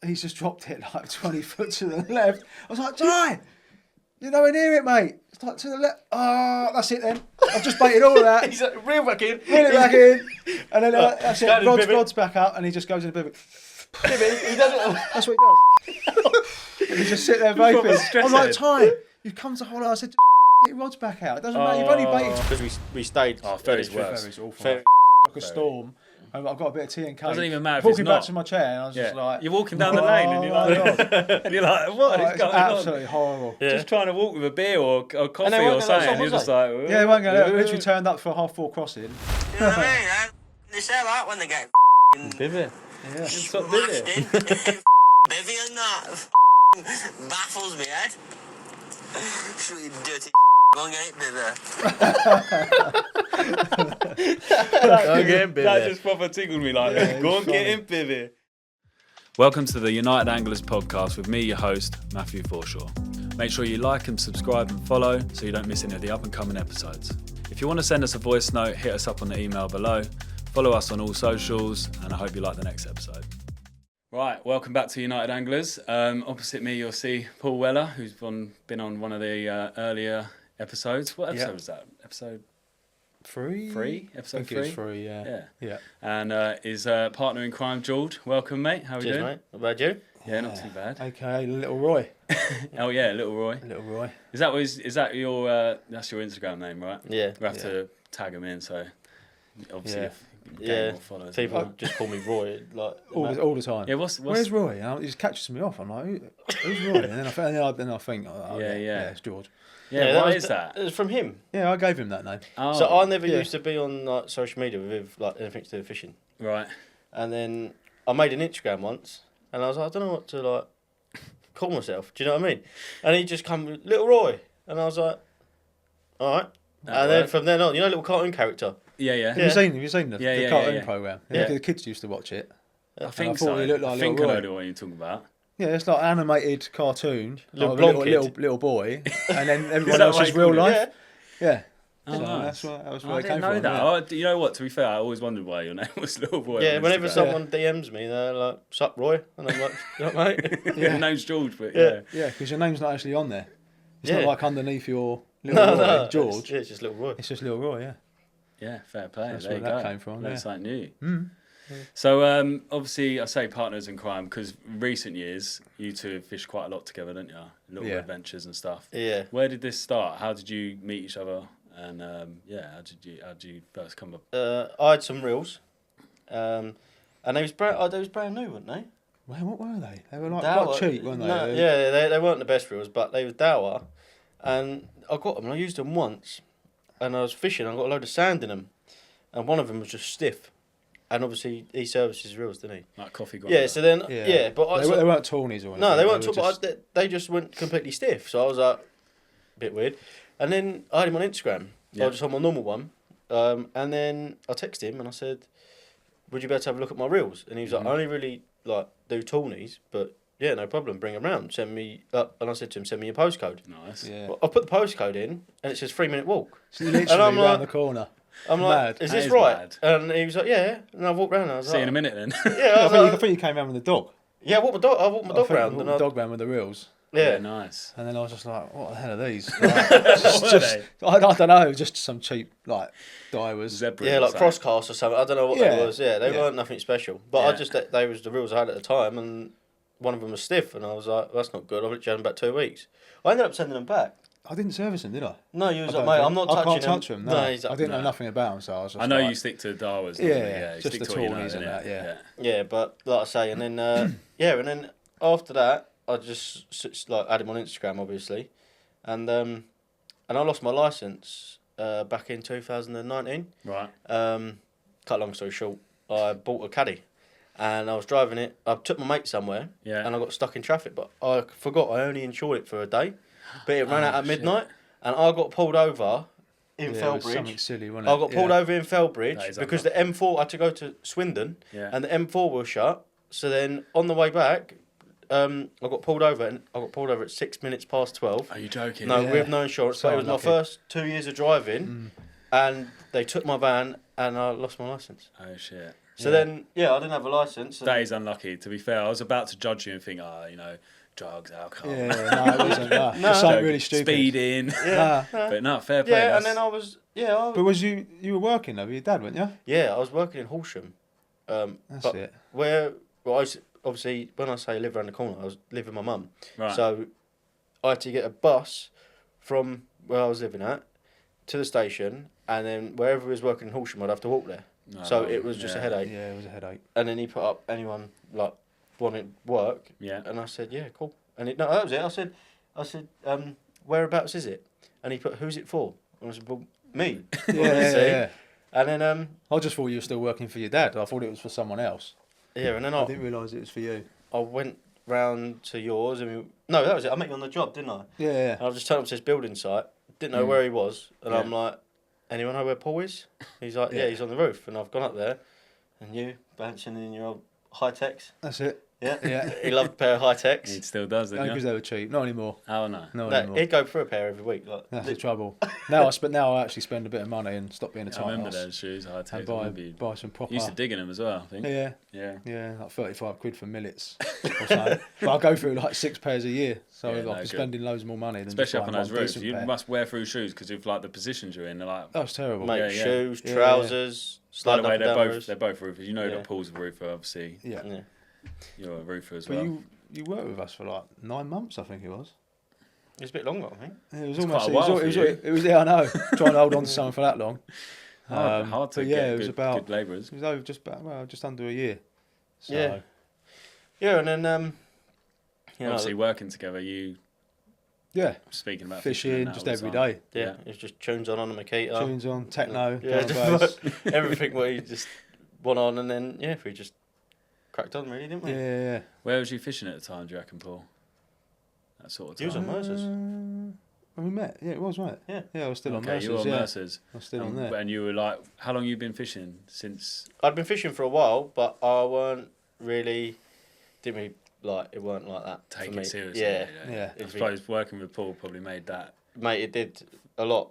he's just dropped it like 20 foot to the left. I was like, Ty, you're nowhere near it, mate. It's like to the left. Oh, that's it then. I've just baited all of that. He's like, reel back in. Reel it back in. And then that's it. Rod's back up and he just goes in a bit of he does it. That's what he does. And he just sit there vaping. I'm like, Ty, you've come to hold on. I said, get your rods back out. It doesn't matter. You've only baited. Because we stayed. Ferry's awful. Like a storm. I've got a bit of tea and cake. Doesn't even matter if walking it's not. back to my chair and I was just like... You're walking down the lane and you're like, what is going on? Absolutely horrible. Yeah. Just trying to walk with a beer or coffee or something. You're just like... Yeah, they weren't going to. Literally turned up for a 4:30 crossing. You know what I mean? They say that when they get bivvy. Yeah. Stop bivvy. bivvy and that baffles me, Ed. Shoot you dirty go and get it bivvy. That just proper tickled me like that. Go and get him bivvy. Welcome to the United Anglers podcast with me, your host, Matthew Forshaw. Make sure you like and subscribe and follow so you don't miss any of the up and coming episodes. If you want to send us a voice note, hit us up on the email below. Follow us on all socials, and I hope you like the next episode. Right, welcome back to United Anglers. Opposite me, you'll see Paul Weller, who's been on one of the earlier episodes. What episode was that? Episode 3? Episode 3? 3, yeah. And his partner in crime, George. Welcome, mate. How are you doing? Mate. What about you? Yeah, not too bad. AKA Little Roy. Oh yeah, Little Roy. Little Roy. Is that your that's your Instagram name, right? Yeah. We have to tag him in, so obviously more followers. People just call me Roy like all the time. Yeah, what's Where's Roy? And he just catches me off. I'm like, who's Roy? And then I think, it's George. Yeah, why is that? It was from him. Yeah, I gave him that name. Oh. So I never used to be on like social media with like anything to do with fishing. Right. And then I made an Instagram once, and I was like, I don't know what to like call myself. Do you know what I mean? And he just come with Little Roy, and I was like, all right. Then from then on, you know, little cartoon character. Yeah. Have you seen the cartoon program? Yeah. The kids used to watch it. I think so. He looked like I think I Little know what you're talking about. Yeah, it's like an animated cartoon, little boy, and then everyone else is real life. Yeah. Oh, nice. That was where I it came didn't know from. that. Yeah. You know what? To be fair, I always wondered why your name was Little Boy. Yeah, whenever someone DMs me, they're like, "Sup, Roy?" And I'm like, "You know, mate?" Your name's George, but yeah, because your name's not actually on there. It's not like underneath your Little Roy, George. It's just Little Roy. It's just Little Roy, yeah. Yeah, fair play. That's there where you that go. came from. That's something new. Mm. Yeah. So obviously, I say partners in crime because recent years you two have fished quite a lot together, didn't you? Little adventures and stuff. Yeah. Where did this start? How did you meet each other? And how did you first come up? I had some reels, and they was brand new, weren't they? Well, what were they? They were like quite cheap, weren't they? No, yeah, they weren't the best reels, but they was Dower, and I got them and I used them once, and I was fishing. I got a load of sand in them, and one of them was just stiff. And obviously, he services reels, didn't he? Like coffee grinder. Yeah, so then, but they weren't tawnies or anything. No, they weren't tawnies, but they just went completely stiff. So I was like, a bit weird. And then I had him on Instagram. I just had my normal one. And then I texted him and I said, would you be able to have a look at my reels? And he was like, I only really like do tawnies, but yeah, no problem, bring them round. Send me up. And I said to him, send me your postcode. Nice. Yeah. Well, I put the postcode in and it says 3-minute walk. So literally round the corner. I'm like, is this right? Mad. And he was like, yeah. And I walked round and I was See you in a minute then. Yeah, I think you came round with the dog. Yeah, I walked my dog round. The dog round with the reels. Yeah, nice. And then I was just like, what the hell are these? I don't know, just some cheap, like, divers. Zebra. Yeah, like crosscast or something. I don't know what they was. Yeah, they weren't nothing special. But they was the reels I had at the time, and one of them was stiff, and I was like, that's not good. I've literally had them about 2 weeks. I ended up sending them back. I didn't service them, did I? No, you was like, mate, I'm not touching them. I can't touch them, no. I didn't know nothing about them, so I was just I know you stick to Darwers. Yeah, just the tawnies and that, yeah. Yeah, but like I say, and then, and then after that, I just like had him on Instagram, obviously, and I lost my license back in 2019. Right. Cut a long story short, I bought a caddy, and I was driving it. I took my mate somewhere, and I got stuck in traffic, but I forgot I only insured it for a day, but it ran out at midnight, and I got pulled over in Fellbridge. It was something silly, wasn't it? I got pulled over in Fellbridge because the M4 I had to go to Swindon, and the M4 was shut. So then on the way back, I got pulled over, and I got pulled over at 6 minutes past 12. Are you joking? No, with no insurance. So it was my first 2 years of driving, and they took my van, and I lost my licence. Oh shit! So then, I didn't have a licence. That is unlucky. To be fair, I was about to judge you and think, drugs, alcohol. Yeah, no, it wasn't. No. Just something really stupid. Speeding. But no, fair play. Yeah, and then I was, But was you were working though with your dad, weren't you? Yeah, I was working in Horsham. That's it. Obviously, when I say live around the corner, I was living with my mum. Right. So I had to get a bus from where I was living at to the station, and then wherever he was working in Horsham, I'd have to walk there. So it was just a headache. Yeah, it was a headache. And then he put up anyone like wanted work. Yeah. And I said, yeah, cool. And that was it. I said, whereabouts is it? And he put, who's it for? And I said, well, me. Yeah. And then I just thought you were still working for your dad. I thought it was for someone else. yeah, and then I didn't realise it was for you. I went round to yours and no, that was it. I met you on the job, didn't I? Yeah. And I just turned up to this building site. Didn't know where he was, and I'm like, anyone know where Paul is? He's like, yeah, he's on the roof. And I've gone up there, and you bouncing in your old high techs. That's it. Yeah. He loved a pair of high techs. He still does, doesn't Because he? they were cheap. Not anymore. Oh, no. Not anymore. He'd go through a pair every week. Like, That's the trouble. Now I actually spend a bit of money and stop being a tight I remember ass those shoes, high tech. and buy some proper. You used to dig in them as well, I think. Yeah. Yeah. Like 35 quid for millets or something. But I go through like 6 pairs a year, so Yeah, I'll no, be good. spending loads more money than Especially just up on buying those one roofs. decent You pair. must wear through shoes because of like the positions you're in. They're like, That was terrible. mate, Yeah. shoes, Yeah. trousers, by slide the way, up and down they're both roofers. You know Yeah. that Paul's a roofer, obviously. Yeah. You're a roofer as But well. you worked with us for like 9 months, I think it was. It was a bit longer, I think. It was It's almost. quite a while for you. It was. Yeah, I know. Trying to hold on to something for that long. Hard to but get it was good labourers. It was over just under a year. So, Yeah. Yeah, and then Obviously, working together, you Yeah. speaking about Fishing and just that all the every time. day. it was just tunes on the Makita. Tunes on, techno, Yeah, drum and bass. everything where you just went on, and then we just cracked on, really, didn't we? Yeah. Where was you fishing at the time, do you reckon, Paul? That sort of He was time. on Mercer's. When we met, yeah, it was right. Yeah. I was still on Okay, Mercer's. you were on yeah. Mercer's. I was still on there. And you were like, how long you been fishing since? I'd been fishing for a while, but I didn't really like it. Weren't like that. Take for me. it seriously. Yeah. I suppose working with Paul probably made that. Mate, it did a lot.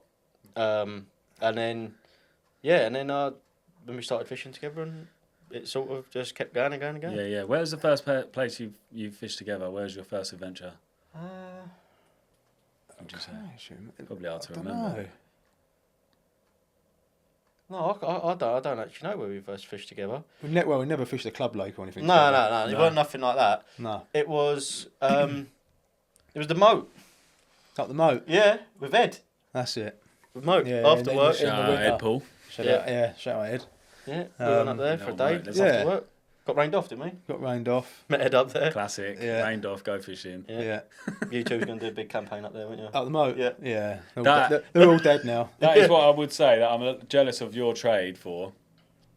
And then when we started fishing together, and it sort of just kept going and going and going. Yeah. Where was the first place you fished together? Where was your first adventure? What would you say? Probably hard to remember. No, I don't actually know where we first fished together. We never fished a club lake or anything. No, together. it wasn't nothing like that. No. It was it was the moat. Up the moat. Yeah, with Ed. That's it. With moat Yeah, after in work. the Shout out winter. Ed Paul. Shout out Ed. Yeah, we went up there for a day yeah. after work. Got rained off, didn't we? Got rained off. Met Ed up there. Classic. Yeah. Rained off, go fishing. Yeah. You two was going to do a big campaign up there, weren't you? Up the moat. Yeah. Yeah. That- They're all dead now. That is what I would say that I'm jealous of your trade for,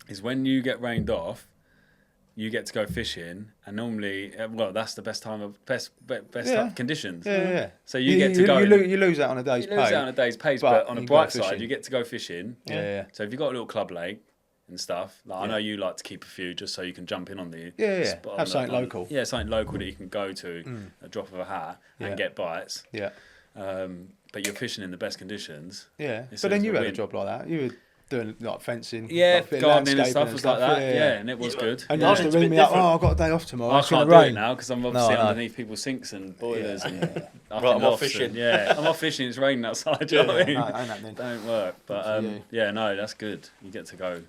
is when you get rained off, you get to go fishing, and normally, that's the best time of best Yeah. conditions. Yeah. So you get to go. You lose out on a day's You pay. lose out on a day's pace, but but on a you bright go side, fishing. you get to go fishing. Yeah. So if you've got a little club lake and stuff, like I know you like to keep a few just so you can jump in on the Yeah. spot Have something local. Yeah, something local that you can go to at the drop of a hat Yeah. and get bites. Yeah. But you're fishing in the best conditions. Yeah. It's But then a you had a win. job like that. You were doing like fencing. Yeah, like, a bit of gardening and landscaping stuff was like that. Yeah. Yeah, and it was good. And yeah. you used to It's a ring bit me up. different. Oh, I've got a day off tomorrow. I It's gonna can't do rain. it now because I'm obviously I know. underneath people's sinks and boilers and up Right, and I'm off offs and- fishing. Yeah, I'm off fishing. It's raining outside. Do you know what I mean? No, ain't happening. Don't work. But Good for you. yeah, no, that's good. You get to go.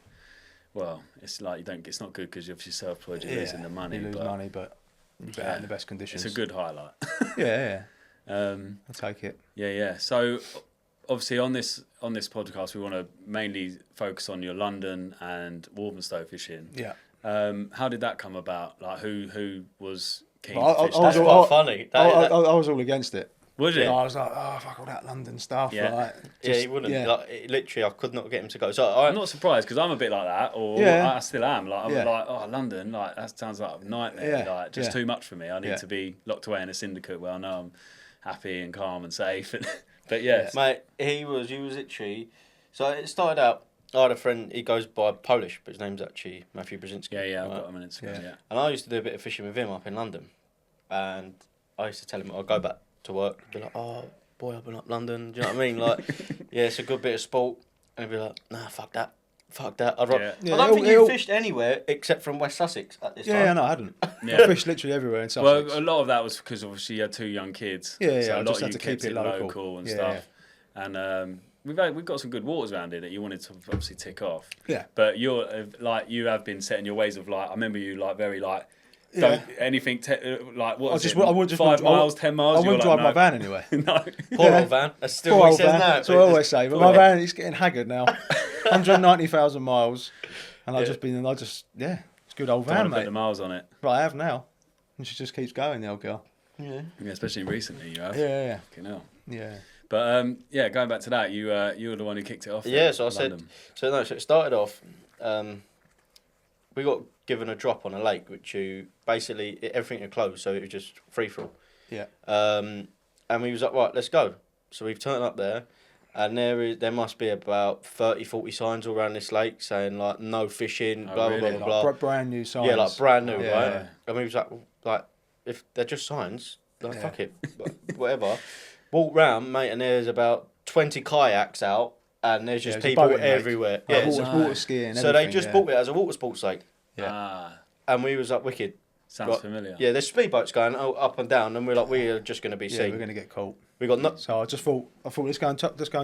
Well, it's like you don't. It's not good because you're obviously self-employed. You're losing the money. You lose but money, but you get out in the best conditions. It's a good highlight. Yeah. um, I'll take it. yeah. So obviously on this podcast, we want to mainly focus on your London and Walthamstow fishing. Yeah. How did that come about? Like who was keen Well, to fish? That's that? quite funny. I was all against it. Was it? I was like, oh, fuck all that London stuff. Yeah. Like, Yeah, just- he wouldn't. yeah. Like, literally, I could not get him to go. So I'm not surprised because I'm a bit like that, or Yeah. I still am. Like I'm Yeah. like, oh, London, like that sounds like a nightmare. Yeah. Like just Yeah. too much for me. I need Yeah. to be locked away in a syndicate where I know I'm happy and calm and safe. But yeah, Mate, he was literally. So it started out. I had a friend. He goes by Polish, but his name's actually Matthew Brzezinski. yeah, I've right? got him on Instagram. Yeah. And I used to do a bit of fishing with him up in London, and I used to tell him I'd go back to work, be like, oh boy, I've been up London. Do you know what I mean? Like, yeah, it's a good bit of sport, and he'd be like, nah, fuck that. fuck that. Yeah, I don't think you fished anywhere except from West Sussex at this time. Yeah, no, I hadn't. Yeah. I fished literally everywhere in Sussex. Well, a lot of that was because obviously you had 2 young kids. Yeah, So I a lot just of had you to keep kept it local. and Yeah, stuff. And we've got some good waters around here that you wanted to obviously tick off. Yeah. But you're you have been setting your ways of I remember you very don't anything what was it? I would just 5 miles, 10 miles. I wouldn't drive my van anywhere. No. Poor old van. That's still Poor what he old says van. now. That's what I always say. But my van is getting haggard now. 190,000 miles, and it's good old van, Don't mate. put the miles on it. But I have now, and she just keeps going, the old girl. Yeah. Especially recently, you have. Yeah. Fucking hell. Yeah. But going back to that, you were the one who kicked it off. Yeah, then, so I London. said, so it started off, we got given a drop on a lake, which everything had closed, so it was just free for all. Yeah. And we was like, right, let's go. So we've turned up there, and there must be about 30, 40 signs all around this lake saying no fishing, blah, really? blah, blah, blah. Brand new signs. Yeah, brand new, Yeah. right? And we was like, if they're just signs, fuck it, whatever. Walk round, mate, and there's about 20 kayaks out, and there's just people everywhere. Yeah, so water skiing. so they just bought it as a water sports lake. Yeah. Ah, And we was wicked. sounds familiar. Yeah, there's speedboats going up and down, and we're just going to be Yeah, seen. we're going to get caught. We got no. So I thought let's go and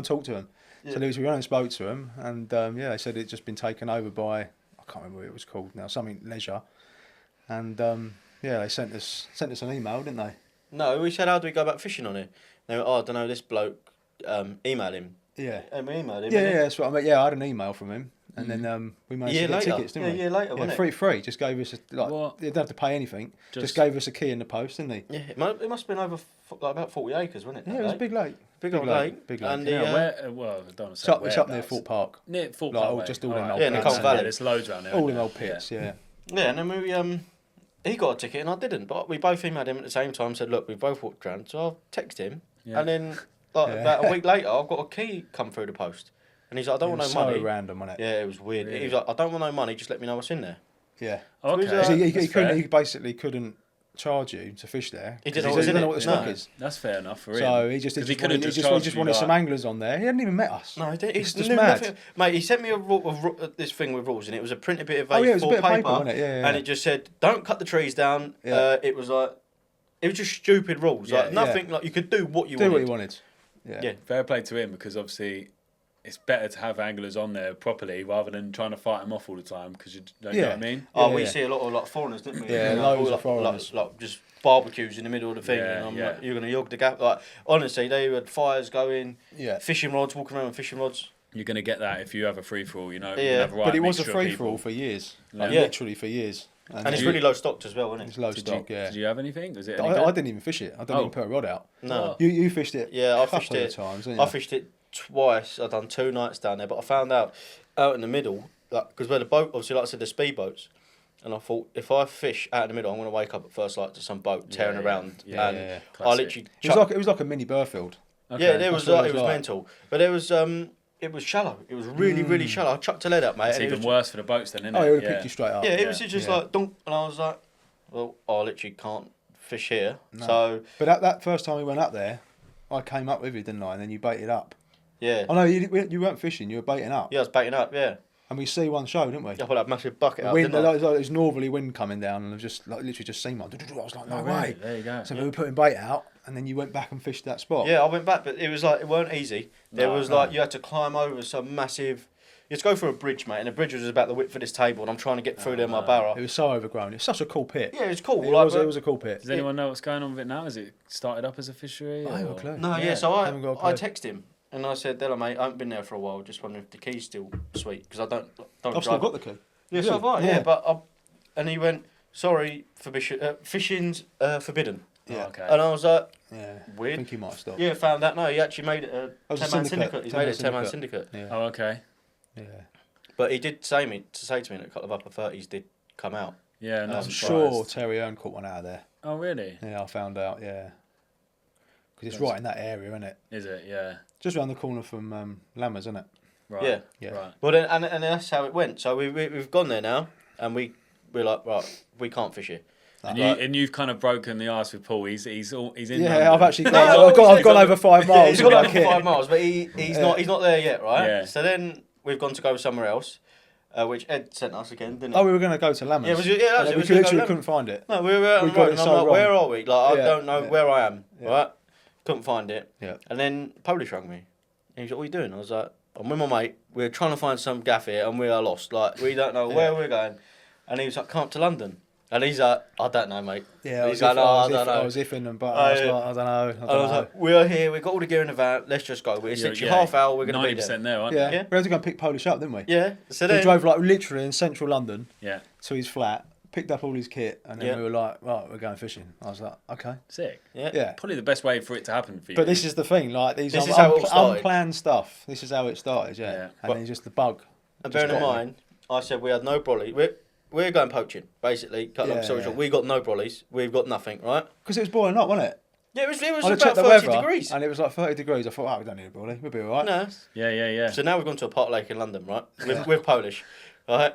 talk to them. Yeah. So we went and spoke to them, and they said it'd just been taken over by, I can't remember what it was called now, something leisure, and they sent us an email, didn't they? No, we said, how do we go about fishing on it? They went, I don't know, this bloke, email him. Yeah. And we emailed him. Yeah, that's what I mean. Yeah, I had an email from him, and then we managed to get tickets, didn't we? Yeah, a year later, wasn't it? Free. Just gave us they didn't have to pay anything. Just gave us a key in the post, didn't he? Yeah, it must have been over about 40 acres, wasn't it? Yeah, it was a big lake. Big old lake. Big lake. And Yeah, the, I don't want to say it's up near Fort Park. Near Fort Like, Park. just all them Alright. old Yeah, in the pits. Carp Valley. Yeah, there's loads around there. All isn't them old there? pits, yeah. yeah, and then he got a ticket and I didn't, but we both emailed him at the same time, said, look, we both walked around, so I'll text him, and then about a week later, I've got a key come through the post, and he's like, I don't want no money. So random, wasn't it? Yeah, it was weird. Really? He was like, I don't want no money, just let me know what's in there. Yeah. Okay. So He That's couldn't. fair. He basically couldn't charge you to fish there. He He didn't didn't know know what what the was in stock it. is. That's fair enough for him. So he just wanted some anglers on there. He hadn't even met us. No, he didn't. It's He just knew mad. nothing. Mate, he sent me this thing with rules, and it was a printed bit of A4 Oh, yeah, it was a bit of paper, paper, wasn't it? Yeah. and it just said, don't cut the trees down. Yeah. It was just stupid rules. Yeah, nothing, you could do what you Do wanted. what he wanted. Yeah. Yeah. Fair play to him, because obviously it's better to have anglers on there properly rather than trying to fight them off all the time, because you know what I mean. Oh, Yeah, we yeah. see a lot of foreigners, didn't we? Yeah, You know, loads all of foreigners. Like just barbecues in the middle of the thing, Yeah, and I'm yeah. like, you're gonna yog the gap. Like honestly, they had fires going, Yeah. fishing rods, walking around with fishing rods. You're going to get that if you have a free for all, you know. You can Yeah. have a right But it was a mixture of free for all people. for years. Yeah. Yeah. Literally for years. And it's you- really low stocked as well, isn't It's it? low Did stock. you, Yeah. Did you have anything? Was it any I good? didn't even fish it. I didn't Oh. even put a rod out. No. You fished it. Yeah, I a fished couple it. of times. Didn't I you? fished it twice. I've done 2 nights down there, but I found out in the middle, because where the boat, obviously, like I said, the speedboats, and I thought if I fish out in the middle, I'm going to wake up at first light to some boat tearing yeah. around, Yeah, and yeah. I Classic. literally It was like a mini Burfield. Okay. yeah, there was That's what it was like. mental, but there was it was shallow. It was really shallow. I chucked a lead up, mate. It's and it even was worse for the boats then, isn't Oh, it? he would have picked you straight up. Yeah, it Yeah. was just Yeah. like dunk, and I was like, well, I literally can't fish here. No. So But that first time we went up there, I came up with you, didn't I? And then you baited up. yeah, Oh no, you weren't fishing. You were baiting up. yeah, I was baiting up. Yeah, And we see one show, didn't we? I put that massive bucket out. Wind, Didn't I? there's northerly wind coming down, and I've just literally just seen one. I was like, no Oh, way. really? There you go. So we were putting bait out, and then you went back and fished that spot. Yeah, I went back, but it was like it weren't easy. There No, was no. like you had to climb over some massive. You had to go through a bridge, mate, and the bridge was about the width of this table, and I'm trying to get through there with my barrow. It was so overgrown. It's such a cool pit. Yeah, it was cool. It like, was, but- it was a cool pit. Does anyone know what's going on with it now? Is it started up as a fishery? I haven't or- a clue. No, yeah. Yeah, So haven't got a I clue. texted him and I said, "Della, mate, I haven't been there for a while. Just wondering if the key's still sweet because I don't I've still drive." got the key. Yeah, so have I. Yeah, Yeah. but and he went, "Sorry, fishing's forbidden." Yeah. Oh, okay. And I was like, Yeah. Weird. I think he might have stopped. "Yeah, found that. No, he actually made it a was a 10-man syndicate. syndicate. He's made it a 10-man syndicate." Yeah. Oh, okay. Yeah. But he did say to me that a couple of upper 30s did come out. Yeah, no, I'm surprised. sure Terry Earn caught one out of there. Oh, really? Yeah, I found out. Yeah. Because it's That's- right in that area, isn't it? Is it? Yeah. Just around the corner from Lammers, isn't it? Right. Yeah. Yeah. Right. Well, then, and that's how it went. So we've gone there now, and we're like, right, we can't fish here. And you've kind of broken the ice with Paul. He's in. Yeah, London. I've actually No, I've gone over 5 miles. He's with got my over kit. 5 miles, but he's not there yet, right? Yeah. So then we've gone to go somewhere else, which Ed sent us again, didn't he? Oh, we were going to go to Lammers. Yeah, we literally couldn't find it. No, we were out We on the got road, it and I'm so like, wrong. where are we? Like, I Yeah, don't know yeah. where I am, Yeah. right? Couldn't find it. Yeah. And then Polish rang me. And he was like, what are you doing? I was like, I'm with my mate. We're trying to find some gaff here, and we are lost. Like, we don't know where we're going. And he was like, come up to London. And he's like, I don't know, mate. Yeah, he's like, I don't know. I was iffing them, but I was like, I don't know. And I was like, we are here. We've got all the gear in the van. Let's just go. It's literally half hour. We're going to be there. 90% there, aren't yeah. you? We had to go and pick Polish up, didn't we? Yeah. So We then, drove like literally in central London Yeah. to his flat, picked up all his kit, and then Yeah. we were like, right, we're going fishing. I was like, okay. Sick. Yeah. Probably the best way for it to happen for you. But this is the thing, like these This is how it all started. unplanned stuff. This is how it started, yeah. Yeah. And then just the bug. and just bearing in got me. mind, I said we had no brolly. We're going poaching, basically. Cut long Yeah, story yeah. short, we got no brollies. We've got nothing, right? Because it was boiling up, wasn't it? Yeah, it was I about checked the 30 weather, degrees. and it was like 30 degrees. I thought, oh, we don't need a brolly. We'll be all right. No. Yeah. So now we've gone to a park lake in London, right? We're Polish, right?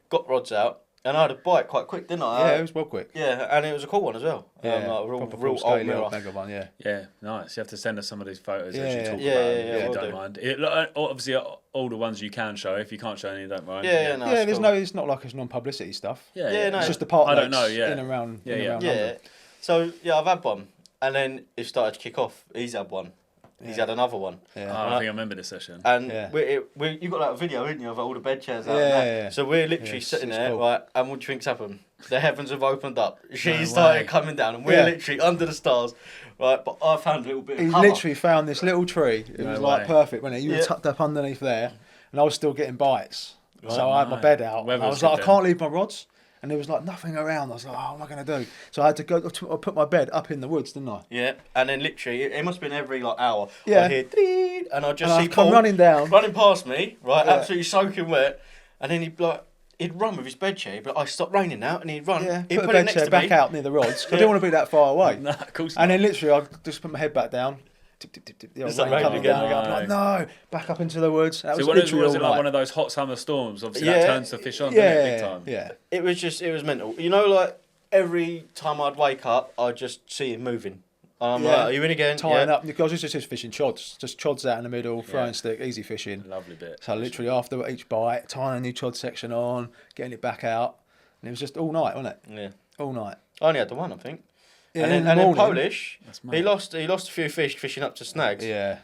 Got rods out, and I had a bite quite quick, didn't I? Yeah, it was well quick. Yeah, and it was a cool one as well. Yeah, Like a proper real full-scale old mirror. mega one, yeah. Yeah, nice. You have to send us some of these photos Yeah, as you yeah. talk Yeah, about yeah, them, yeah, if you will don't do. mind. Obviously, all the ones you can show. If you can't show any, don't mind. Yeah, no, Yeah, it's there's cool. no, it's not like it's non-publicity stuff. Yeah, Yeah, no. It's just the park I don't lakes know, yeah. in and around, Yeah, in and yeah. around Yeah. London. So yeah, I've had one, and then it started to kick off. He's had one. He's had another one. Yeah. Oh, I think I remember this session. And Yeah. you got like a video, didn't you, of all the bed chairs out Yeah, there? yeah. So we're literally Yes, sitting it's there, cool. right, and what do you think's happened? The heavens have opened up. She No started way. coming down, and we're Yeah. literally under the stars, right? But I found a little bit of He cover. literally found this little tree. It No was way. like perfect, wasn't it? You were Yeah. tucked up underneath there, and I was still getting bites. So I had my no. bed out. Weather And I was was good like, I then. can't leave my rods. And there was like nothing around. I was like, oh, what am I going to do? So I had to go to put my bed up in the woods, didn't I? Yeah, and then literally, it must have been every like hour. Yeah. I hear, "Dee," and I just And see I'd come Paul running down. running past me, right, Yeah. absolutely soaking wet, and then he'd run with his bed chair, but I stopped raining now, and he'd run. Yeah, He'd put a put it bed next chair to back me. out near the rods. I didn't want to be that far away. No, of course And not. then literally, I just put my head back down. Tip, tip, tip, tip. The It's old like rain coming raining down. again. I'm like, no, back up into the woods. That So was what literally was it all like night. one of those hot summer storms? Obviously, Yeah. that turns the fish on, doesn't it, big Yeah, time? yeah. It was mental. You know, like every time I'd wake up, I'd just see him moving. I'm Yeah. like, are you in again? Tying Yeah. up because I was just fishing chods, just chods out in the middle, throwing Yeah. stick, easy fishing. Lovely bit. So literally after each bite, tying a new chod section on, getting it back out, and it was just all night, wasn't it? Yeah. All night. I only had the one, I think. Yeah, and in then the morning. Polish, That's he mad. lost a few fish fishing up to snags. Yeah,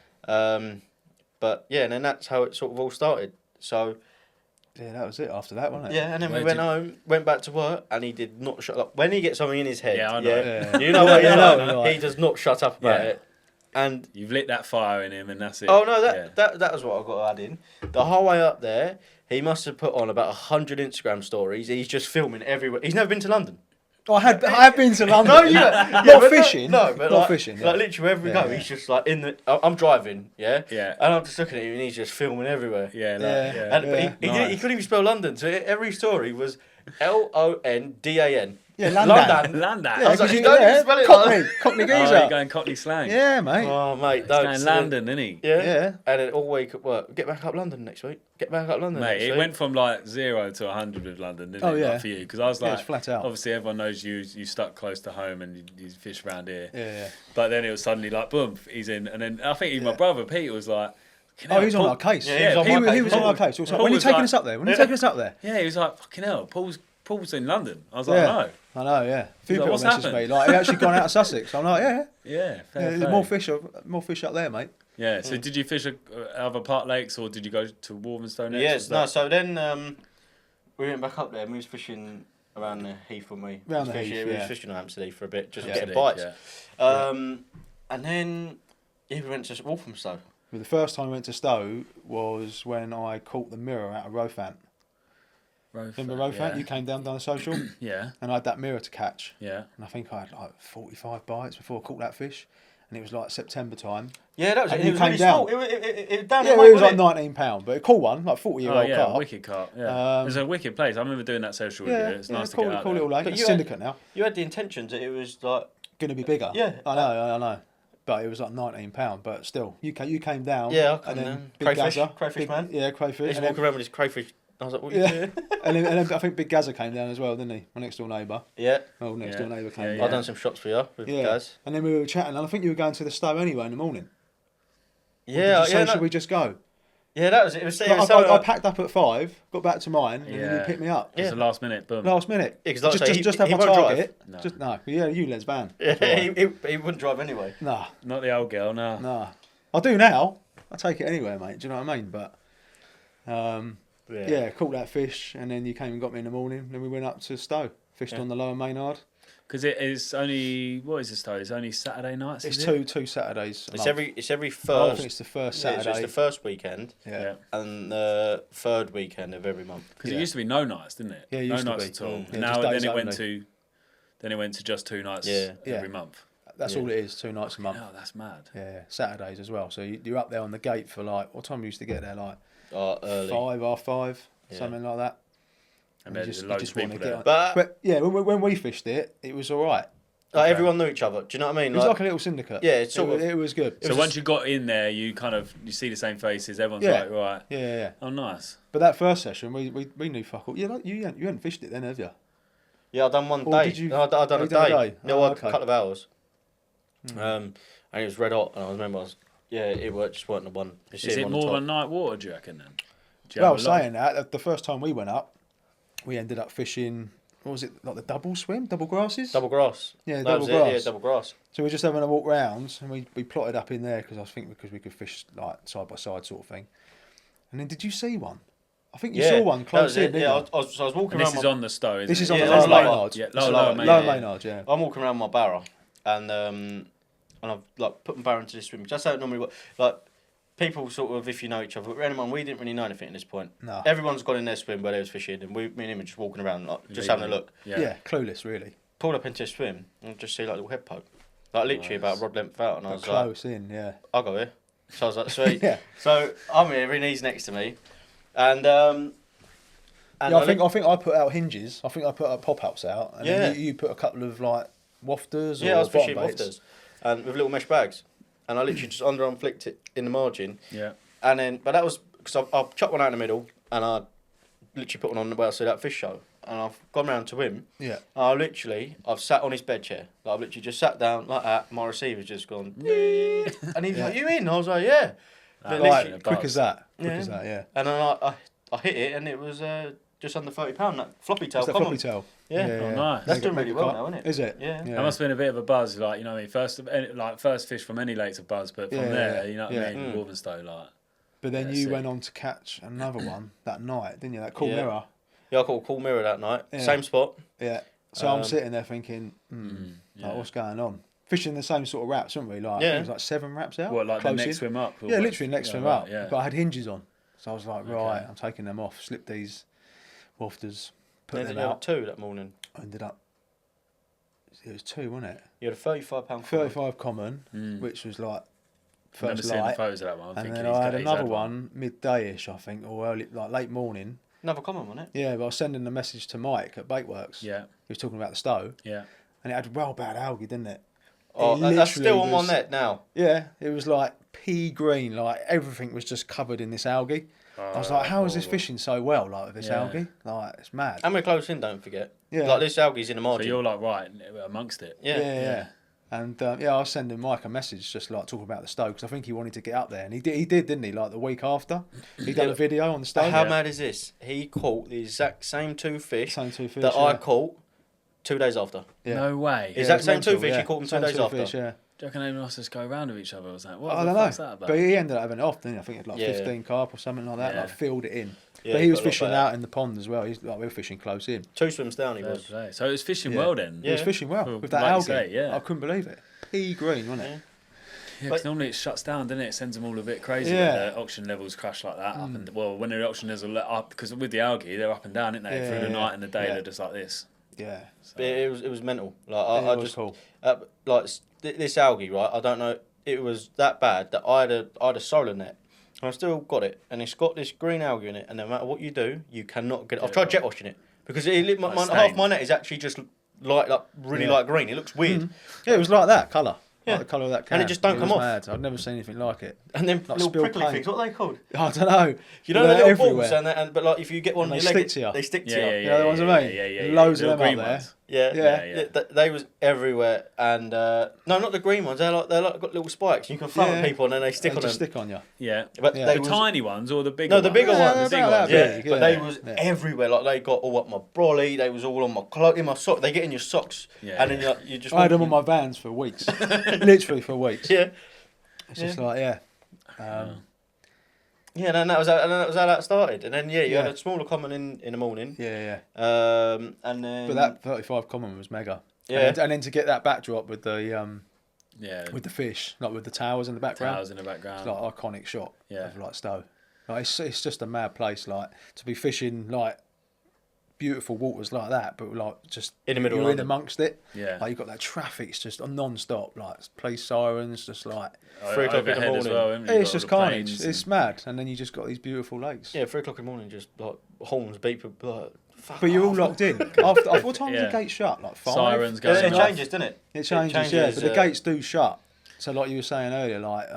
But yeah, and then that's how it sort of all started. So yeah, that was it. After that, wasn't it? yeah, and then Where we went did- home, went back to work, and he did not shut up. When he gets something in his head, Yeah, I know. Yeah. you know what he's Yeah, like. I know, like- He does not shut up about Yeah. it. And You've lit that fire in him, and that's it. oh no, Yeah. that was what I got to add in. The whole way up there, he must have put on about 100 Instagram stories. He's just filming everywhere. He's never been to London. Oh, I have been to London. No, yeah, not but fishing. No, but not like, fishing. Yeah. Like literally wherever we Yeah, go, yeah. he's just like in the. I'm driving, yeah, Yeah. and I'm just looking at him, and he's just filming everywhere. Yeah, like, Yeah. yeah. And but he, Yeah. he couldn't even spell London, so every story was Londan. Yeah, London. Land that. I was 'cause like, you don't even spell it Cockney, like that. Cockney Oh, geezer. you're going Cockney slang. Yeah, mate. Oh mate, He's don't going say- London, isn't he? Yeah. Yeah. And then all week at work, get back up London next week. Get back up London. Mate, next it week. went from like 0 to 100 with London, didn't Oh, it? yeah. Like for you, because I was Yeah, like, it's flat out. obviously everyone knows you stuck close to home and you fish around here. Yeah, yeah. But then it was suddenly like, boom, he's in, and then I think even my Yeah. brother Pete was like, "Fucking Oh, hell, he was on Paul-" our case. Yeah, he was on my case. He was on our case. He was like, Paul when are you was taking like- us up there? When are you taking us up there? Yeah, he was like, fucking hell, Paul's in London. I was like, Yeah. no. I know, yeah. A few He's like, people "What's messaged happened?" me. Like, he actually gone out of Sussex. I'm like, yeah. Yeah, fair There's play. more fish up there, mate. Yeah, so did you fish at other park lakes or did you go to Walthamstow next? Yes, Was no. that- So then we went back up there and we was fishing around the heath when we Around was the fishing, heath, we yeah. was fishing on Hampstead Heath for a bit, just Yeah. getting Absolutely, bites. yeah. And then we went to Walthamstow. But the first time I went to Stowe was when I caught the mirror out of Rofant. Remember Rofant? Yeah. You came down the social, Yeah, and I had that mirror to catch. yeah. And I think I had like 45 bites before I caught that fish. And it was like September time. Yeah, that was And it. you It was came really down. small. It was down Yeah, in well, it was White, like £19, but a cool one, like 40-year-old Oh yeah, carp. wicked carp. Yeah, Um, it's a wicked place. I remember doing that social with Yeah, you. It's yeah, nice to cool, get out cool there. little lake. But It's you had- syndicate now. You had the intentions that it was like. Going to be bigger. Yeah. I know. But it was like £19, but still, you came down. Yeah, I come and then down. Big Crayfish, Gazza, crayfish big, man. Yeah, crayfish. He's And then, walking around with his crayfish. I was like, what are you Yeah. doing? and then I think Big Gazza came down as well, didn't he? My next door neighbour. Yeah. Oh, next Yeah. door neighbour came Yeah, down. yeah. I've done some shots for you with Yeah. Gaz. And then we were chatting, and I think you were going to the Stowe anyway in the morning. Or Yeah, did you say, yeah. should No, we just go? Yeah, that was it. It was, I packed up at 5, got back to mine, and then you picked me up. It's the last minute, boom. Last minute. Yeah, 'cause like I say, just he have my won't target. drive. No. Just no. Yeah, you Les van. Yeah, he wouldn't drive anyway. Nah. Not the old girl, no. Nah. I do now. I take it anywhere, mate. Do you know what I mean? But caught that fish, and then you came and got me in the morning. Then we went up to Stowe, fished on the Lower Maynard. Because it is only, what is this though? It's only Saturday nights. It's is two Saturdays. It's every I first. think it's the first Yeah, Saturday. so it's the first weekend Yeah. and the third weekend of every month. Because it used to be no nights, didn't it? Yeah, it no used to nights be. at all. Yeah, And now just then days it went only. to, just 2 nights Yeah. every month. That's all it is. 2 nights a month. Oh, that's mad. Yeah, Saturdays as well. So you're up there on the gate for like, what time we used to get there? Like Early. 5, half 5, something like that. And You there's just loads of wanna people get there. on. But yeah, when we fished it, it was all right. like, everyone knew each other. Do you know what I mean? It was like a little syndicate. Yeah, it's sort of. It was good. So once you got in there, you see the same faces. Everyone's Yeah. like, right. Yeah. Oh, nice. But that first session, we knew fuck all. Yeah, like, you hadn't fished it then, have you? Yeah, I done one Or day. did you- No, I done you a done a day. day? No, Oh, a okay. couple of hours. And it was red hot, and I remember it just weren't the one. You see Is him it on the more top. than night water, do you reckon, then? Do you Well, have a lot- saying that, the first time we went up, we ended up fishing. What was it, like the double swim, double grasses? Double grass. Yeah, That double was grass. It, yeah, double grass. So we were just having a walk round, and we plotted up in there because we could fish like side by side sort of thing. And then did you see one? I think you saw one that close was in. it. Didn't Yeah, you? I was walking And around. this is on the Stowe, isn't This it? is on Yeah, the that's Lower Lower. Maynard. Yeah, That's Lower Lower Maynard. Maynard, yeah. I'm walking around my barrow, and I've like put my barrow into this swim. Just how it normally works. Like people sort of, if you know each other, but anyone, we didn't really know anything at this point. No. Everyone's got in their swim where they was fishing, and me and him were just walking around, like just having a look. Yeah, clueless really. Pulled up into a swim and just see like a little head poke, like literally about a rod length out, and I But was like, close in, yeah. I'll go here. So I was like, sweet. Yeah. So I'm here, and he's next to me, and Yeah, I think I put out hinges. I think I put pop ups out, and then you put a couple of like wafters. yeah, or I was fishing bottom baits. wafters, and with little mesh bags, and I literally just underarm flicked it in the margin. Yeah. And then, but that was because I chucked one out in the middle, and I literally put one on the way I saw that fish show, and I've gone round to him. Yeah. I've sat on his bed chair. Like, I've literally just sat down like that. My receiver's just gone, and he's like, "You in?" I was like, "Yeah." But literally- Like, quick as that. Quick Yeah. as that, yeah. and then I hit it, and it was just under £30. That floppy tail. It's that common. floppy tail. Yeah. Oh, nice. That's Make doing it- really make it well cut. now, isn't it? Is it? Yeah. That must have been a bit of a buzz, like, you know what I mean? First fish from any lake's a buzz, but from Yeah, there, yeah, you know what yeah. I mean? Walthamstow, like. But then Yeah, you sick. went on to catch another one that night, didn't you? That cool Yeah. mirror. Yeah, I caught a cool mirror that night. Yeah. Same spot. Yeah. So I'm Um, sitting there thinking, yeah. like, what's going on? Fishing the same sort of wraps, weren't we? Like, Yeah. it was like 7 wraps out. What, like the close next in. swim up? or Yeah, what? literally next swim right, up. Yeah. But I had hinges on. So I was like, right, I'm taking them off, slip these wafters, put them out. 2 that morning. I ended up, it was 2, wasn't it? You had a £35. 35 common, which was like I remember first seeing the light. photos of that one. I'm And thinking then he's I had got- he's another had one midday-ish, I think, or early, like late morning. Another common, wasn't it? Yeah, but I was sending a message to Mike at Baitworks. Yeah, He was talking about the Stowe, yeah. and it had well bad algae, didn't it? Oh, It that's still literally on my was- net now. Yeah, it was like pea green, like everything was just covered in this algae. I was like, how is this fishing so well, like with this Yeah. algae? Like, it's mad. And we're close in, don't forget. Yeah. Like this algae's in the So margin. you're like right amongst it. Yeah. And I was sending Mike a message just like talking about the Stowe because I think he wanted to get up there, and he did, didn't he? Like the week after, he done a video on the Stowe. How mad is this? He caught the exact same 2 fish, Same 2 fish that yeah. I caught 2 days after. Yeah. No way. Yeah, Exact it's same mental, 2 fish, yeah. he caught them 2 Same days 2 after. fish, yeah. Do you reckon anyone else just go around with each other? I was like, what I the don't know, fuck's that about? but he ended up having it off, didn't he? I think it had like Yeah. 15 carp or something like that. Yeah. Like filled it in. Yeah, but he got was a lot fishing better. out in the pond as well. He's like we were fishing close in. 2 swims down he Fair was. play. So it was fishing Yeah. well then. He was Yeah. fishing well Well, with that like you algae. say, yeah. I couldn't believe it. Pea green, wasn't it? Yeah, 'cause normally it shuts down, doesn't it? It sends them all a bit crazy Yeah. when the oxygen levels crash like that. Up and, well, when the oxygen levels are let up, because with the algae, they're up and down, aren't they? Yeah, Through the yeah, night and the day, yeah. they're just like this. Yeah. But it was mental. Like Yeah, I it was just cool. like this algae, right? I don't know. It was that bad that I had a solar net. And I've still got it, and it's got this green algae in it. And no matter what you do, you cannot get it. I've tried jet washing it because half my net is actually just light up really Yeah. light green. It looks weird. Yeah, it was like that colour. Yeah. Like the colour of that can. And it just don't come was off. Mad. I'd never seen anything like it. And then Like little spilled prickly paint. things. What are they called? I don't know. You know, They're the little everywhere. balls, but like if you get one And on they your leg, stick to you. they stick to Yeah, you. yeah, You know the ones I mean? yeah. Loads of Little them up green there. ones. Yeah. They was everywhere, and no, not the green ones. They're like got little spikes. You can throw at people and then they stick They on them. just stick on you. Yeah. But The they was, tiny ones or the bigger no, ones? the bigger Yeah, ones. the big ones. Yeah, Big, but they yeah. was Yeah. everywhere. Like they got all up my brolly. They was all on my clothes, in my sock. They get in your socks, and then you just. I had them walk on my Vans for weeks, literally for weeks. Yeah. It's just like Yeah, and that was how that started. And then you had a smaller common in the morning. yeah. And then. But that 35 common was mega. Yeah. And then to get that backdrop with the with the fish, like with the towers in the background. towers in the background. It's like iconic shot Yeah. of like Stowe. Like it's just a mad place, like to be fishing like beautiful waters like that, but like just In the middle of you're in London. amongst it. Yeah. Like you've got that traffic, it's just non-stop, like police sirens, just like 3 o'clock in the Overhead as morning. well, haven't you? it's Got just all the carnage. planes It's mad, and then you just got these beautiful lakes. Yeah, 3 o'clock in the morning, just like horns beep. Like, fuck But you're all off. locked in. After what time Yeah. does the gate shut? Like 5? Sirens Yeah, going it off. changes, doesn't it? It changes, yeah. changes, But the gates do shut. So like you were saying earlier, like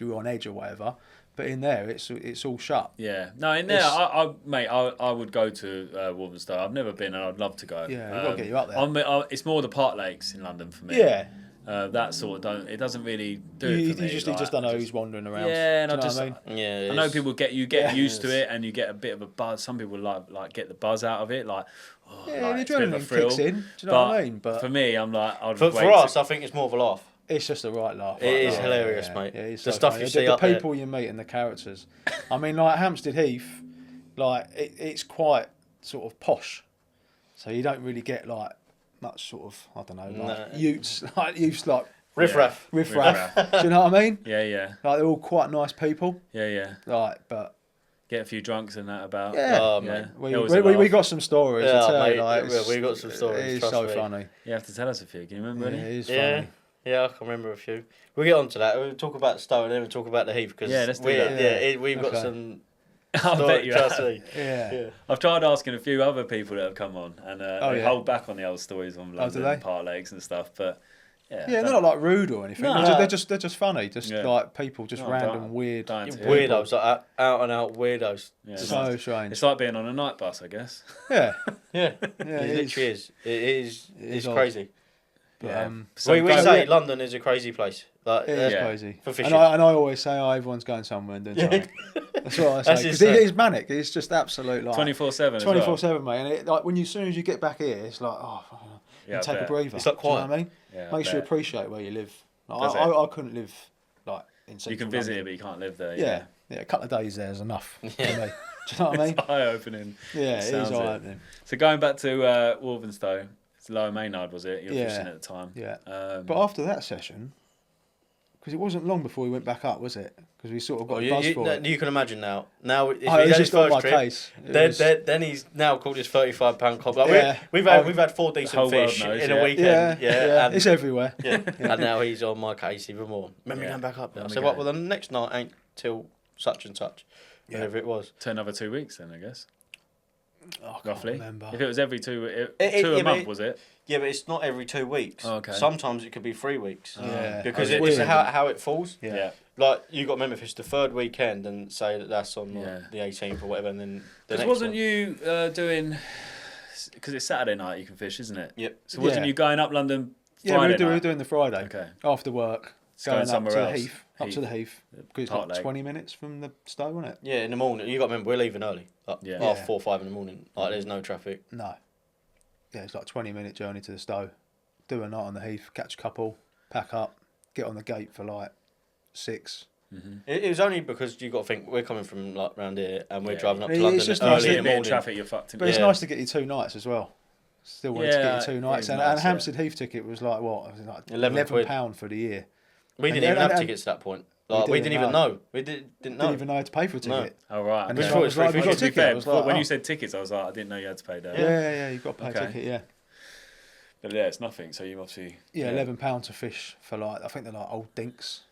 you're on edge or whatever. But in there, it's all shut. Yeah, no, in there, I would go to Walthamstow. I've never been, and I'd love to go. Yeah, we've got to get you up there. It's more the park lakes in London for me. Yeah. That sort of it doesn't really do You it for me. just like, don't know who's wandering around. Yeah, and Do you know I just, what I mean? Yeah, I know people get Yeah. used to it, and you get a bit of a buzz. Some people like get the buzz out of it, like Yeah, like, the it's a bit of a adrenaline thrill. kicks in. Do you know what I mean? But for me, I'm like, For us, I think it's more of a laugh. it's just a right laugh. It is Yeah, hilarious, yeah, mate. Yeah, it's The so stuff funny. you see the up there. people you meet and the characters. I mean, like Hampstead Heath, like it's quite sort of posh, so you don't really get like much sort of utes like Riff raff. riff-raff. Do you know what I mean? Yeah. Like they're all quite nice people. Yeah. Like, but Get a few drunks and that about. yeah, Oh, Yeah. mate. It was we a laugh. got some stories. Yeah, to tell, mate, like, yeah, we got some stories, It's trust so me. funny. You have to tell us a few. Can you remember Yeah, any? it is Yeah. funny. Yeah, I can remember a few. We'll get on to that. We'll talk about Stowe and then we'll talk about the Heath because Yeah, let's do that. we've got Okay. some. I bet you trust have. me. Yeah. I've tried asking a few other people that have come on, and they yeah. hold back on the old stories on do London they? park lakes and stuff. But yeah, Yeah, they're not like rude or anything. No. They're just funny. Just Yeah. like people, just No, random don't- weird. don't to- Weirdos, like out and out weirdos. Yeah, So nice. strange. It's like being on a night bus, I guess. Yeah, Yeah, yeah, it it literally is. It's is odd. crazy. But, Yeah. so we go- say London is a crazy place. Like, it is Yeah. crazy. For And fishing. I always say, everyone's going somewhere and doing something. That's what I That's say his because it say. is manic. It's just absolute like 24/7. 24/7, mate. And it, like as soon as you get back here, it's like Yeah, I take a bet. breather. It's like Do you know quiet. what I mean? Yeah, I Makes you bet. appreciate where you live. Like, Does I couldn't live like in central You can visit it, London. but you can't live there. Yeah, a couple of days there is enough for me. Do Yeah. you know what I mean? It's eye opening. Yeah, it Sounds is it. eye-opening. So going back to Walthamstow, it's Lower Maynard, was it? You were Yeah. fishing at the time. Yeah. Um, But after that session, because it wasn't long before we went back up, was it? Because we sort of got a buzz for it. you can imagine now. Now, if Oh, he's it's had his just on my first trip, case. It was- then he's now called his 35-pound comp. Like Yeah. we've had 4 whole decent world fish knows, in yeah. a weekend. yeah, and, it's everywhere. yeah. And now he's on my case even more. Remember Yeah. going back up there? I Let me said, go. well, the next night ain't till such and such, whatever it was. to another 2 weeks then, I guess. Oh, I can't Roughly. remember. If it was every two It- a yeah, month, but- was it? Yeah, but it's not every 2 weeks. Oh, okay. Sometimes it could be 3 weeks. Yeah. Because Oh, it's weird. how it falls. Yeah. Like, you got to remember if it's the 3rd weekend and say that's on Yeah. the 18th or whatever, and then the Because next wasn't one. you doing... Because it's Saturday night you can fish, isn't it? Yep. So wasn't Yeah. you going up London Yeah, Friday we were night? doing the Friday Okay. after work, It's going going up somewhere to the else. Heath, up to the Heath, because it's Park like Lake. 20 minutes from the Stowe, wasn't it? Yeah, in the morning. You got to remember, we're leaving early. Like, Yeah. half Yeah. 4 or 5 in the morning. Like, there's no traffic. No. Yeah, it's like a 20-minute journey to the Stowe. Do a night on the Heath, catch a couple, pack up, get on the gate for like 6. It was only because you got to think, we're coming from like round here and we're Yeah. driving up to It's London just Early nice early to in in the the morning. traffic, you're fucked in. But it's Yeah. nice to get you 2 nights as well. Still wanted to Yeah, get you 2 nights. it is And, nice, and yeah. Hampstead Heath ticket was like, what? It was like £11 £11 for the year. We And- didn't even and- have and- tickets at that point. Like, we didn't didn't even know. know. We didn't know. Didn't even know how to pay for a No. ticket. Oh, right. And Which then one I was was like, free we got a tickets? To be ticket. fair, I was like, when oh. you said tickets, I was like, I didn't know you had to pay that. Yeah, you've got to pay Okay. a ticket, yeah. But yeah, it's nothing. So you obviously... Yeah, £11 to fish for like, I think they're like old dinks,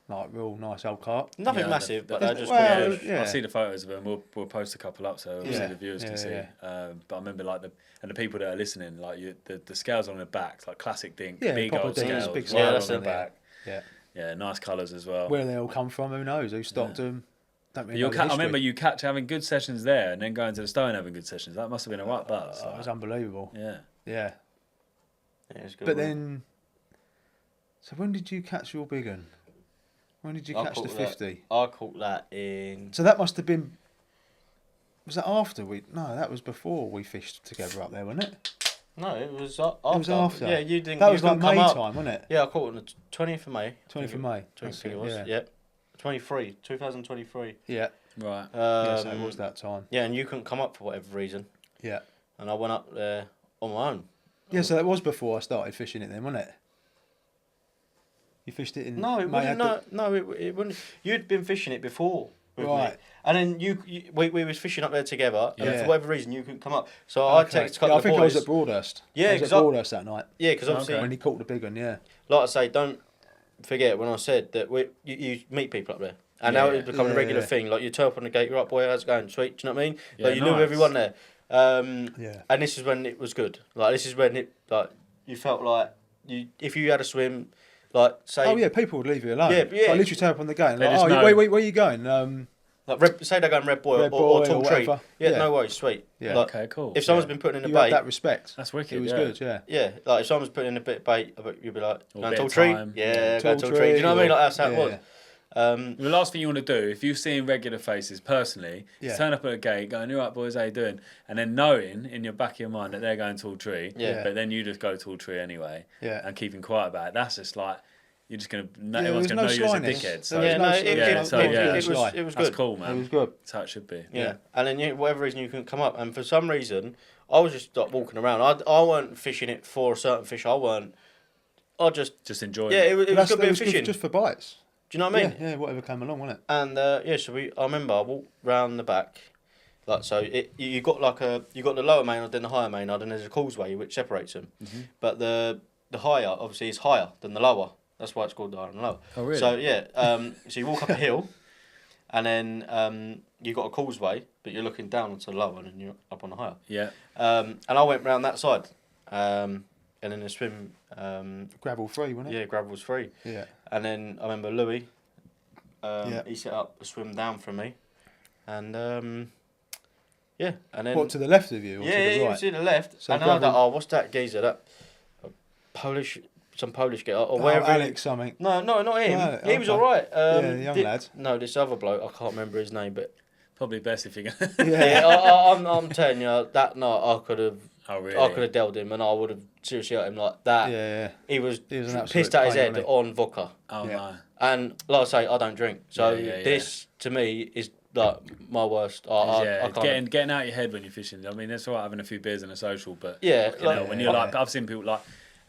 like real nice old carp. Nothing Yeah, massive, but that- they're just well, good fish. yeah. I'll see the photos of them. We'll post a couple up so obviously Yeah. the viewers can Yeah, see. yeah. But I remember like the people that are listening, like the scales on the back, like classic dink, Yeah, big proper old dinks, scales, big right scales, on that's the it. back. Yeah. Yeah, nice colours as well. Where they all come from, who knows? Who stocked them? Don't really know the I history. remember you having good sessions there, and then going to the Stowe and having good sessions. That must have been a right buzz. Oh, it was unbelievable. Yeah. Yeah. Yeah, it's good. But then, so when did you catch your big one? When did you catch the 50? I caught that in... So that must have been... Was that after we... No, that was before we fished together up there, wasn't it? No, it was after. It was after. Yeah, you didn't... That was like come May up. time, wasn't it? Yeah, I caught it on the 20th of May. 20th of May. 20th it was, yeah. 2023. Yeah. Right. So it was that time. Yeah, and you couldn't come up for whatever reason. Yeah. And I went up there on my own. Yeah, so that was before I started fishing it then, wasn't it? You fished it in... No, it wouldn't. No, it wouldn't. You'd been fishing it before. With Right. Me. And then we was fishing up there together, and Yeah. for whatever reason you couldn't come up. So I texted a couple I of think boys. I was at Broadhurst. Yeah, I was at 'cause Broadhurst that night. Yeah, because obviously, When he caught the big one, yeah. like I say, don't forget when I said that you meet people up there. And now it's become a regular thing. Like you turn up on the gate, you're up, boy, how's it going? Sweet, do you know what I mean? Yeah, Like you knew nice. everyone there. Yeah. And this is when it was good. Like this is when it you felt like if you had a swim, like say. Oh yeah, people would leave you alone. Yeah, yeah. So I literally turn up on the gate and They like, just oh, know. where are you going? Like say they're going Red Boy Red or Boy Tall or Tree. whatever. Yeah, Yeah. no worries, sweet. Yeah. Like, Okay, cool. if someone's been putting in the You had bait, that respect. That's wicked. It was yeah. good, yeah. yeah, like if someone's putting in a bit of bait, you'd be like, Or going bit Tall of Tree? time. Yeah, Tall going Tall Tree. Do you know what I mean? Like that's how it was. The last thing you want to do, if you're seeing regular faces personally, Yeah. is turn up at a gate going, "All right, boys, how you doing?" And then knowing in your back of your mind that they're going Tall Tree, Yeah. but then you just go Tall Tree anyway, Yeah. and keeping quiet about it. That's just like you're just gonna there everyone's was gonna no know you as a slyness. dickhead. So There Yeah, was no, no- it yeah, was so, it yeah. was Sly. it was that's good. cool, It man. was good. That's how it should be. Yeah, and then whatever reason you couldn't come up, and for some reason I was just like walking around. I weren't fishing it for a certain fish. I just enjoying. yeah, it. it was That's- good it bit of was good fishing. just for bites. Do you know what I mean? Yeah, whatever came along, wasn't it? And so I remember I walked round the back, like so. You got you got the lower maynard, then the higher maynard, and there's a causeway which separates them. Mm-hmm. But the higher obviously is higher than the lower. That's why it's called the higher and the lower. Oh, really? So yeah, so you walk up a hill, and then you got a causeway, but you're looking down onto the lower, and you're up on the higher. Yeah. And I went round that side, and then the swim. Gravel free, wasn't it? Yeah, gravel was free. Yeah. And then I remember Louis, Yeah. he set up a swim down from me, and yeah, and then What, to the left of you or yeah, to the he right? was to the left, So and I was like, gravel- oh, what's that geezer? That some Polish guy or Oh, wherever. Alex something. No, not him. No, He was okay. all right. Yeah, the young lad. No, this other bloke. I can't remember his name, but Probably best if you're gonna. Yeah. yeah, I'm telling you that night I could have. Oh really? I could have dealt him, and I would have seriously hurt him like that. Yeah. He was He was an absolute pissed at his pain, head wasn't he? on vodka. Oh Yeah. no. And like I say, I don't drink, so Yeah. this to me is like my worst. I can't. Getting out your head when you're fishing. I mean, that's all right having a few beers and a social, but Yeah, you know, when you're like, yeah. I've seen people like,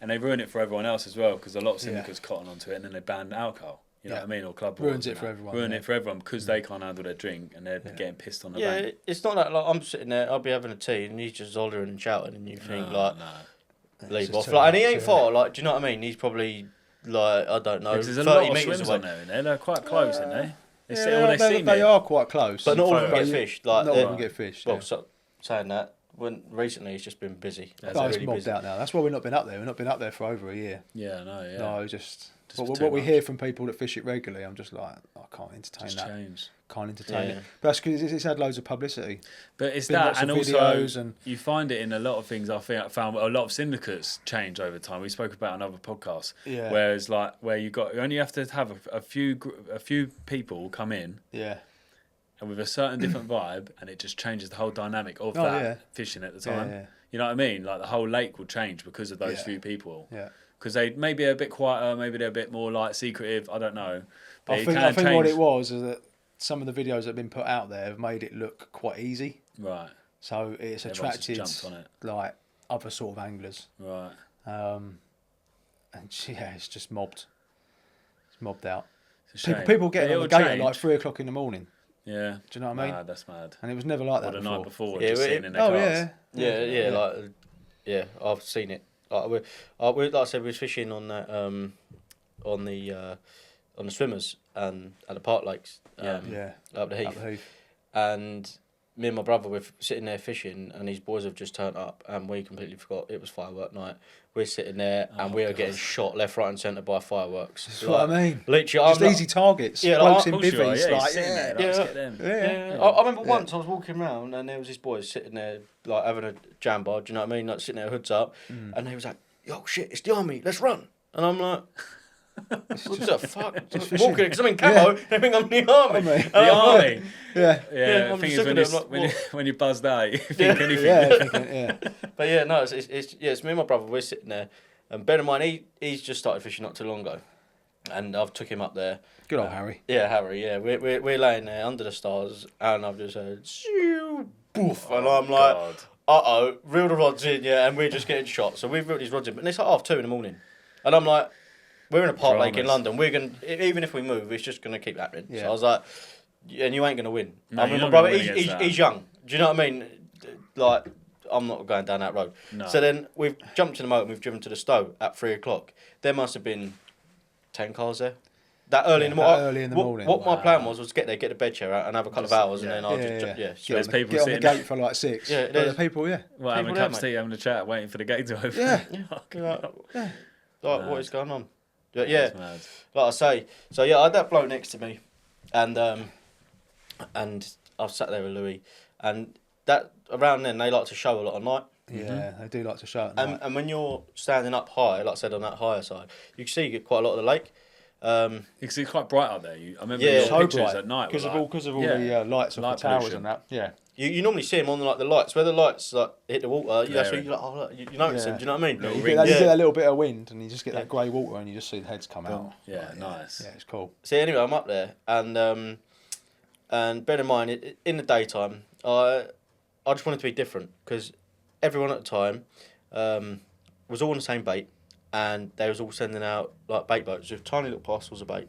and they ruin it for everyone else as well because a lot of syndicates cotton onto it and then they ban alcohol. You know Yeah. what I mean? Or club Ruins boards it and for that. everyone, Ruin yeah. it for everyone because they can't handle their drink and they're getting pissed on the Yeah, bank. it's not that like I'm sitting there. I'll be having a tea, and he's just hollering and shouting, and you think No. leave just off. too Like, and he much, ain't yeah. far. Like, do you know what I mean? He's probably like I don't know, Because there's a 30 lot of meters swims away. on there, isn't there? They're quite close, aren't they? They see, Yeah, well, they see they me. are quite close. But not all of them But get you- fished. Like, Not all of them they're- get fished. well, yeah. so, saying that, when recently it's just been busy. That's Oh, it's really mobbed busy. out now. That's why we've not been up there. We've not been up there for over a year. Yeah, no, yeah. No, just for what too we much. hear from people that fish it regularly. I'm just like, I can't entertain Just that. change. Can't entertain Yeah. it. But that's because it's had loads of publicity. But it's Been that, lots of and also videos and- you find it in a lot of things. I think I found a lot of syndicates change over time. We spoke about another podcast, Yeah. whereas like where you only have to have a few people come in Yeah. and with a certain different vibe, and it just changes the whole dynamic of Oh, that yeah. fishing at the Yeah, time. yeah. You know what I mean? Like the whole lake will change because of those Yeah. few people. Yeah. Because they maybe are a bit quieter, maybe they're a bit more like secretive. I don't know. But I it think can what change. it was is that some of the videos that have been put out there have made it look quite easy. Right, So it's Everyone's just attracted jumped on it. like other sort of anglers. right. And yeah, it's just mobbed. It's mobbed out. It's a shame. People get But on the it'll gate at change. like 3 o'clock in the morning. Yeah. Do you know what I mean? Mad, that's mad. And it was never like Or that the before. night before, Yeah, just but sitting in their Oh cars. yeah. Yeah, I've seen it. Like like I said, we was fishing on that on the swimmers and at the park lakes. Yeah. Up the heath. Up the heath. And me and my brother were sitting there fishing, and these boys have just turned up, and we completely forgot it was firework night. We're sitting there, and we are getting shot left, right, and centre by fireworks. That's what I mean. Literally, Just easy targets. Yeah, Blokes like- in Of course you are, bivvies. yeah, Like, he's sitting there, like, let's get them. Yeah. I remember once I was walking around, and there was this boy sitting there, like having a jam bar. Do you know what I mean? Like sitting there, hoods up, and they was like, yo, shit, it's the army, let's run. And I'm like, what the fuck? Walking, because I'm in camo, they think I'm the army. The army? Yeah. Yeah, I'm the thing sick is, of it, when you're buzzed out, you think anything. Yeah. But yeah, no, it's me and my brother, we're sitting there. And bear in mind, he's just started fishing not too long ago. And I've took him up there. Good old Harry. Yeah, Harry, yeah. We're laying there under the stars, and I've just heard, boof, and I'm like, uh-oh, reel the rods in, yeah, and we're just getting shot. So we've reeled these rods in, but it's like 2:30 in the morning. And I'm like, we're in a park lake in London, we're going to, even if we move, it's just going to keep happening. Yeah. So I was like, and you ain't going to win. No, I mean, my brother, he's young. Do you know what I mean? Like, I'm not going down that road. No. So then we've jumped in the motor and we've driven to the Stowe at 3 o'clock. There must have been 10 cars there. That early in the morning. Early in the morning. What my plan was get there, get the bed chair out, and have a couple of hours, and then I'll There's people get on the gate for like 6. Yeah, there's people. Yeah. Well, having a cup of tea, having a chat, waiting for the gate to open. Yeah. Like, what is going on? Yeah. Like I say, so yeah, I had that bloke next to me, and I sat there with Louis, and that around then they like to show a lot at night. Yeah, they do like to show at night. And when you're standing up high, like I said, on that higher side, you can see quite a lot of the lake. Because it's quite bright out there. I remember your pictures bright, at night. Because of all the lights of the towers pollution. And that. Yeah. You normally see them on like the lights. Where the lights like hit the water, that's where you're like, oh, look, you notice them. Do you know what I mean? You get that little bit of wind, and you just get that grey water, and you just see the heads come out. Yeah, nice. Yeah, it's cool. So anyway, I'm up there, and bear in mind, in the daytime, I just wanted to be different because everyone at the time was all on the same bait, and they was all sending out like bait boats with tiny little parcels of bait,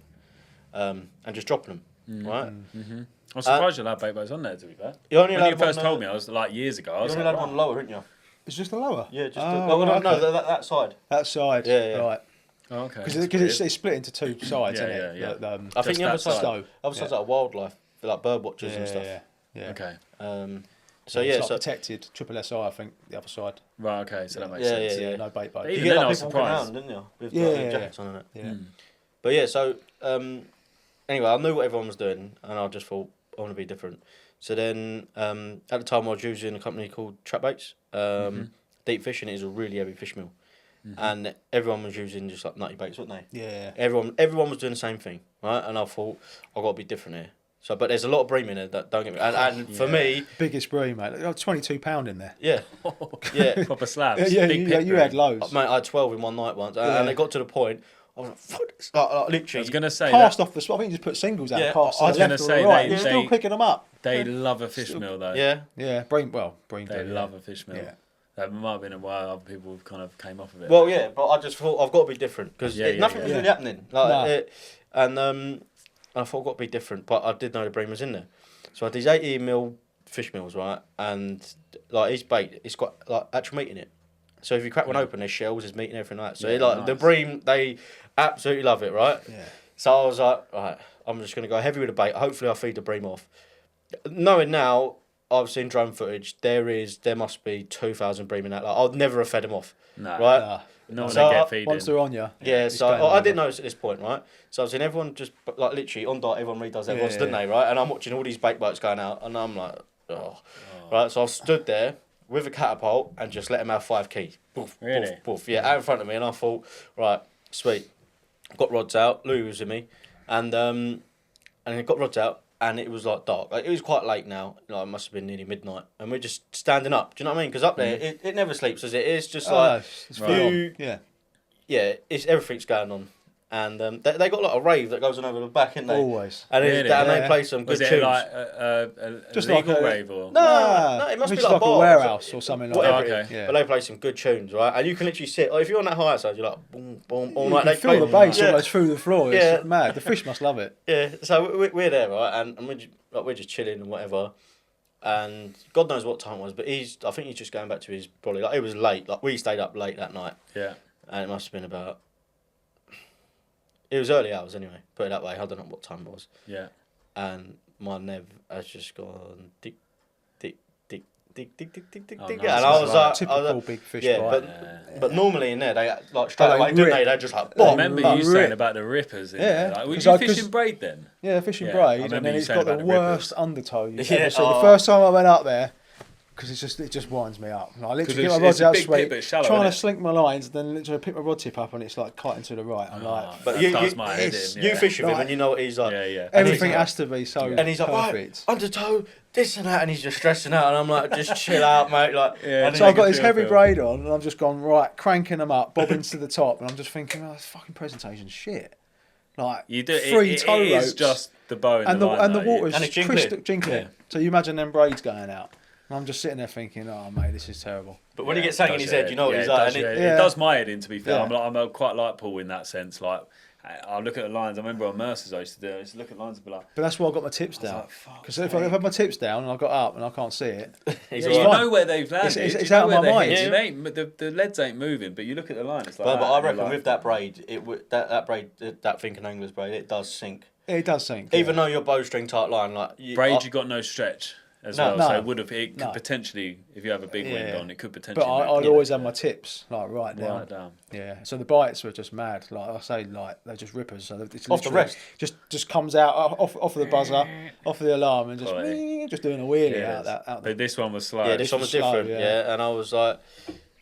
and just dropping them, right? Mm-hmm. I'm surprised you allowed bait boats on there, to be fair. When you first told me, I was like years ago. I was only like, allowed one lower, didn't you? It's just the lower? Yeah, just that side. That side, right. Oh, okay. Because it's split into 2 sides, isn't it? Yeah. I think the other side's like wildlife, like bird watchers and stuff. Yeah. Okay. So it's protected, triple SI, I think, the other side. Right, okay, so that makes sense. Yeah, no bait boat. You get like people walking around, didn't you? With jackets on it. Yeah. But yeah, so anyway, I knew what everyone was doing, and I just thought, I want to be different. So then, at the time, I was using a company called Trap Baits. Deep Fishing is a really heavy fish meal. And everyone was using just like nutty baits, weren't they? Yeah. Everyone was doing the same thing, right? And I thought, I've got to be different here. So, but there's a lot of bream in there, that don't get me. And for me, biggest bream, mate. Like 22 pound in there. Yeah. Proper slabs. Yeah, you had loads. Mate, I had 12 in one night once, and it got to the point. I was like, fuck this. Like, literally. I was going to say cast off the spot. I think you just put singles out. Yeah, cast I was going to say right. You're still picking them up. They love a fish meal though. Yeah. Bream. They love a fish meal. Yeah. That might have been a while other people kind of came off of it. Well, yeah, but I just thought I've got to be different because nothing was really happening. Like, and I thought I've got to be different, but I did know the bream was in there. So I had these 80mm fish meals, right? And like each bait, it's got like actual meat in it. So if you crack one open, there's shells, there's meat and everything like that. So the bream, they absolutely love it, right? Yeah. So I was like, right, I'm just going to go heavy with the bait. Hopefully I'll feed the bream off. Knowing now, I've seen drone footage. There must be 2,000 bream in that. Like, I'd never have fed them off. No. Right? No one get feeding. Once they're on you. Yeah, so I didn't notice at this point, right? So I've seen everyone just, like, literally on dart, everyone redoes their rods, didn't they, right? And I'm watching all these bait boats going out, and I'm like, Right, so I stood there with a catapult and just let them have 5 key. Boof, really? Boof, boof. Yeah, out in front of me, and I thought, right, sweet. Got rods out, Louis was with me, and it got rods out, and it was like dark. Like, it was quite late now. Like, it must have been nearly midnight, and we're just standing up. Do you know what I mean? Because up there, it never sleeps, does it? It's just like it's right. Yeah, it's everything's going on, and they got like a rave that goes on over the back, ain't they? Always. And they play some good tunes. Was it like a just legal like rave or? No, it must be like a bar, warehouse or something like that. Okay. Yeah. But they play some good tunes, right? And you can literally sit. Like, if you're on that higher side, you're like boom, boom, all night. You feel the bass almost through the floor. It's mad. The fish must love it. Yeah. So we're there, right? And we're just chilling and whatever. And God knows what time it was, but I think he's just going back to his probably like it was late. Like we stayed up late that night. Yeah. And it must have been about. It was early hours anyway. Put it that way. I don't know what time it was. Yeah. And my nev has just gone dick, dick, dick, dick, dick, dick, dick, dick, Oh, dick. nice. And I was like, typical big fish bite. But normally in there they like straight away, don't they? They just like. Bomb. I remember you saying about the rippers. Like, were you fishing braid then? Yeah, fishing braid, and then it's got the worst undertow. Yeah. So the first time I went up there, because it just winds me up. Like, I literally Because get my it's rod a out big sweet, pit, but it's shallow, trying to innit? slink my lines, then literally pick my rod tip up and it's like kiting to the right. I'm like, But that does my head in. you fish with him and you know what he's like. Yeah. everything he's like- has to be so And he's like, perfect. right, undertow, this and that, and he's just stressing out, and I'm like, just chill out, mate. Like, Yeah, and So then- I've got this heavy feel. braid on, and I'm just gone right, cranking them up, bobbing to the top, and I'm just thinking, oh, this fucking presentation's shit. Like You do three tow it ropes, is just the bow and the line, though. water's And it's gin crystal clear. clear. So you imagine them braids going out, and I'm just sitting there thinking, oh mate, this is terrible. But when he gets something in his head, you know what he's it like. does, And it, Yeah. it does my head in, to be fair. Yeah. I'm quite like Paul in that sense. Like, I look at the lines. I remember on Mercer's I used to do. I used to look at lines and be like, But that's why I got my tips down. like, fuck's Because if I had my tips down and I got up and I can't see it, he's yeah, all you right. know where they've landed. it's you know out of where my they're mind. hitting. Yeah. It ain't, the leads ain't moving, but you look at the line. It's like, But I and you're reckon like, with that braid, that braid, that thinking angler's braid, it does sink. it does sink. Even though your bowstring tight line, like braid, you got no stretch as No. well. No. So it would have. It could No. potentially, if you have a big wind Yeah. on, it could potentially. But I'd move. always have my tips like right down. Right down. Yeah. So the bites were just mad. Like I say, like they're just rippers. So it's Off the literally rest. just comes out off of the buzzer, off of the alarm, and just Quality. just doing a wheelie Yeah, out that. but this one was slow. yeah, this one was was slow, different. yeah. Yeah, and I was like,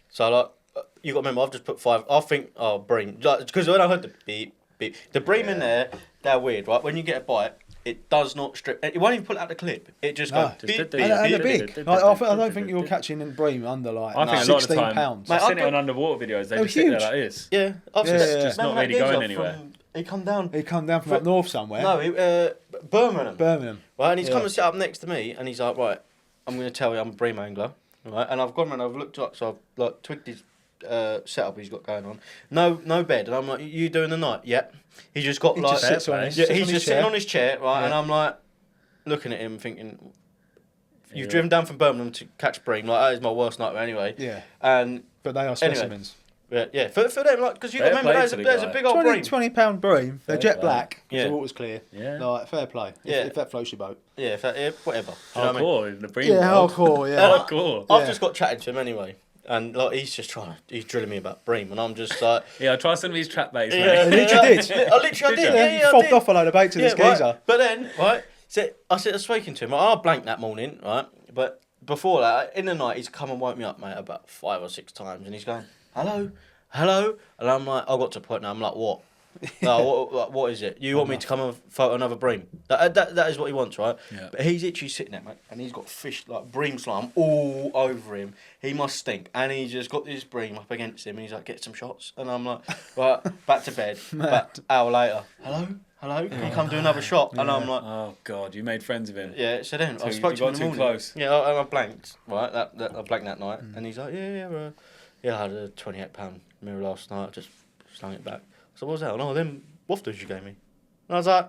so like, you got to remember, I've just put 5. I think, bream, because when I heard the beep beep, the bream in there, they're weird, right? When you get a bite, it does not strip. It won't even pull out the clip. It just No. goes. Just beep, do beep, it. And they're beep. big. I don't think you're catching in bream under like I think a lot of the 16 time- pounds. I've Mate, seen it I on underwater videos. They They're just sit there huge. like this. Yeah, I've Yeah, seen yeah, it. yeah. Just not Remember really that going geezer anywhere. He come down. He come down from up north somewhere. No, Birmingham. Birmingham. Right, and he's Yeah. come and sit up next to me, and he's like, right, I'm going to tell you I'm a bream angler, right? And I've gone and I've looked up, so I've like twigged his setup he's got going on. No bed, and I'm like, you doing the night? Yep. He's just got He like, just sits on his, yeah, sits he's on his just sitting chair. on his chair, right? Yeah. And I'm like, looking at him, thinking, you've Yeah. driven down from Birmingham to catch bream, like that is my worst nightmare anyway. Yeah. And But they are specimens. yeah, for them, like, because you got Fair to remember, play to the there's a guy. big old bream. 20 £20 bream. They're Fair jet play. black. Yeah. Yeah. The water's clear. Yeah. Like, fair play. Yeah. If that floats your boat. Yeah, whatever. Do you know what I mean? Hardcore in the bream Yeah, world. hardcore, yeah. Hardcore. I've Yeah. just got chatting to him anyway, and like he's drilling me about bream, and I'm just like, Yeah, I try some of these trap baits, yeah, mate. I literally did. I literally did. you? Yeah, You I fobbed did. off a load of bait to this right. geezer. But then, right, so I was speaking to him. I blanked that morning, right, but before that, in the night, he's come and woke me up, mate, about 5 or 6 times, and he's going, hello, and I'm like, I got to a point now. I'm like, what? No, what is it? You want me to come and photo another bream? That is what he wants, right? Yeah. But he's literally sitting there, mate, and he's got fish like bream slime all over him. He must stink, and he's just got this bream up against him, and he's like, get some shots, and I'm like, right, back to bed. Back hour later, hello, can you come do another shot? And I'm like, Oh God, you made friends of him. yeah. So then I Too- spoke you to him got in the too morning. close. Yeah, I blanked, right? I blanked that night, and he's like, yeah, I had a £28 mirror last night. I just slung it back. So what was that? Oh, them wafters you gave me. And I was like,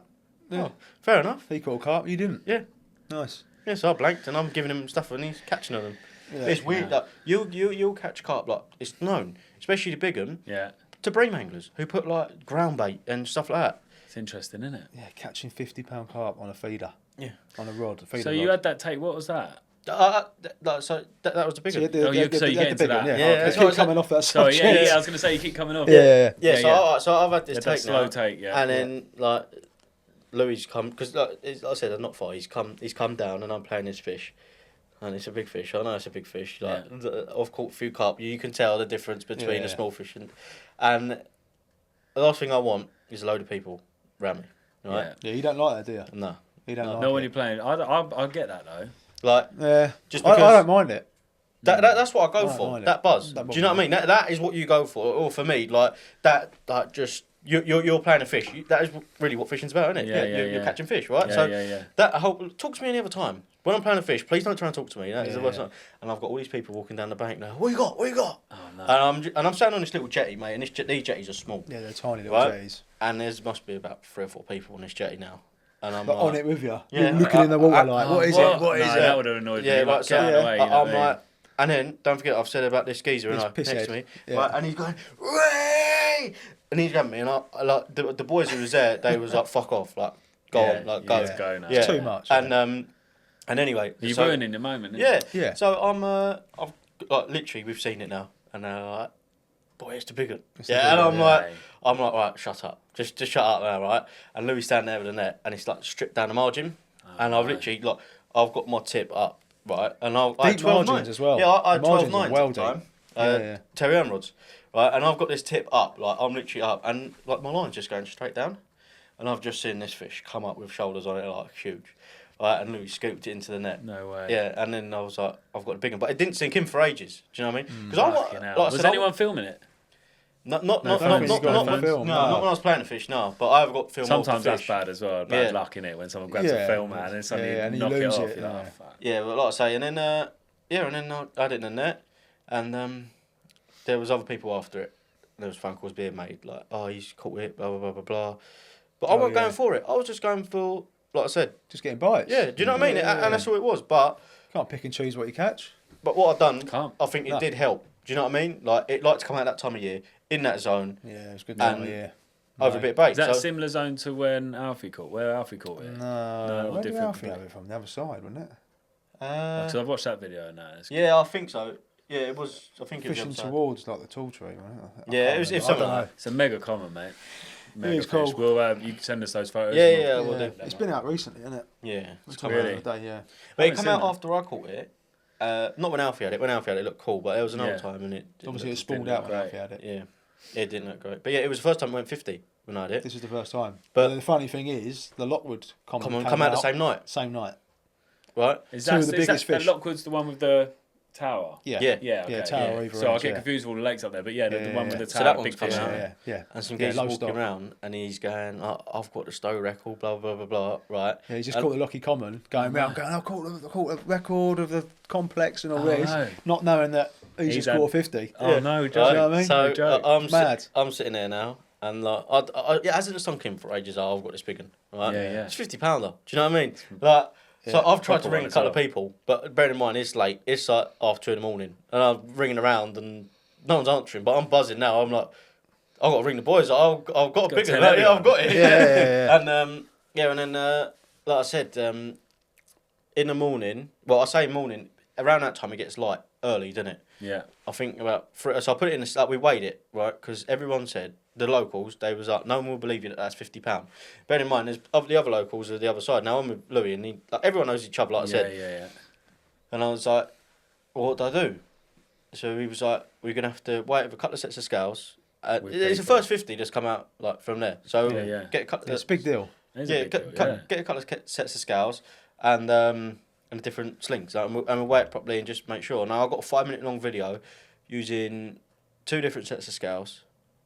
Yeah. oh, fair enough. He caught a carp. You didn't. Yeah. Nice. Yeah, so I blanked, and I'm giving him stuff, and he's catching on them. Yeah. It's weird that you'll catch carp, like it's known, especially the big one, Yeah, to bream anglers who put like ground bait and stuff like that. it's interesting, isn't it? Yeah, catching £50 carp on a feeder. Yeah. On a rod. A feeder So rod. you had that take. What was that? So that was the big So one. you Oh, so you get into that. Yeah, Yeah, they that's keep what I coming off that Sorry, subject. yeah. I was gonna say you keep coming off. Yeah. Yeah, yeah. so I've had this Yeah, that take slow now, take, yeah. and then like Louis come because like I said, I'm not far. He's come down, and I'm playing this fish, and it's a big fish. I know it's a big fish. Like I've caught a few carp. You can tell the difference between Yeah. a small fish and the last thing I want is a load of people around me. Right? Yeah. Yeah, you don't like that, do you? No. You don't like No, when it. you're playing, I get that though. Like Yeah. just I because don't mind it. that's what I go I don't for. mind it. That buzz. That Do you know what I mean? That is what you go for. Or for me, like that. Like just you're playing a fish. That is really what fishing's about, isn't it? Yeah, You're yeah. catching fish, right? Yeah, so yeah. that whole talk to me any other time. When I'm playing a fish, please don't try and talk to me. That is the Yeah, worst yeah. time. And I've got all these people walking down the bank now. What you got? What you got? Oh no. And I'm standing on this little jetty, mate. And these jetties are small. Yeah, they're tiny little Right. jetties. And there must be about 3 or 4 people on this jetty now. And I'm But like, on it with you. Yeah. You're looking in the water like, what is it? What is no, it? that would have annoyed yeah, me. like, Like, so getting away, you know I'm what I mean? like, and then don't forget I've said about this geezer and This I next pisshead. to me, Yeah. right, and he's going, Ray! And he's grabbing me, and I like the boys who was there, they was like, fuck off, like go Yeah, on, like you go, need to go now. yeah. It's too much. And anyway, You're so, ruining the moment. yeah, Yeah. So I've like literally we've seen it now, and they're like, boy, it's the big one. the Yeah, and big I'm one, like, right, shut up, just shut up now, right? And Louis standing there with the net, and it's like stripped down the margin, and I've right. literally like I've got my tip up right? And I had Deep 12 margins as well. Yeah, I had The 12 margins are 9s well at the time. deep. Yeah. Terry Ann rods, right? And I've got this tip up, like I'm literally up, and like my line's just going straight down, and I've just seen this fish come up with shoulders on it, like huge, right? And we scooped it into the net. No way. Yeah, and then I was like, I've got a big one, but it didn't sink in for ages. Do you know what I mean? Because Fucking hell. Was anyone filming it? Not No, when film, not when I was playing the fish, no. But I've got film. Sometimes of the that's fish. bad as well. Bad Yeah. luck in it when someone grabs a film, man, and suddenly and you knock it lose off. it, You're like, yeah. oh, fuck. Yeah, but like I say, and then and then I had it in the net, and there was other people after it. There was phone calls being made, like, oh, he's caught it, blah blah blah blah blah. But I wasn't going for it. I was just going for, like I said, Just getting bites. yeah. Do you know what I mean? Yeah. And that's all it was. But Can't pick and choose what you catch. what I've done, Can't. I think it did help. Do you know what I mean? Like it liked to come out that time of year in that zone Yeah, it was good And- time of year. over a bit of bait. Is that a So similar zone to when Alfie caught? Where Alfie caught it? No, or where did different Alfie bait? have it from? The other side, wasn't it? Because I've watched that video and that. It's good. yeah, I think so. Yeah, it was. I think it was. Fishing the other side. towards like the tall tree, wasn't it? I Yeah, can't it was remember. something I don't like know. It's a mega common, mate. Mega it's fish. cool. Well, you can send us those photos. Yeah, and yeah, we'll- we'll do. It's been out recently, isn't it? Yeah. It's come Really? out the other day, yeah. But it haven't came seen out that. after I caught it. Not when Alfie had it. When Alfie had it, it looked cool, but there was another Yeah. time and it. didn't Obviously, it look- spawned didn't out look when great. Alfie had it. Yeah, it didn't look great. But yeah, it was the first time I went 50 when I had it. This is the first time. But- But the funny thing is, the Lockwood come Come out the same night, Same night. right? Is Two that, of the is biggest that fish. Lockwood's the one with the tower? Yeah. Yeah. Yeah, okay, tower either So I ends, get yeah. confused with all the lakes up there, but yeah, the Yeah, one with yeah. the So tower, that big one's fish. coming out. Yeah. And some Yeah, guys low walking stock. around, and he's going, I've got the stow record, blah blah blah blah. Right? Yeah, he just And- caught the Locky Common, going round, going, I caught the record of the complex and all Oh, this, no. not knowing that he's He's just caught had- 50. Oh no, You know what I mean? So No joke. I'm sitting there now, and like, it hasn't sunk in for ages. I've got this big one, right? Yeah, yeah. It's £50 though. Do you know what I mean? Like, so Yeah, I've tried to proper ring one a as couple of well. people, but bear in mind it's late. It's like half 2 in the morning, and I'm ringing around, and no one's answering. But I'm buzzing now. I'm like, I've got to ring the boys. I've got a big tell one. Yeah, I've got it. Yeah. And and then like I said, in the morning. Well, I say morning. Around that time it gets light early, doesn't it? Yeah. I think about so I put it in the like we weighed it right because everyone said the locals they was like no one will believe you that that's £50. Bear in mind there's of the other locals are the other side. Now I'm with Louis and like everyone knows each other like I said. Yeah. And I was like, well, what do I do? So he was like, we're gonna have to wait for a couple of sets of scales. With It's the people. first 50 that's come out like from there. So Yeah. get a couple. It's a big deal. It's a Yeah, big deal, yeah. get a couple of sets of scales and the different slings. Like, and we'll weigh it properly and just make sure. Now I've got a 5-minute long video using 2 different sets of scales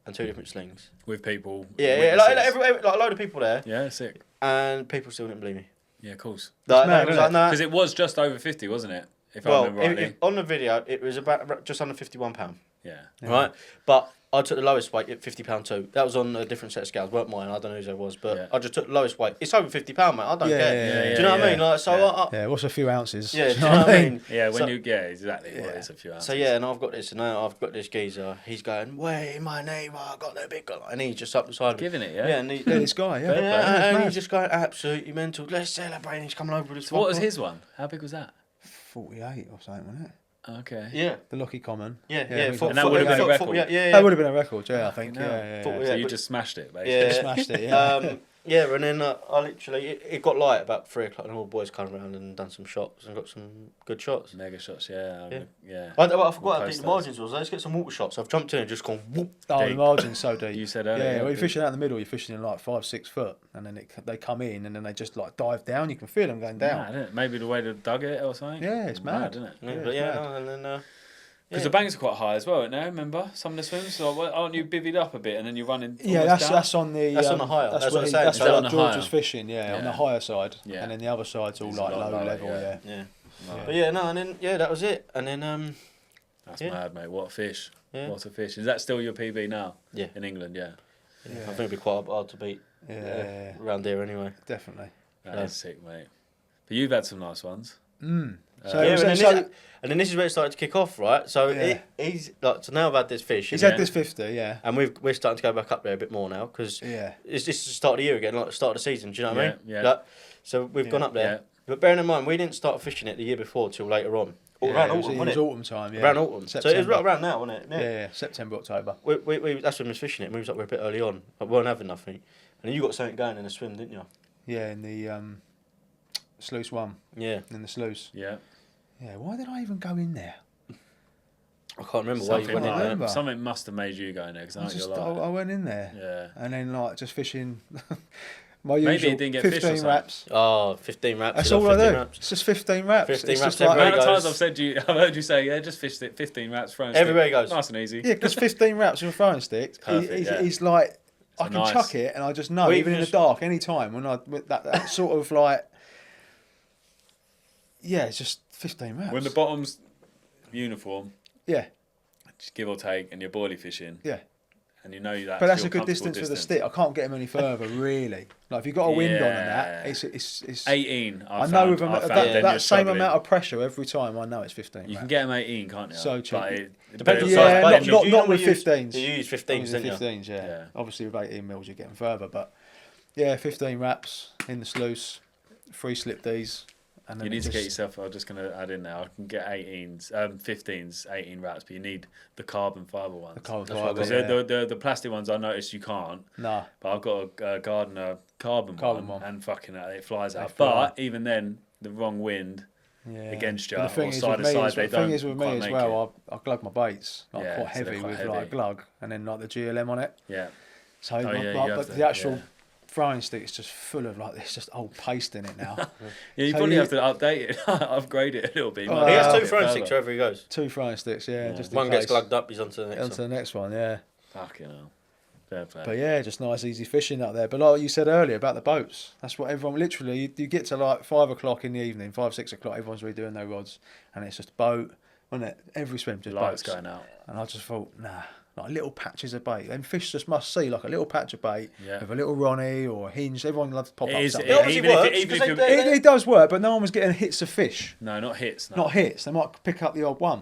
and 2 different slings. With people. Yeah, witnesses. like a load of people there, Yeah, sick. and people still didn't believe me. Yeah, of course. Like, mad, it was isn't like, nah. Because it was just over 50, wasn't it? If I Well, remember rightly. on the video, it was about just under £51, Yeah. right? But I took the lowest weight at £50 too. That was on a different set of scales, weren't mine. I don't know whose it was, but Yeah. I just took the lowest weight. It's over £50, mate. I don't Yeah, care. yeah, Do you know what I yeah. mean? Like, so Yeah. Yeah, what's a few ounces? yeah, Do do you know what I mean? Yeah, when So- yeah, exactly. Well, it's a few hours. So yeah, and I've got this, and now I've got this geezer. He's going, "Wait, my name, I got no big guy," and he's just up beside me. Giving it, yeah? Yeah, and he, Yeah, this guy, yeah. yeah, and Mad. he's just going absolutely mental. Let's celebrate. And he's coming over with his. So what was fucker. his one? How big was that? 48 or something, wasn't it? Okay. Yeah, The Lucky Common. yeah. And that would have been a record. Yeah. That would have been a record, yeah, I think. Fucking hell. Yeah. Thought- So yeah, you but- just smashed it, basically. Yeah. Smashed it, yeah. Yeah, and then I literally it got light about 3 o'clock, and all the boys come around and done some shots and got some good shots. Mega shots, yeah. Yeah. Yeah. I We'll forgot how deep post the margins was. Let's get some water shots. I've jumped in and just gone whoop. Oh, the Deep. margin's so deep. You said earlier, Yeah, yeah, when you're deep. fishing out in the middle, you're fishing in like 5-6 foot, and then they come in, and then they just like dive down. You can feel them going down. Mad, isn't it? Maybe the way they dug it or something. Yeah, it's mad. isn't it? Yeah, Yeah, but it's yeah, mad. no, and then Because yeah. the banks are quite high as well, isn't there? Remember some of the swims? So aren't you bivvied up a bit and then you're running? Yeah, almost down? that's on the. That's on the higher. That's where what I'm he- saying. That's Is that where on the George higher? was fishing. Yeah, on the Yeah. higher side, Yeah. and then the other side's all It's like a lot low lower, level. yeah. Yeah. Yeah. But yeah, no, and then that was it, and then That's Yeah. mad, mate. What a fish! Yeah. What a fish! Is that still your PB now? Yeah. In England, yeah. I think it'd be quite hard to beat Yeah, around here anyway. definitely. That Yeah. is sick, mate. But you've had some nice ones. So, Yeah, it was- and, so then this is where it started to kick off, right? So Yeah. he's like, so now I've had this fish. he's yeah, had this 50, yeah. and we're starting to go back up there a bit more now because Yeah. it's just the start of the year again, like the start of the season. Do you know what I mean? Yeah, yeah. Like, so we've gone up there, Yeah. but bearing in mind we didn't start fishing it the year before till later on. Or Yeah, around it was, autumn, it wasn't was it? autumn time, yeah. Around autumn. So it was September. right around now, wasn't it? Yeah, September, October. We that's when we was fishing it. And we was up there a bit early on. Like, we weren't having nothing. And you got something going in the swim, didn't you? Yeah, in the sluice one, Yeah. in the sluice. Yeah. Yeah, why did I even go in there? I can't remember why you went in there. Something must have made you go in there because I went in there. Yeah. And then like just fishing. My Maybe usual it didn't get 15 fished or wraps. Oh, 15 wraps. That's all I do. Wraps. It's just 15 wraps. 15 it's wraps just like, everywhere How many goes. times I've heard you say, yeah, just fish it, 15 wraps, throwing Everywhere stick. goes. Nice and easy. yeah, because 15 wraps with a throwing stick. Perfect, He's like, I can nice. chuck it, and I just know, Well, even in the just- dark, any time when that sort of like, yeah, it's just 15 wraps. When the bottom's uniform, yeah, just give or take, and you're boilie fishing, yeah. and you know that. But that's a good distance with the stick. I can't get him any further, really. Like if you've got a wind on and that, it's 18. I know with that same struggling. amount of pressure every time. I know it's 15. You can get them 18, can't you? So cheap. Depends on Yeah, size boat. not You normally with use- 15s. You use 15s, didn't you? 15s, yeah. Yeah. Obviously with 18 mils you're getting further, but yeah, 15 wraps in the sluice, 3 slip Ds. And then You need to get yourself. I'm just going to add in now. I can get 18s, 15s, 18 wraps, but you need the carbon fibre ones. the carbon That's what fibre. Because Yeah. the plastic ones, I noticed you can't. Nah, But I've got a Gardner carbon one, one. and fucking it flies out. fly. But even then, the wrong wind yeah. against you, But or the thing is side with to me, side, as, they the thing don't is with me quite as make well, I glug my baits like Yeah, quite so they're heavy quite with heavy. like glug, and then like the GLM on it. Yeah. So yeah, you have but to, the actual yeah. throwing stick is just full of like there's just old paste in it now. Yeah, you So probably you- have to update it, upgrade it a little bit. You Oh, might He has have two to throwing further. sticks wherever he goes. 2 throwing sticks, yeah. Just in One gets case. glugged up, he's onto the next Onto the next one, yeah. Fucking hell. Fair play. But yeah, just nice, easy fishing out there. But like you said earlier about the boats, that's what everyone literally. You get to like 5 o'clock in the evening, 5, 6 o'clock. Everyone's redoing their rods, and it's just boat, isn't it? Every swim just Lights boats. going out. And I just thought, nah, like little patches of bait. And fish just must see like a little patch of bait Yeah. with a little Ronnie or a hinge. Everyone loves pop It ups. is. up It, there. obviously even if, works, even if because you're, they- It does work, but no one was getting hits of fish. no, not hits. No. Not hits. They might pick up the odd one.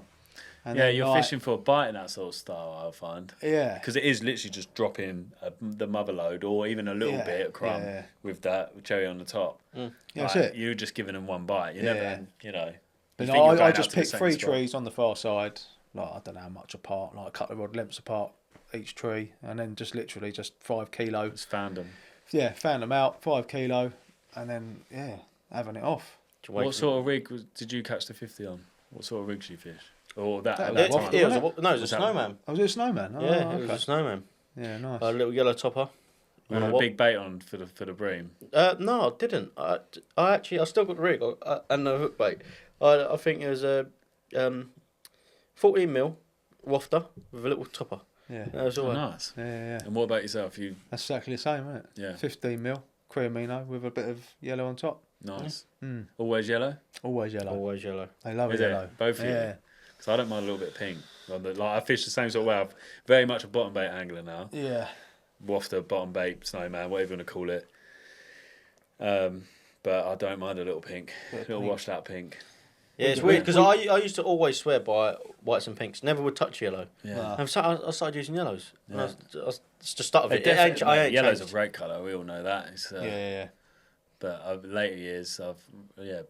And Yeah, then, you're like, fishing for a bite in that sort of style, I find. Yeah. Because it is literally just dropping the mother load or even a little Yeah, bit of crumb yeah. with that cherry on the top. Yeah, that's Like, it. You're just giving them one bite. You Yeah. never, you know. But you think you're I going out just to the picked same 3 spot. trees on the far side, like I don't know how much apart, like a couple of rod lengths apart each tree, and then just literally just 5 kilo. Just found them. Yeah, found them out, 5 kilo, and then yeah, having it off. What sort of rig did you catch the 50 on? What sort of rigs you fish? Or that That at was that waffle, time? It was wasn't a, no, it was a Was that- snowman. Oh, was it a snowman? Oh, Yeah, it okay. was a snowman. Yeah, nice. A little yellow topper. With a big bait on for the bream. No, I didn't. I still got the rig and the hook bait. I think it was a 14 mil wafter with a little topper. Yeah, That was all. Oh, nice. yeah. And what about yourself? You That's exactly the same, isn't it? Yeah. 15 mil creamino with a bit of yellow on top. nice. Mm. Always yellow? Always yellow. Always yellow. They love Is it it? yellow. Both of you? Yeah, Because I don't mind a little bit of pink. Like I fish the same sort of way. I'm very much a bottom bait angler now. yeah. Wafter, bottom bait, snowman, whatever you want to call it. But I don't mind a little pink. Bit of Little pink. washed out pink. Yeah, it's We- weird because I used to always swear by whites and pinks. Never would touch yellow. Yeah. Nah. And so I started using yellows. And Yeah. I was just to start They with it. definitely- I ain't yellow's a changed. great colour, we all know that. It's, Yeah. But over later years,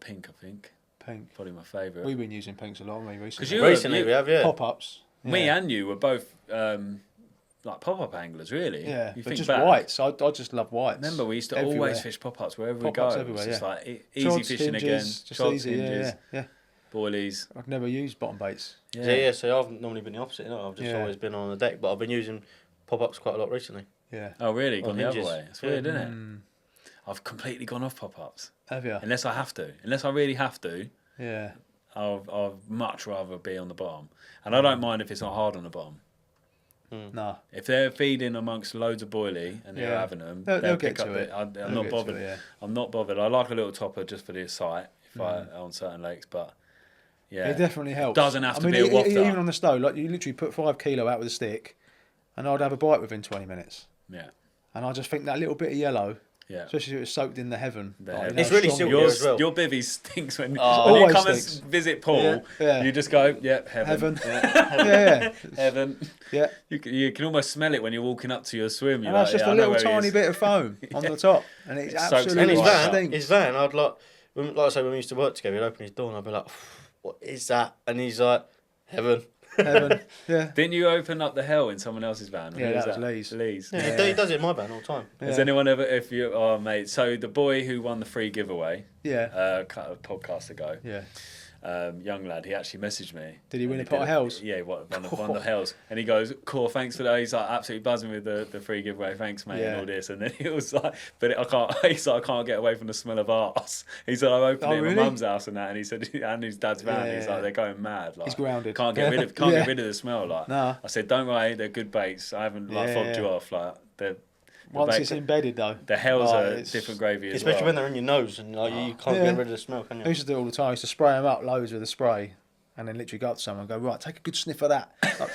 pink, I think. Pink. Probably my favourite. We've been using pinks a lot, haven't we, recently? 'Cause you- Recently we have, yeah. Pop-ups. Me yeah. and you were both like pop-up anglers, really. Yeah, You but think just back. whites. I just love whites. Remember, we used to Everywhere. always fish pop-ups wherever Pop-ups we go. everywhere, It's just yeah. like easy Chods, fishing hinges, again. just Chods, easy, hinges, yeah. boilies. I've never used bottom baits. Yeah. So I've normally been the opposite. You know? I've just Yeah. always been on the deck, but I've been using pop-ups quite a lot recently. Yeah. Oh, really? On Gone the other hinges. way. It's weird, isn't it? Mm. I've completely gone off pop-ups. Have you? Unless I have to. Unless I really have to, Yeah. I'll much rather be on the bottom. And I don't mind if it's not hard on the bottom. No. If they're feeding amongst loads of boilie and they're Yeah. having them, They'll they'll get pick up to it. I'm They'll not get to bothered. it, yeah. I'm not bothered. I like a little topper just for the sight if Mm. on certain lakes, but yeah, It definitely helps. doesn't have to be a wafter. Even on the stove, like you literally put 5 kilo out with a stick, and I'd have a bite within 20 minutes. Yeah, And I just think that little bit of yellow, yeah. especially if it was soaked in the heaven. The like, heaven. It's really strong silky it as is. well. Your bivvy stinks when you Always come stinks. and visit Paul. Yeah. You just go, yep, heaven, Heaven. yeah. heaven. Yeah. You can almost smell it when you're walking up to your swim. You're And that's like, just yeah, a I know little where he tiny is. bit of foam on the top. And it's It soaks absolutely And his Right. van, stinks. I'd like I say, when we used to work together, he'd open his door and I'd be like, "What is that?" And he's like, "Heaven." Heaven. Yeah. Didn't you open up the hell in someone else's van? Yeah, Who that was Lee's. Lee's. Yeah, he does it in my van all the time. Has Yeah. anyone ever, if you, oh mate, so the boy who won the free giveaway Yeah. a podcast ago, Yeah. young lad, he actually messaged me. Did he win a pot of hells? Yeah, he won the hells. And he goes, "Cool, thanks for that." He's like absolutely buzzing with the free giveaway. Thanks, mate, and all this. And then he was like, "But I can't." He's like, "I can't get away from the smell of arse." He said, "I opened it in my mum's house and that." And he said, "And his dad's van." He's like, "They're going mad. Like, he's grounded. Can't get rid of the smell." Like, nah. I said, "Don't worry, they're good baits. I haven't fobbed you off. Like, they're." Once it's embedded though, the hells are different gravy as especially when they're in your nose and you can't get rid of the smell, can you? I used to do it all the time. I used to spray them up loads with a spray, and then literally go up to someone and go, right, take a good sniff of that. Like,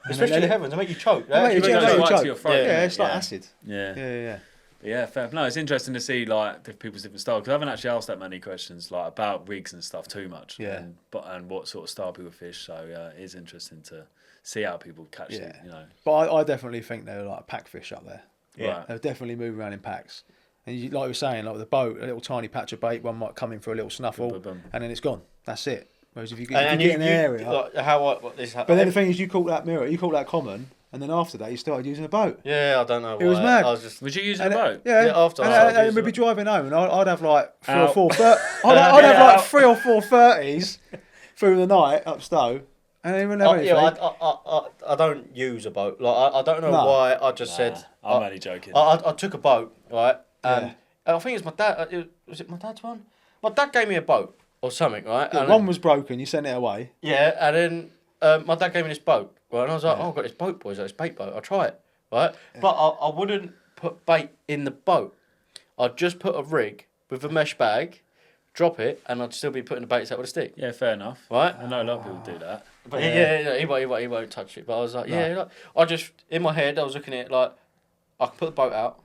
especially the heavens, they make you choke. They make you choke. To your throat, It's like acid. Yeah, fair. No, it's interesting to see like people's different styles because I haven't actually asked that many questions like about rigs and stuff too much. Yeah. And what sort of style people fish. So it is interesting to see how people catch it. You know. But I definitely think they're like a pack fish up there. Yeah. Right. They'll definitely move around in packs. And you, like we were saying, like with the boat, a little tiny patch of bait, one might come in for a little snuffle, and then it's gone. That's it. Whereas if you get in an area, like, but then the thing is, you caught that mirror, you caught that common, and then after that, you started using a boat. Yeah, I don't know. It was mad. Was you using a boat? Yeah. After and we'd be driving home, and I'd have like three or four 30s through the night up Stowe. And they wouldn't have anything. I don't use a boat. Like I don't know why. I just said I'm only joking. I took a boat, right? And I think it's my dad. Was it my dad's one? My dad gave me a boat or something, right? Yeah, and one was broken. You sent it away. Yeah, and then my dad gave me this boat, right? And I was like, I've got this boat, boys. This bait boat. I'll try it, right? Yeah. But I wouldn't put bait in the boat. I'd just put a rig with a mesh bag, drop it, and I'd still be putting the baits out with a stick. Yeah, fair enough. Right? I know a lot of people do that. But he won't touch it. But I was like, I just, in my head, I was looking at it like, I can put the boat out.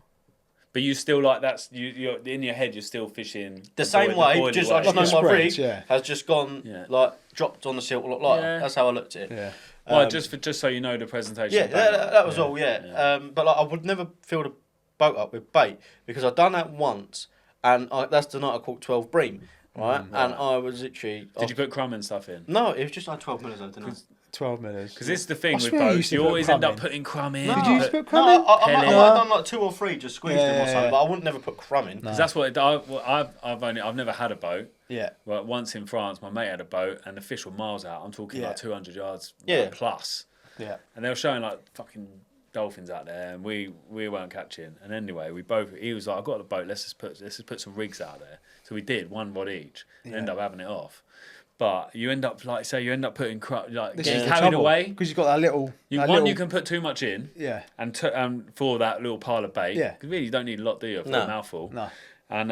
But you still like you're in your head. You're still fishing the same way. Just I just know my rig has just gone like dropped on the silt a lot lighter. Yeah. That's how I looked at it. Yeah. Well, just so you know the presentation. Yeah, that was all. Yeah. But like, I would never fill the boat up with bait because I'd done that once, and that's the night I caught 12 bream. Right, and I was literally. Did you put crumb and stuff in? No, it was just like 12 minutes. I don't know. 12 minutes. Because it's the thing with boats, you always end up putting crumb in. No, did you used to put crumb in? I might have done like 2 or 3, just squeezed them or something, but I wouldn't never put crumb in. Because that's what I've never had a boat. Yeah. Well, once in France, my mate had a boat, and the fish were miles out. I'm talking like 200 yards plus. Yeah. And they were showing like fucking dolphins out there, and we weren't catching. And anyway, he was like, "I've got the boat. Let's just put some rigs out there." So we did one rod each. And end up having it off. But you end up putting getting carried away because you've got that little. You can put too much in. Yeah. And for that little pile of bait. Yeah. Because really, you don't need a lot, do you, for a mouthful? No. And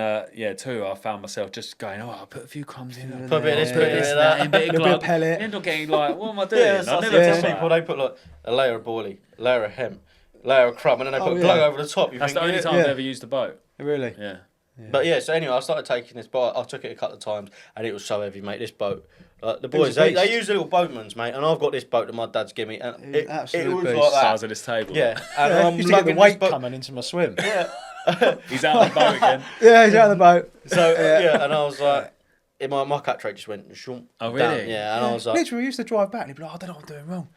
two, I found myself just going, I'll put a few crumbs in. Put a bit of this, put a bit of that, a bit of pellet. You end up getting like, what am I doing? I never tell people they put like a layer of boilie, a layer of hemp, a layer of crumb, and then they put glue over the top. That's the only time I've ever used a boat. Really? Yeah. But so anyway, I started taking this boat. I took it a couple of times, and it was so heavy, mate. This boat, the boys, they use the little boatmans, mate, and I've got this boat that my dad's given me, and it was like that. Size of this table. Yeah, and I'm used to get the weight coming into my swim. Yeah. He's out of the boat again. Yeah, he's out of the boat. So and I was like, my catch rate just went shunk. Oh really? Down. Yeah, and I was like, literally, we used to drive back, and he'd be like, I don't know what I'm doing wrong.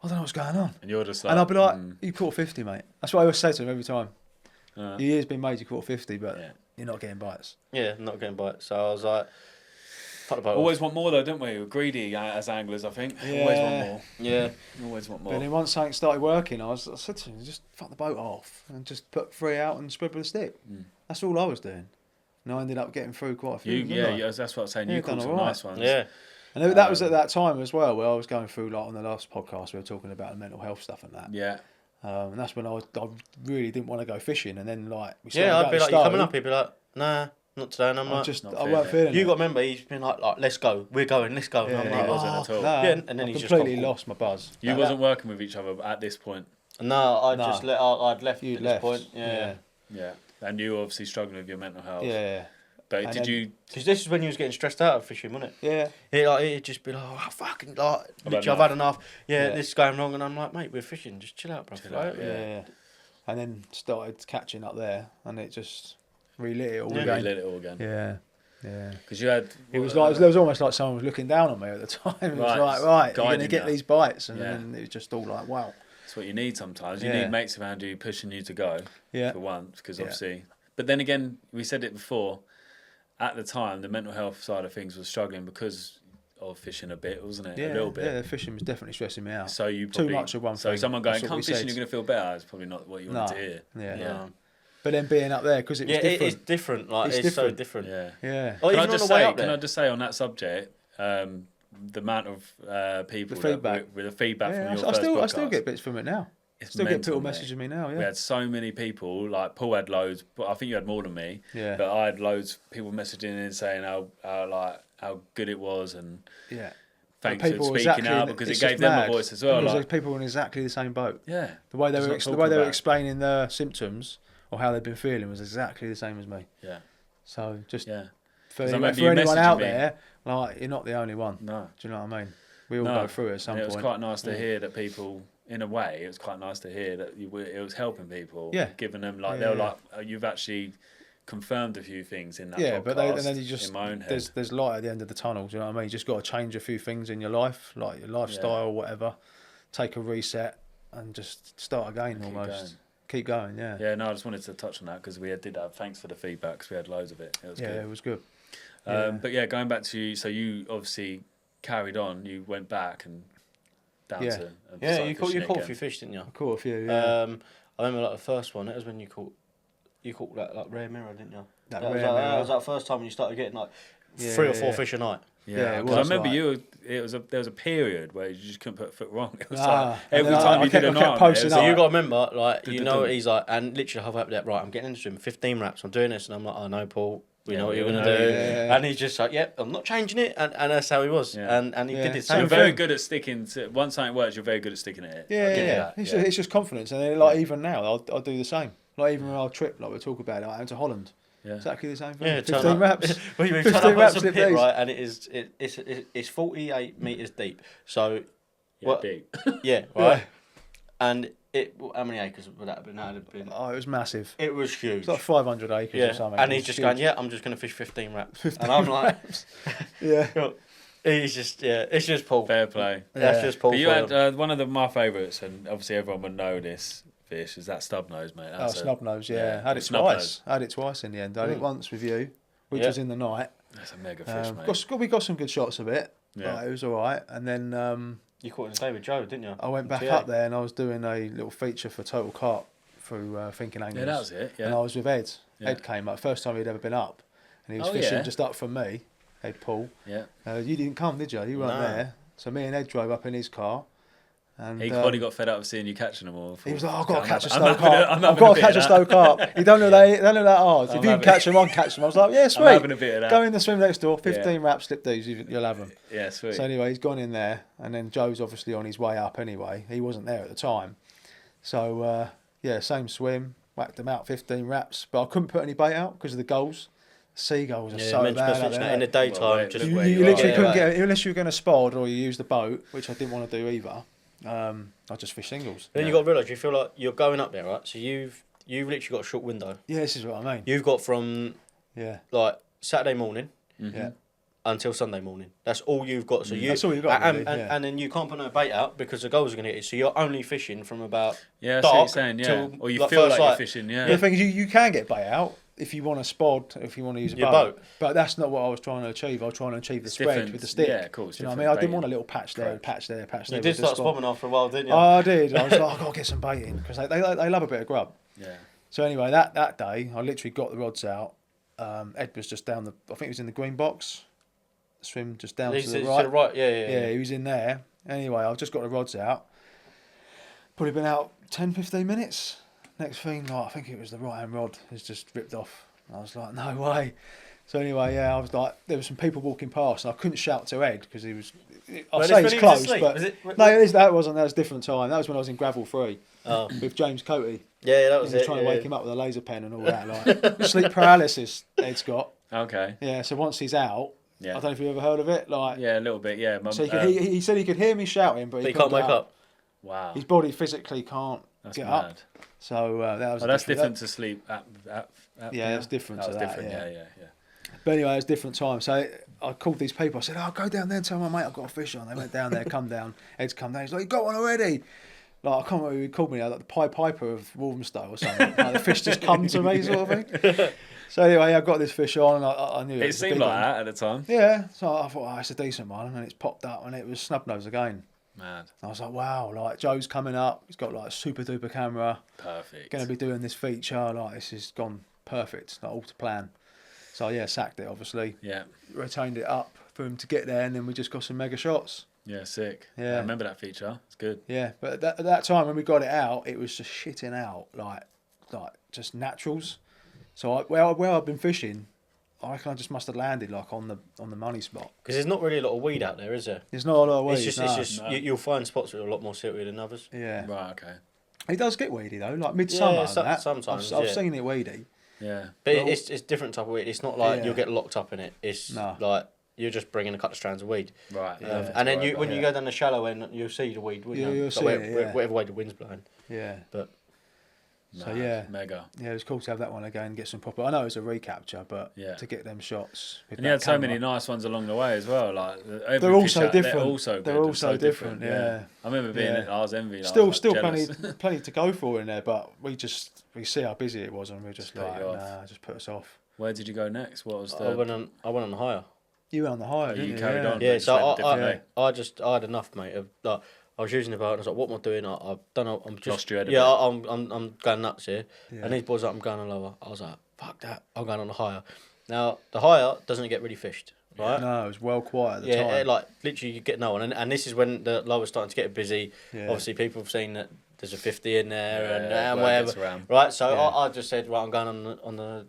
I don't know what's going on. And you're just like, and I'd be like, you caught 50, mate. That's what I always say to him every time. Your year's been made, you caught 50, but you're not getting bites. Yeah, not getting bites. So I was like, fuck the boat. Always want more though, don't we? We're greedy as anglers, I think. Yeah. Always want more. Yeah. Always want more. But then once something started working, I said to him, just fuck the boat off and just put 3 out and spread with a stick. That's all I was doing. And I ended up getting through quite a few. That's what I was saying. You caught some nice ones. Yeah. And that was at that time as well, where I was going through, like on the last podcast, we were talking about the mental health stuff and that. Yeah. And that's when I really didn't want to go fishing. And then, like, we I'd be like, you coming up? He'd be like, nah, not today. And I'm like, I weren't feeling You got to remember, he's been like, let's go, we're going, let's go. Yeah, and he wasn't at all. No, and then he's completely just lost my buzz. You wasn't working with each other at this point. No, I'd left You'd at left. this point. Yeah. And you were obviously struggling with your mental health. Yeah. But And did then- you? Because this is when you was getting stressed out of fishing, wasn't it? Yeah. It'd just be like, oh, fucking, like, literally, I've had enough. Yeah, this is going wrong. And I'm like, mate, we're fishing. Just chill out, bro. Yeah. And then started catching up there, and it just relit it all Yeah, again. relit it all again. Yeah. Yeah. Because you had. It was like there was almost like someone was looking down on me at the time. It was like, right, you're gonna get these bites, and then it was just all like, wow. That's what you need sometimes. You need mates around you pushing you to go. Yeah. For once, because obviously. But then again, we said it before. At the time, the mental health side of things was struggling because of fishing a bit, wasn't it? Yeah, a little bit. Yeah, the fishing was definitely stressing me out. So you too much of one thing. So someone going, That's what come we fishing, said. you're going to feel better. It's probably not what you wanted to hear. Yeah. But then being up there, because it was different. It's different. Like it's so different. Yeah. Or even on the way up there. Can I just say on that subject, the amount of people The feedback. with the feedback from your first I podcast. still get bits from it now. It's still get people mate. messaging me now. Yeah. We had so many people. Like Paul had loads, but I think you had more than me. Yeah. But I had loads of people messaging in saying how good it was and thanks for speaking out because it gave them a voice as well. Because there's people in exactly the same boat. Yeah. The way they were explaining their symptoms or how they've been feeling was exactly the same as me. Yeah. So just for anyone out there, like you're not the only one. No. Do you know what I mean? We all go through it at some point. It was quite nice to hear that people. In a way, it was quite nice to hear that it was helping people. Yeah. Giving them they were like, you've actually confirmed a few things in that podcast. Yeah, but then you just in my own head. There's light at the end of the tunnel. Do you know what I mean? You just got to change a few things in your life, like your lifestyle or whatever. Take a reset and just start again. Keep going. Yeah. Yeah. No, I just wanted to touch on that because we did have. Thanks for the feedback because we had loads of it. It was good. Yeah, it was good. But yeah, going back to you. So you obviously carried on. You went back and down to. You caught a few fish, didn't you? I caught a few. Yeah. I remember like the first one. That was when you caught that like rare mirror, didn't you? That was that first time when you started getting like 3 or 4 fish a night. Yeah, because I remember there was a period where you just couldn't put a foot wrong. It was like every time you did a night. So you got to remember, like you know, he's like, and literally halfway up there, right? I'm getting into him 15 wraps. I'm doing this, and I'm like, oh no, Paul. We know what you're going to do. Yeah. And he's just like, yep, I'm not changing it. And that's how he was. Yeah. And he did it. So you're very good at sticking to, once something works, you're very good at sticking at it. Yeah. It's just confidence. And then, like, even now, I'll do the same. Like, even when I'll trip, like we talk about it, I went to Holland. Yeah. Exactly the same thing. Yeah, 15 wraps. Well, you 15 wraps a pit, right? And it's 48 metres deep. So, deep. Yeah, right. And how many acres would that have been? Oh, it was massive. It was huge. It's like 500 acres or something. And he's just going, I'm just going to fish 15 wraps. And I'm like, he's just, it's just Paul. Fair play. That's just Paul. But you had one of my favourites, and obviously everyone would know this fish, is that snub nose, mate. Snub nose, yeah. Had it twice. Had it twice in the end. I had it once with you, which was in the night. That's a mega fish, mate. We got some good shots of it. Yeah. It was all right. And then... you caught it in the day with Joe, didn't you? I went back up there and I was doing a little feature for Total Carp through Thinking Anglers. Yeah, that was it. Yeah. And I was with Ed. Yeah. Ed came up, first time he'd ever been up, and he was fishing just up from me. Ed Paul. Yeah. You didn't come, did you? You weren't there. So me and Ed drove up in his car. And he probably got fed up of seeing you catching them all. He was like, I've got to catch a slow carp. I've got to catch a slow carp. You don't know that hard. If you can catch them, I can catch them. I was like, yeah, sweet. I'm having a bit of that. Go in the swim next door, 15 wraps, slip these, you'll have them. Yeah, sweet. So anyway, he's gone in there, and then Joe's obviously on his way up anyway. He wasn't there at the time. So, same swim, whacked them out, 15 wraps. But I couldn't put any bait out because of the gulls. Seagulls are so bad. In the daytime, you literally couldn't get it, unless you were going to spod or you use the boat, which I didn't want to do either. I just fish singles. Then you got to realise, you feel like you're going up there, right? So you've literally got a short window. Yeah, this is what I mean. You've got from like Saturday morning until Sunday morning. That's all you've got. So that's all you've got. And then you can't put no bait out because the gulls are going to hit you. So you're only fishing from about dark what you're saying, or you feel like you're fishing. Yeah. The thing is, you can get bait out if you want to spod, if you want to use a boat. But that's not what I was trying to achieve. I was trying to achieve the spread with the stick. Yeah, of course. You know what I mean? I didn't want a little patch there, patch there. You did start spobbing after a while, didn't you? Oh, I did. I was like, I've got to get some bait in because they love a bit of grub. Yeah. So anyway, that day, I literally got the rods out. Ed was just down I think he was in the green box. Swim just down to the right. To the right, yeah. He was in there. Anyway, I've just got the rods out. Probably been out 10, 15 minutes. Next thing, I think it was the right-hand rod has just ripped off. I was like, no way. So anyway, I was like, there were some people walking past, and I couldn't shout to Ed because he was. I'll say he's close, but that wasn't. That was a different time. That was when I was in Gravel 3 with James Coty. Yeah, that was it. Trying to wake him up with a laser pen and all that. Like sleep paralysis, Ed's got. Okay. Yeah, so once he's out, I don't know if you've ever heard of it. Like a little bit. Yeah. So he said he could hear me shouting, but he can't wake up. Wow. His body physically can't get up. So that was. That's different to sleep at that's different to that. Different. Yeah. But anyway, it was a different time. So I called these people. I said, go down there and tell my mate I've got a fish on. They went down there, come down. Ed's come down. He's like, you got one already? Like, I can't remember who he called me now, like the Pied Piper of Walthamstow or something. Like the fish just come to me sort of thing. So anyway, I got this fish on, and I knew It seemed like that at the time. Yeah, so I thought, it's a decent one, and then it's popped up, and it was snubnose again. Mad. I was like, wow, like Joe's coming up. He's got like a super duper camera. Perfect. Going to be doing this feature. Like this has gone perfect. Like all to plan. So yeah, sacked it obviously. Yeah. Retained it up for him to get there, and then we just got some mega shots. Yeah, sick. Yeah. I remember that feature. It's good. Yeah, but at that time when we got it out, it was just shitting out like just naturals. So where I've been fishing, I reckon I just must have landed like on the money spot. Because there's not really a lot of weed out there, is there? There's not a lot of weed. It's just you'll find spots that are a lot more silty than others. Yeah. Right, okay. It does get weedy though, like midsummer. Yeah, sometimes. I've seen it weedy. Yeah. But it's different type of weed. It's not like you'll get locked up in it. It's No. like you're just bringing a couple of strands of weed. Right. And then when you go down the shallow end, you'll see the weed. You'll see it, whatever way the wind's blowing. Yeah. But So yeah, mega. Yeah, it was cool to have that one again and get some proper. I know it was a recapture, but Yeah. to get them shots. With And you that had so camera. many nice ones along the way as well. Like every They're all fish so out there, different. They're all so good. They're all so different, yeah. I remember being Yeah. at I was envy. Like, I Still was like, jealous. plenty to go for in there, but we see how busy it was, and we just Put like, you off. nah, just put us off. Where did you go next? What was I the? went on higher. You went on the higher, didn't you you? carried on? Yeah, just so went a different way. I had enough, mate. Of like, I was using the boat and I was like, what am I doing? I've done. I'm just Lost your head a yeah. bit. I'm going nuts here. Yeah. And these boys like, I'm going on lower. I was like, fuck that. I'm going on the higher. Now the higher doesn't get really fished, right? No, it was well quiet at the Yeah, time. like literally you get no one, and this is when the lower's starting to get busy. Yeah. Obviously, people have seen that there's a 50 in there Yeah, and word gets whatever, around. right? So Yeah. I just said, right, I'm going on the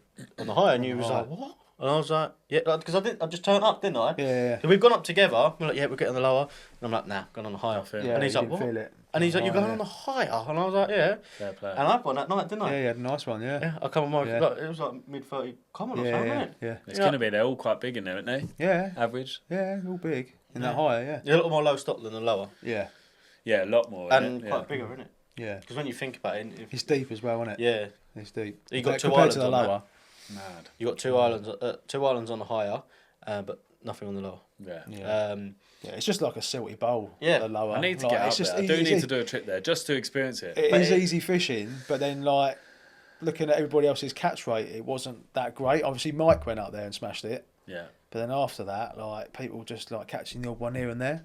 higher, and you was like, what? And I was like, yeah, because I just turned up, didn't I? Yeah. So we've gone up together. We're like, yeah, we're getting on the lower, and I'm like, nah, going on the higher. feel it. Yeah, And he's you like, didn't what? feel it. And he's like, you're going Yeah. on the higher, and I was like, yeah. Fair play. And I won that night, didn't I? Yeah, you had a nice one, yeah. Yeah, I come on my, Yeah. like, it was like mid-30 common or Yeah, something, yeah, wasn't it? yeah. It's going to be. They're all quite big in there, aren't they? Yeah, Average. yeah, all big. In that higher, yeah. You're a little more low stock than the lower, Yeah, Yeah, a lot more. and innit? quite bigger, isn't it? yeah. Because when you think about it, It's deep as well, isn't it? yeah. It's deep. You got two compared to the islands on lower. Mad. You got two islands on the higher, but nothing on the lower. Yeah. Yeah. Yeah, it's just like a silty bowl. Yeah. The lower. I need to Like, get out it's just there. I do easy. need to do a trip there just to experience it. It But is it- easy fishing, but then like looking at everybody else's catch rate, it wasn't that great. Obviously, Mike went up there and smashed it, Yeah. but then after that, like people just like catching the odd one here and there,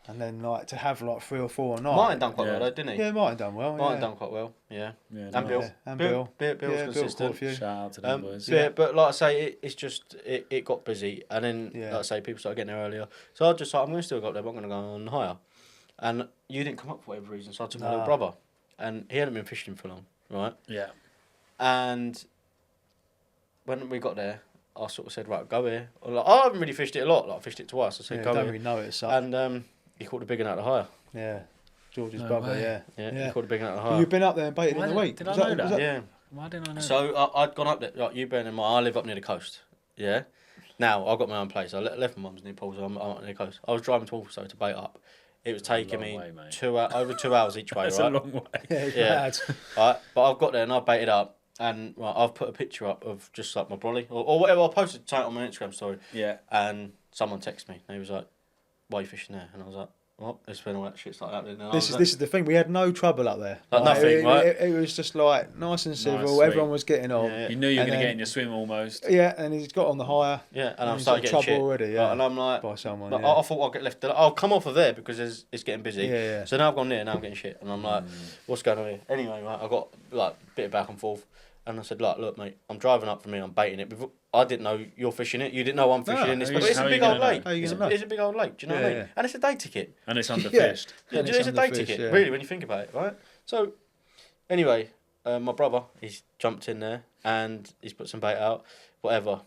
and then like to have like 3 or 4 a night. Martin done quite Yeah. well though, didn't he? Yeah, Martin done well. Martin yeah. done quite well. Yeah. Yeah. And Bill. nice. Yeah, and Bill. Bill's Yeah, Bill caught a consistent. few. Shout out to them boys. Yeah, but like I say, it's just it got busy, and then Yeah. like I say, people started getting there earlier. So I just like, I'm going to still go up there, but I'm going to go on higher. And you didn't come up for whatever reason, so I took my little Nah. brother, and he hadn't been fishing for long, right? Yeah. And when we got there, I sort of said, right, go here. Like, I haven't really fished it a lot. Like I fished it twice. I said, Yeah, go don't here. really know it as such. And he caught the big one out of the higher. Yeah, George's No brother. way. Yeah, Yeah, he caught the big one out of the But higher. you've been up there and baited Why in the did- week. did I Was know that? was Yeah. Why didn't I know? So I'd gone up there. Like you bearing in mind, I live up near the coast. Yeah. Now I've got my own place. I left my mum's near Paul's. I'm up near the coast. I was driving to Walthamstow to bait up. It was taking long me way, mate. over 2 hours each way. That's right? a long way. Yeah, it's Yeah. mad. Right, but I've got there and I've baited up, and right, I've put a picture up of just like my brolly or whatever. I posted something on my Instagram story, Yeah. and someone texted me and he was like, "Why are you fishing there?" And I was like, "What?" It's when all that shit started happening. And I This was is like, this is the thing. We had no trouble up there. Like nothing, right? It was just like nice and civil. sweet. Everyone was getting on. Yeah, You knew you were And going to get then- in your swim almost. Yeah, and he's got on the higher. yeah, and And I've he's started got getting trouble shit. already, yeah. And I'm like, By someone, like, yeah. I thought I'd get left. I'll come off of there because it's getting busy. Yeah, yeah. So now I've gone there. Now I'm getting shit, and I'm like, what's going on here? Anyway, right, I got like a bit of back and forth, and I said, like, look, mate, I'm driving up from here. I'm baiting it. I didn't know you're fishing it. You didn't know I'm fishing No, in this. how But you- it's how a you big old gonna know? lake. How you It's gonna know? a big old lake. Do you know what I Yeah, mean? yeah. And it's a day ticket. And it's underfished. Yeah, And it's it's a day underfished, ticket, yeah. really, when you think about it, right? So, anyway, my brother, he's jumped in there and he's put some bait out, whatever.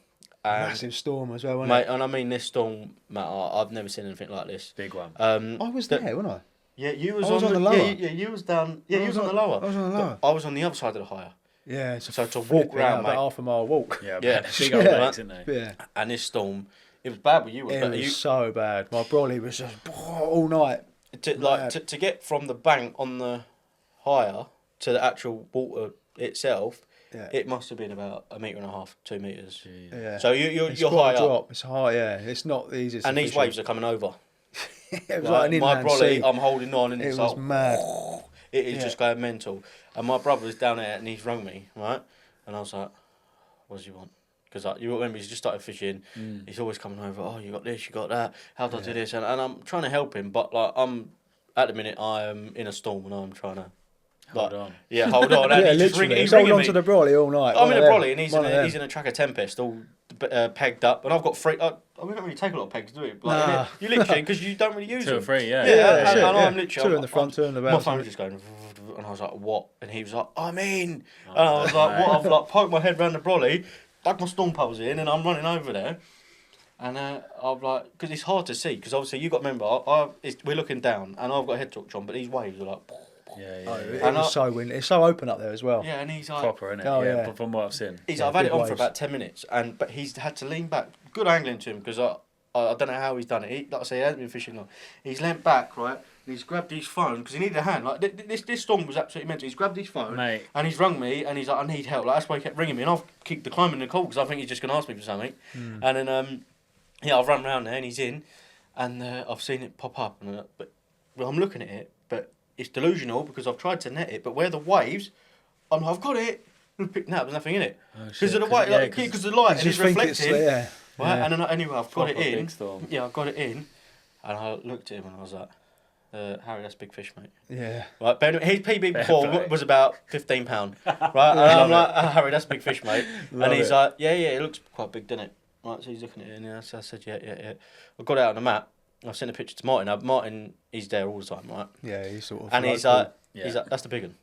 And, Massive storm as well, wasn't mate, it? and I mean this storm, mate, I've never seen anything like this. Big one. I was there, wasn't I? Yeah, you was, I was on on the lower. Yeah, you was down. Yeah, you was on the lower. I was on the lower. But I was on the other side of the higher. Yeah, it's a So to walk flipping round, about mate. half a mile walk. Yeah, Yeah. big old Yeah. lakes, isn't they? Yeah, And this storm, it was bad with you. it But was you, so bad. My brolly was just all night. to get from the bank on the higher to the actual water itself, Yeah, it must have been about 1.5 meters, 2 meters. yeah. So you're It's you're quite high a up, drop. It's high. Yeah, it's not the easiest. and to these fish waves in. are coming over. It was Right? like an My inland brolly, sea. I'm holding on, and It it's was like mad. it is Yeah. just going mental. And my brother's down there, and he's rung me, right? And I was like, what does he want? Because like, you remember, he's just started fishing. He's always coming over. Oh, you got this, you got that. How do I do this? And I'm trying to help him, but like at the minute I am in a storm and I'm trying to. Hold on. Yeah, hold on. And he's just he's holding on to the brolly all night. I'm in a brolly and he's in a tracker tempest, all pegged up, and I've got 3. We don't really take a lot of pegs, do we? Like, you literally, because you don't really use 2 them. or 3, yeah. And I'm literally 2 in the front, 2 in the back. My phone was just going, and I was like, what? And he was like, I'm in. And I was like, what? I've like poked my head round the brolly, dug my storm poles in, and I'm running over there. And I'm like, because it's hard to see, because obviously you got to remember, we're looking down, and I've got a head torch on, but these waves are like. It was so windy. It's so open up there as well. Yeah, and he's like proper, isn't it? Oh, yeah. From what I've seen. He's like, I've had it on for about 10 minutes, but he's had to lean back. Good angling to him, because I don't know how he's done it. Like I say, he hasn't been fishing long. He's leant back, right, and he's grabbed his phone, because he needed a hand. Like this storm was absolutely mental. He's grabbed his phone, Mate. and he's rung me, and he's like, I need help. Like, that's why he kept ringing me, and I've kept declining the call, because I think he's just going to ask me for something. And then, I've run round there, and he's in, and I've seen it pop up, and but I'm looking at it, but it's delusional, because I've tried to net it, but where the waves, I've got it. I'm picking up, there's nothing in it. Because of the white, because the light, and it's reflected. Right, and then anyway, I've got it in. Yeah, I've got it in, and I looked at him and I was like, Harry, that's big fish, mate. Yeah. Right, his PB before was about £15. Right, and I'm like, Harry, that's big fish, mate. And he's like, yeah, it looks quite big, doesn't it? Right, so he's looking at it, and I said, yeah. I got it out on the map. I've sent a picture to Martin. Now, Martin, he's there all the time, right? Yeah, he's sort of. And he's like, that's the big one.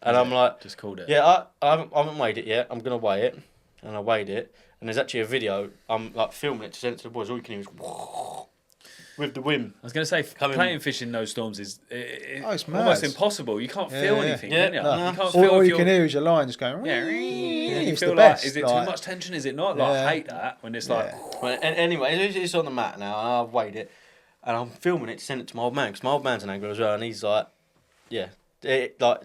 And I'm like, just called it. Yeah, I haven't weighed it yet. I'm gonna weigh it, and I weighed it. And there's actually a video. I'm like filming it to send it to the boys. All you can hear is with the wind. I was going to say, playing fish in those storms is it's mad. almost impossible. You can't feel anything, can you? No. You can't feel all you can hear is your line just going. Yeah, you it's feel the like, best. is it too much tension? Is it not? Like, I hate that when it's like. Well, anyway, it's on the mat now, and I've weighed it, and I'm filming it to send it to my old man, because my old man's an angler as well, and he's like, he's got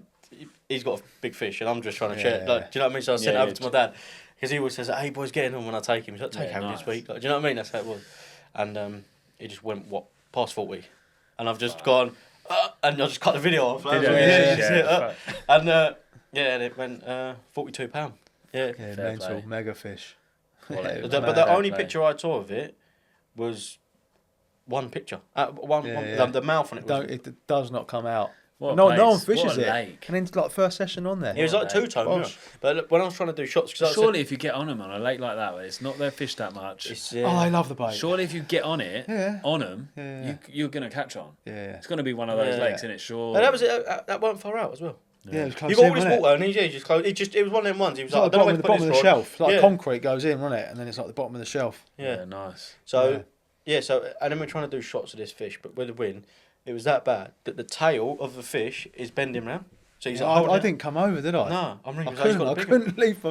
a big fish, and I'm just trying to share. Like, do you know what I mean? So I sent it over to my dad, because he always says, "Hey boys, get in on when I take him." He's like, "Take Harry this week." Like, do you know what I mean? That's how it was, and he just went past 40, and I've just gone, and I just cut the video off. And it went £42. Yeah, mental mega fish. But the only picture I saw of it was one picture. The mouth on it. It does not come out. No one fishes it. Lake. And then like first session on there. It was like two-tone. But look, when I was trying to do shots, surely if you get on them on a lake like that, where it's not their fish that much. I love the bait. Surely if you get on it, on them, you're gonna catch on. Yeah. It's gonna be one of those lakes, isn't it? Sure. And that was it. That weren't far out as well. Yeah, it was close. You got all this water, and he just closed. It was one of them ones. He was like, the bottom of the shelf. Like concrete goes in, wasn't it? And then it's like the bottom of the shelf. Yeah, nice. So and then we're trying to do shots of this fish, but with the wind, it was that bad that the tail of the fish is bending round. So he's like, I didn't come over, did I? No, I'm really. I couldn't leave.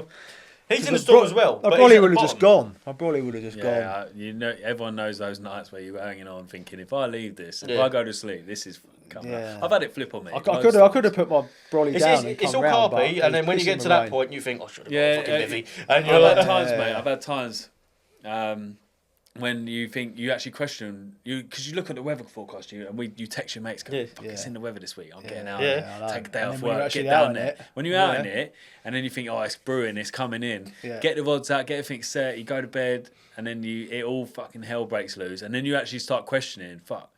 He's in the storm as well. I probably would have just gone. Yeah, you know, everyone knows those nights where you were hanging on, thinking, if I leave this, if I go to sleep, this is coming out. I've had it flip on me. I could have put my brolly down. It's all carpy, and then when you get to that point, you think, should have got fucking bivvy. And you're like, times, mate. I've had times. When you think you actually question because you look at the weather forecast, you text your mates, go, "Fuck, it's in the weather this week. I'm getting out. Take a day off work, get down there." When you're out in it, and then you think, "Oh, it's brewing, it's coming in." Get the rods out, get everything set. You go to bed, and then it all fucking hell breaks loose, and then you actually start questioning, "Fuck,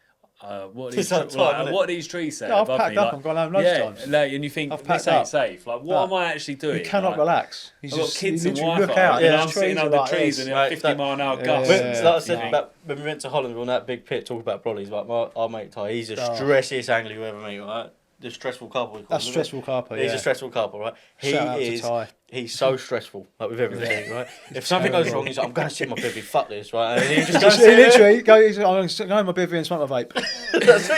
what do these trees say?" I've packed up. I'm going home loads of times. And you think this ain't safe. Like, what am I actually doing? You cannot relax. I've got kids and look Wi-Fi, out. and I'm sitting under trees and 50-mile-an-hour gusts. Like I said about when we went to Holland on that big pit, talking about brollies, like our mate Ty, he's the stressiest angler you ever meet, right? The stressful couple. That's stressful carper. He's a stressful couple, right? He's so stressful, like with everything, right? If something goes wrong, he's like, "I'm going to sit my bivvy, fuck this," right? And he just goes. He literally goes, "I'm going to go my bivvy and smoke my vape,"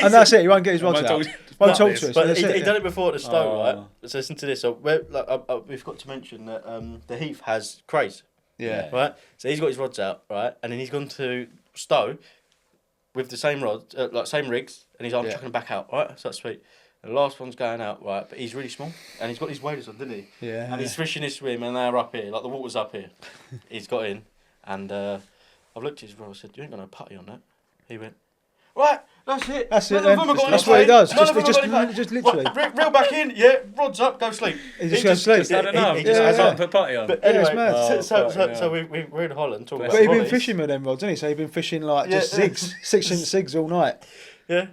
and that's it. He won't get his rods out. Won't talk to us. But he done it before at the Stowe, right? So listen to this. So we've got to mention that the Heath has craze. Yeah. Right. So he's got his rods out, right, and then he's gone to Stowe with the same rods, same rigs, and he's like, "I'm chucking them back out," right? So that's sweet. The last one's going out, right, but he's really small, and he's got his waders on, didn't he? Yeah. And he's fishing his swim, and they're up here, like the water's up here. He's got in, and I've looked at his rod, I said, "You ain't got no putty on that." He went, right, that's it. That's it. None Then. of them have got That's any what he play. does. None of them Just have got any play. literally. Right, reel back in, yeah, rods up, go sleep. He just goes to sleep. Just had enough. he Just just has yeah. on put potty on. But Yeah, anyway, it's mad. so we're in Holland talking about But he'd been volleys. fishing with them rods, hasn't he? So he'd been fishing like just Yeah. 6-inch sigs all night. Yeah.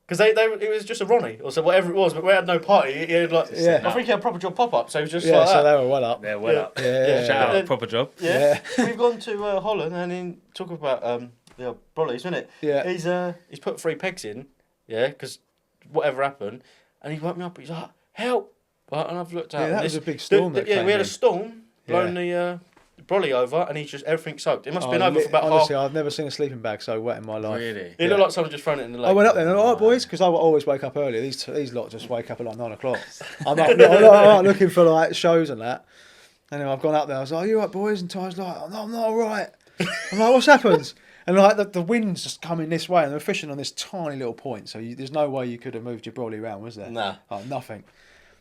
Because it was just a Ronnie, or so whatever it was, but we had no party. He had like, Yeah. I think he had a proper job pop-up, so he was just Yeah, like so that. they were well up. Yeah, well up. Yeah. Shout But then- out, proper job. Yeah. We've gone to Holland and then talk about the brollies, isn't it? Yeah. He's put 3 pegs in, yeah, because whatever happened, and he woke me up. He's like, "Help!" Right, and I've looked out. Yeah, and that was a big storm that yeah, came we had in. a storm blowing the brolly over, and he's just everything soaked. It must have been Oh, over for about honestly, half. I've never seen a sleeping bag so wet in my life. Really? It looked like someone just thrown it in the lake. I went up there and all right, boys, because I always wake up early. These lot just wake up at like 9 o'clock. I'm up looking for like shows and that. Anyway, I've gone up there. I was like, "Are you all right, boys?" And Ty's like, "Oh, no, I'm not all right." I'm like, "What's happened?" And like the wind's just coming this way, and they're fishing on this tiny little point. So there's no way you could have moved your brolly around, was there? Nah. Oh, nothing.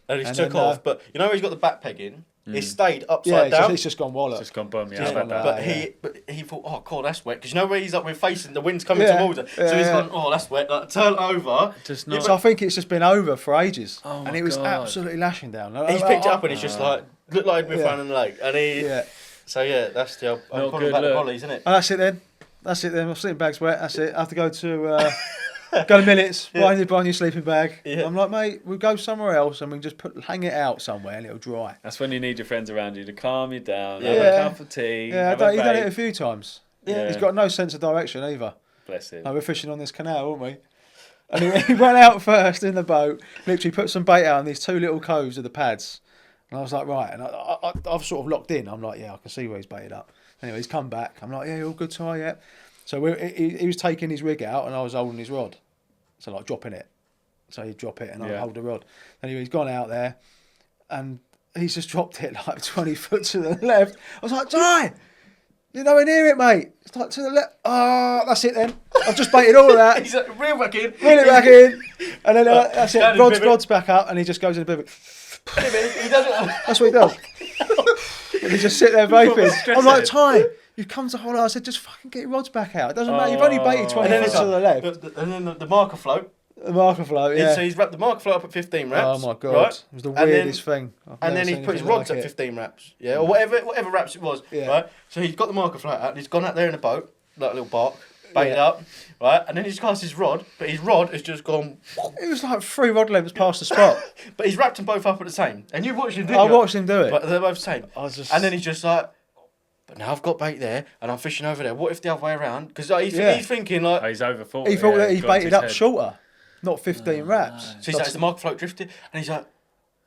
And he's And took then, off, but you know he's got the back peg in. It stayed upside Yeah, down. it's just gone wallet. Just gone bum. Yeah, Just I've had gone that. But he thought, oh god, that's wet. Because you know where he's like, we're facing, the wind's coming Yeah, towards us. So yeah, he's yeah. gone, oh, that's wet. Like, turn over. Just Yeah, not. so I think it's just been over for ages, Oh and my it was God. absolutely lashing down. He's picked it up and he's just like, looked like he'd been Yeah. thrown in the lake. And he, Yeah, so yeah, that's the Not problem good about the look. volleys, isn't it? and that's it then. That's it then. My sleeping bag's wet. That's it. I have to go to go to Millets, buy a new sleeping bag. Yeah. I'm like, mate, we'll go somewhere else and we can just hang it out somewhere and it'll dry. That's when you need your friends around you to calm you down, have Yeah. a cup of tea. Yeah, have a he's done it a vape. few times. Yeah. He's got no sense of direction either. Bless him. No, we're fishing on this canal, weren't we? And he went out first in the boat, literally put some bait out on these 2 little coves of the pads. And I was like, right. And I've sort of locked in. I'm like, yeah, I can see where he's baited up. Anyway, he's come back. I'm like, yeah, all good, Ty, yeah. So he was taking his rig out and I was holding his rod. So like dropping it. So he'd drop it and I'd hold the rod. Anyway, he's gone out there and he's just dropped it like 20 foot to the left. I was like, Ty, you're nowhere near it, mate. It's like to the left. Oh, that's it then. I've just baited all of that. He's like, reel back in. Reel it back in. And then that's it. Down in pivot. Rod's back up and he just goes in the pivot. He does it. That's what he does. And he just sit there vaping. I'm like, Ty, you've come to Holland. I said, just fucking get your rods back out. It doesn't matter. You've only baited 20 And then foot it's to the left. And then the marker float. The marker float, yeah. So he's wrapped the marker float up at 15 Oh wraps. my God. Right? It was the And then- weirdest thing. I've And never then seen he put his anything rods like at it. 15 wraps, yeah, or whatever wraps it was, Yeah. right? So he's got the marker float out, and he's gone out there in a boat, like a little bark, baited Yeah. up, right? And then he's cast his rod, but his rod has just gone, It was like 3 rod lengths past the spot. but he's wrapped them both up at the same. And you watched him do I it. watched him do it. But they're both the same. I was just... And then he's just like, but now I've got bait there, and I'm fishing over there. What if the other way around? Because he's thinking like, Oh, he's over 40. He thought yeah, that he it's gone to baited his up head. shorter, not 15 wraps. so he's like, is the marker float drifted? And he's like,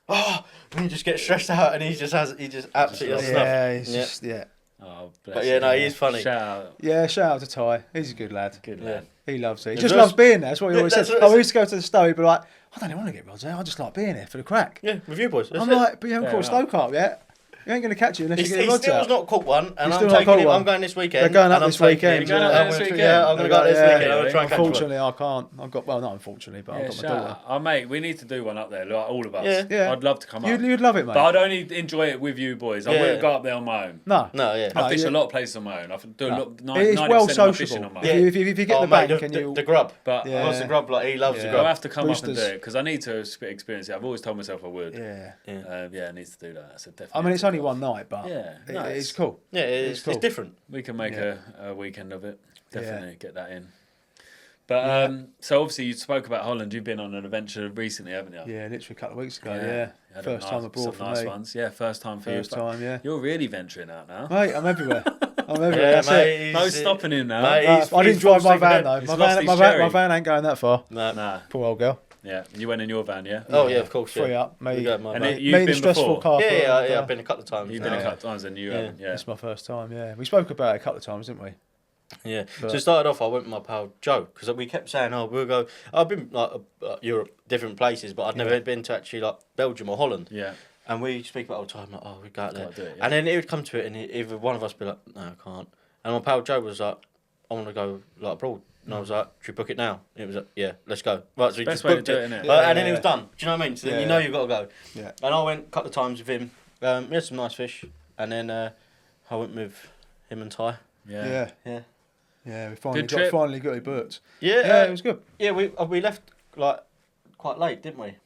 oh, and he just gets stressed out, and he just absolutely does stuff. Yeah, he's Yeah. just, yeah. Oh, bless But yeah, him, no, he's funny. Shout out. Yeah, shout out to Ty. He's a good lad. Good Yeah. lad. He loves it. He The just first- loves being there. That's what he Yeah, always says. that's- Oh, we used to go to the Stowe, he'd be like, I don't even want to get rods there. I just like being here for the crack. Yeah, with you boys. That's I'm it. like, but you haven't Fair caught a Stowe carp yet. You ain't going to catch you unless He you get your rods still out. has not caught one, and He's I'm still not taking caught him. one. I'm going this weekend. They're going up and I'm this taking weekend. him. Going up I'm this gonna- weekend? Yeah, I'm going to go out this Yeah, weekend. I'm going to try and catch one. Unfortunately, I can't. I've got, well, not unfortunately, but Yeah, I've got my shout daughter. out. Oh, mate, we need to do one up there, like all of us. Yeah. Yeah. I'd love to come up. You'd love it, mate. But I'd only enjoy it with you boys. I Yeah. wouldn't go up there on my own. No. No, yeah. I fish yeah. a lot of places on my own. I do a No. lot, It's 90% well of my sociable. fishing on my If own. you- if you get the mate, bank and you... the grub. But Yeah. What's the grub like? He loves the Yeah. I'll grub. have to come up and Roosters. do it because I need to experience it. I've always told myself I would. Yeah. Yeah, I need to do that. So definitely. I mean, it's only one night, but Yeah, it, nice. it's cool. Yeah, it's cool. different. We can make Yeah. a weekend of it. Definitely Yeah. get that in. But so obviously you spoke about Holland. You've been on an adventure recently, haven't you? Yeah, literally a couple of weeks ago, You yeah. had First time abroad some for nice me. ones. Yeah, first time for First you. time, yeah. You're really venturing out now. Mate, I'm everywhere. I'm everywhere. Yeah, That's mate. it. No stopping him now. Mate, I he's didn't drive my van, though. He's My lost van, his cherry. my van ain't going that far. Nah. Poor old girl. Yeah, you went in your van, yeah. Oh, yeah, of course. Free Yeah. up. Me, We got my And van. it- you've me the been stressful before? carper. Yeah, I've been a couple of times. You've now. been a couple of times and you haven't. Yeah. It's my first time, yeah. We spoke about it a couple of times, didn't we? Yeah. But- So it started off, I went with my pal Joe, because we kept saying, oh, we'll go. I've been like Europe, different places, but I'd never been to actually like Belgium or Holland. Yeah. And we speak about all the time, like, oh, we go out there. Gotta do it, yeah. And then it would come to it, and either one of us be like, no, I can't. And my pal Joe was like, I want to go like abroad. And I was like, should we book it now? And it was like, yeah, let's go. Right, so we Best just way to booked do it. it, innit? And then Yeah. it was done. Do you know what I mean? So then you Yeah. know you've got to go. Yeah. And I went a couple of times with him. We had some nice fish. And then I went with him and Ty. Yeah. Yeah. Yeah. Yeah, we Good trip. finally got it booked. Yeah, it was good. Yeah, we left like quite late, didn't we?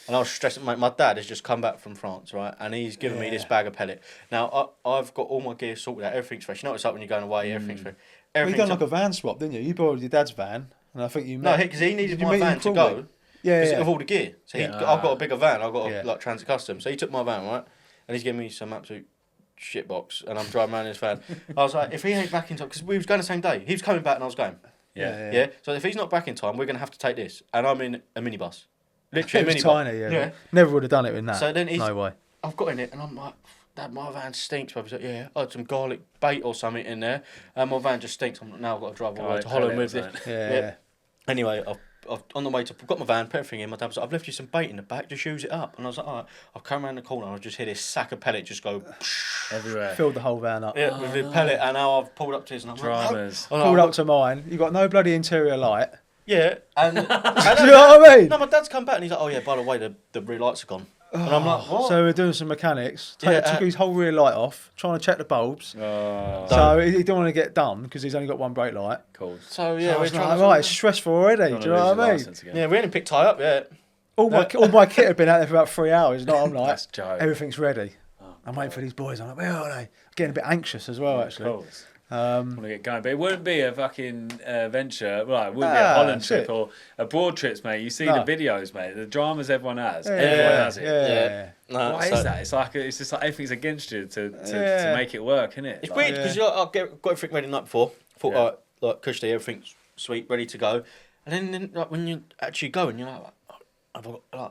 And I was stressing. My dad has just come back from France, right? And he's given me this bag of pellet. Now I've got all my gear sorted out. Everything's fresh. You know what it's like when you're going away. Everything's fresh. Well, you done like a van swap, didn't you? You borrowed your dad's van, and I think you met. No, because he needed my van to go. Because of all the gear. So I've got a bigger van. I've got a like Transit Custom. So he took my van, right? And he's giving me some absolute shit box, and I'm driving around in his van. I was like, if he ain't back in time, because we was going the same day. He was coming back, and I was going. Yeah. So if he's not back in time, we're gonna have to take this, and I'm in a minibus. Literally, it was tiny. Yeah. Never would have done it in that. So then no way. I've got in it, and I'm like, Dad, my van stinks. He's like, yeah, I had some garlic bait or something in there, and my van just stinks. I'm like, now I've got to drive all the way to Holland with this. Yeah. Anyway, I've on the way to got my van, put everything in. My dad was like, I've left you some bait in the back, just use it up. And I was like, all right. I've come around the corner, and I just hear this sack of pellet just go everywhere. Filled the whole van up. Yeah, with the pellet, and now I've pulled up to his, and I'm Dramas. like, Pulled up to mine. You got no bloody interior light. Yeah, and Do you know what I mean? No, my dad's come back, and he's like, oh yeah, by the way, the rear lights are gone. And I'm like, what? So we're doing some mechanics. Took his whole rear light off, trying to check the bulbs. So he didn't want to get done because he's only got one brake light. Cool. So yeah, we're trying to. It's stressful already. Do you know what I mean? Yeah, we hadn't picked tie up yet. All my kit had been out there for about 3 hours. And I'm like, That's joke. Everything's ready. I'm waiting for these boys. I'm like, where are they? Getting a bit anxious as well, actually. Cool. Want to get going, but it wouldn't be a fucking venture. Well, it wouldn't be a Holland trip or abroad trips, mate. You see the videos, mate. The dramas everyone has. Everyone has it. Yeah. No, why is that? It's just like everything's against you to make it work, isn't it? It's weird because I got everything ready the night before. Thought like cushy, everything's sweet, ready to go. And then like when you actually go and you're like,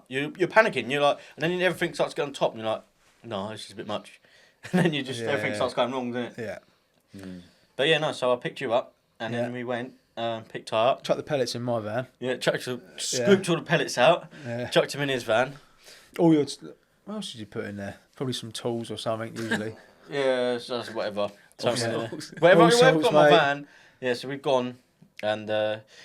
you're panicking. You're like, and then everything starts getting on top, and you're like, no, this is a bit much. And then you just everything starts going wrong, doesn't it? Yeah. But yeah, no. So I picked you up, and then we went, picked her up. Chucked the pellets in my van. Yeah, scooped all the pellets out. Yeah. Chucked him in his van. What else did you put in there? Probably some tools or something, usually. Yeah, so that's whatever. Whatever I've got my van. Yeah, so we've gone and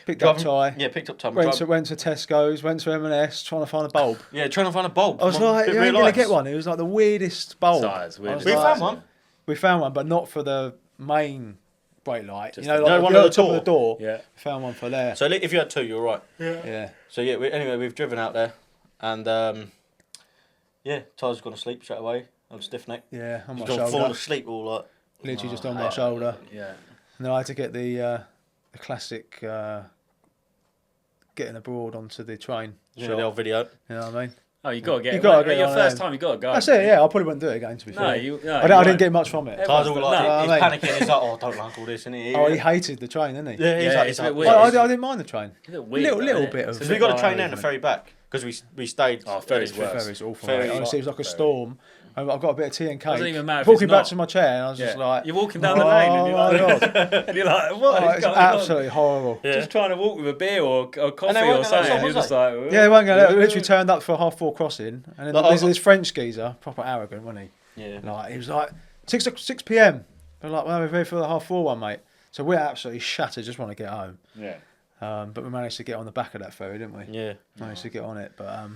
picked up Ty. Yeah, picked up Ty. Went to Tesco's, went to M&S, trying to find a bulb. Yeah, trying to find a bulb. I was like, you ain't going to get one. It was like the weirdest bulb. We found one. We found one, but not for the main brake light. Just one at the top of the door. Yeah. Found one for there. So if you had two, you're right. Yeah. So yeah, anyway, we've driven out there, and Ty's gone to sleep straight away. I was stiff neck. Yeah, on my shoulder. shoulder. Falling asleep all like. Literally just on my shoulder. Yeah. And then I had to get the classic getting abroad onto the train. Yeah, the old video. You know what I mean? Oh, you got to get it. Your first time, you got to go. That's it, yeah. I probably wouldn't do it again, to be fair. I didn't get much from it. Ty's all like, he's panicking. He's like, oh, I don't like all this, isn't he? Oh, he hated the train, didn't he? Yeah, he's like, I didn't mind the train. Little bit of. Because we got a train there and a ferry back. Because we stayed. Oh, ferry's worse. Ferry's awful. Honestly, it was like a storm. I've got a bit of tea and cake. Doesn't even matter. Walking back to my chair, and I was just like, you're walking down the lane, and you're like, what? It's absolutely horrible. Yeah. Just trying to walk with a beer or coffee or something. And you're just like, yeah, they weren't going. They literally turned up for 4:30 crossing, and then there's this French geezer, proper arrogant, wasn't he? Yeah. Like he was like 6 p.m. They're like, well, we're ready for the 4:30 one, mate. So we're absolutely shattered. Just want to get home. Yeah. But we managed to get on the back of that ferry, didn't we? Yeah. Managed to get on it, but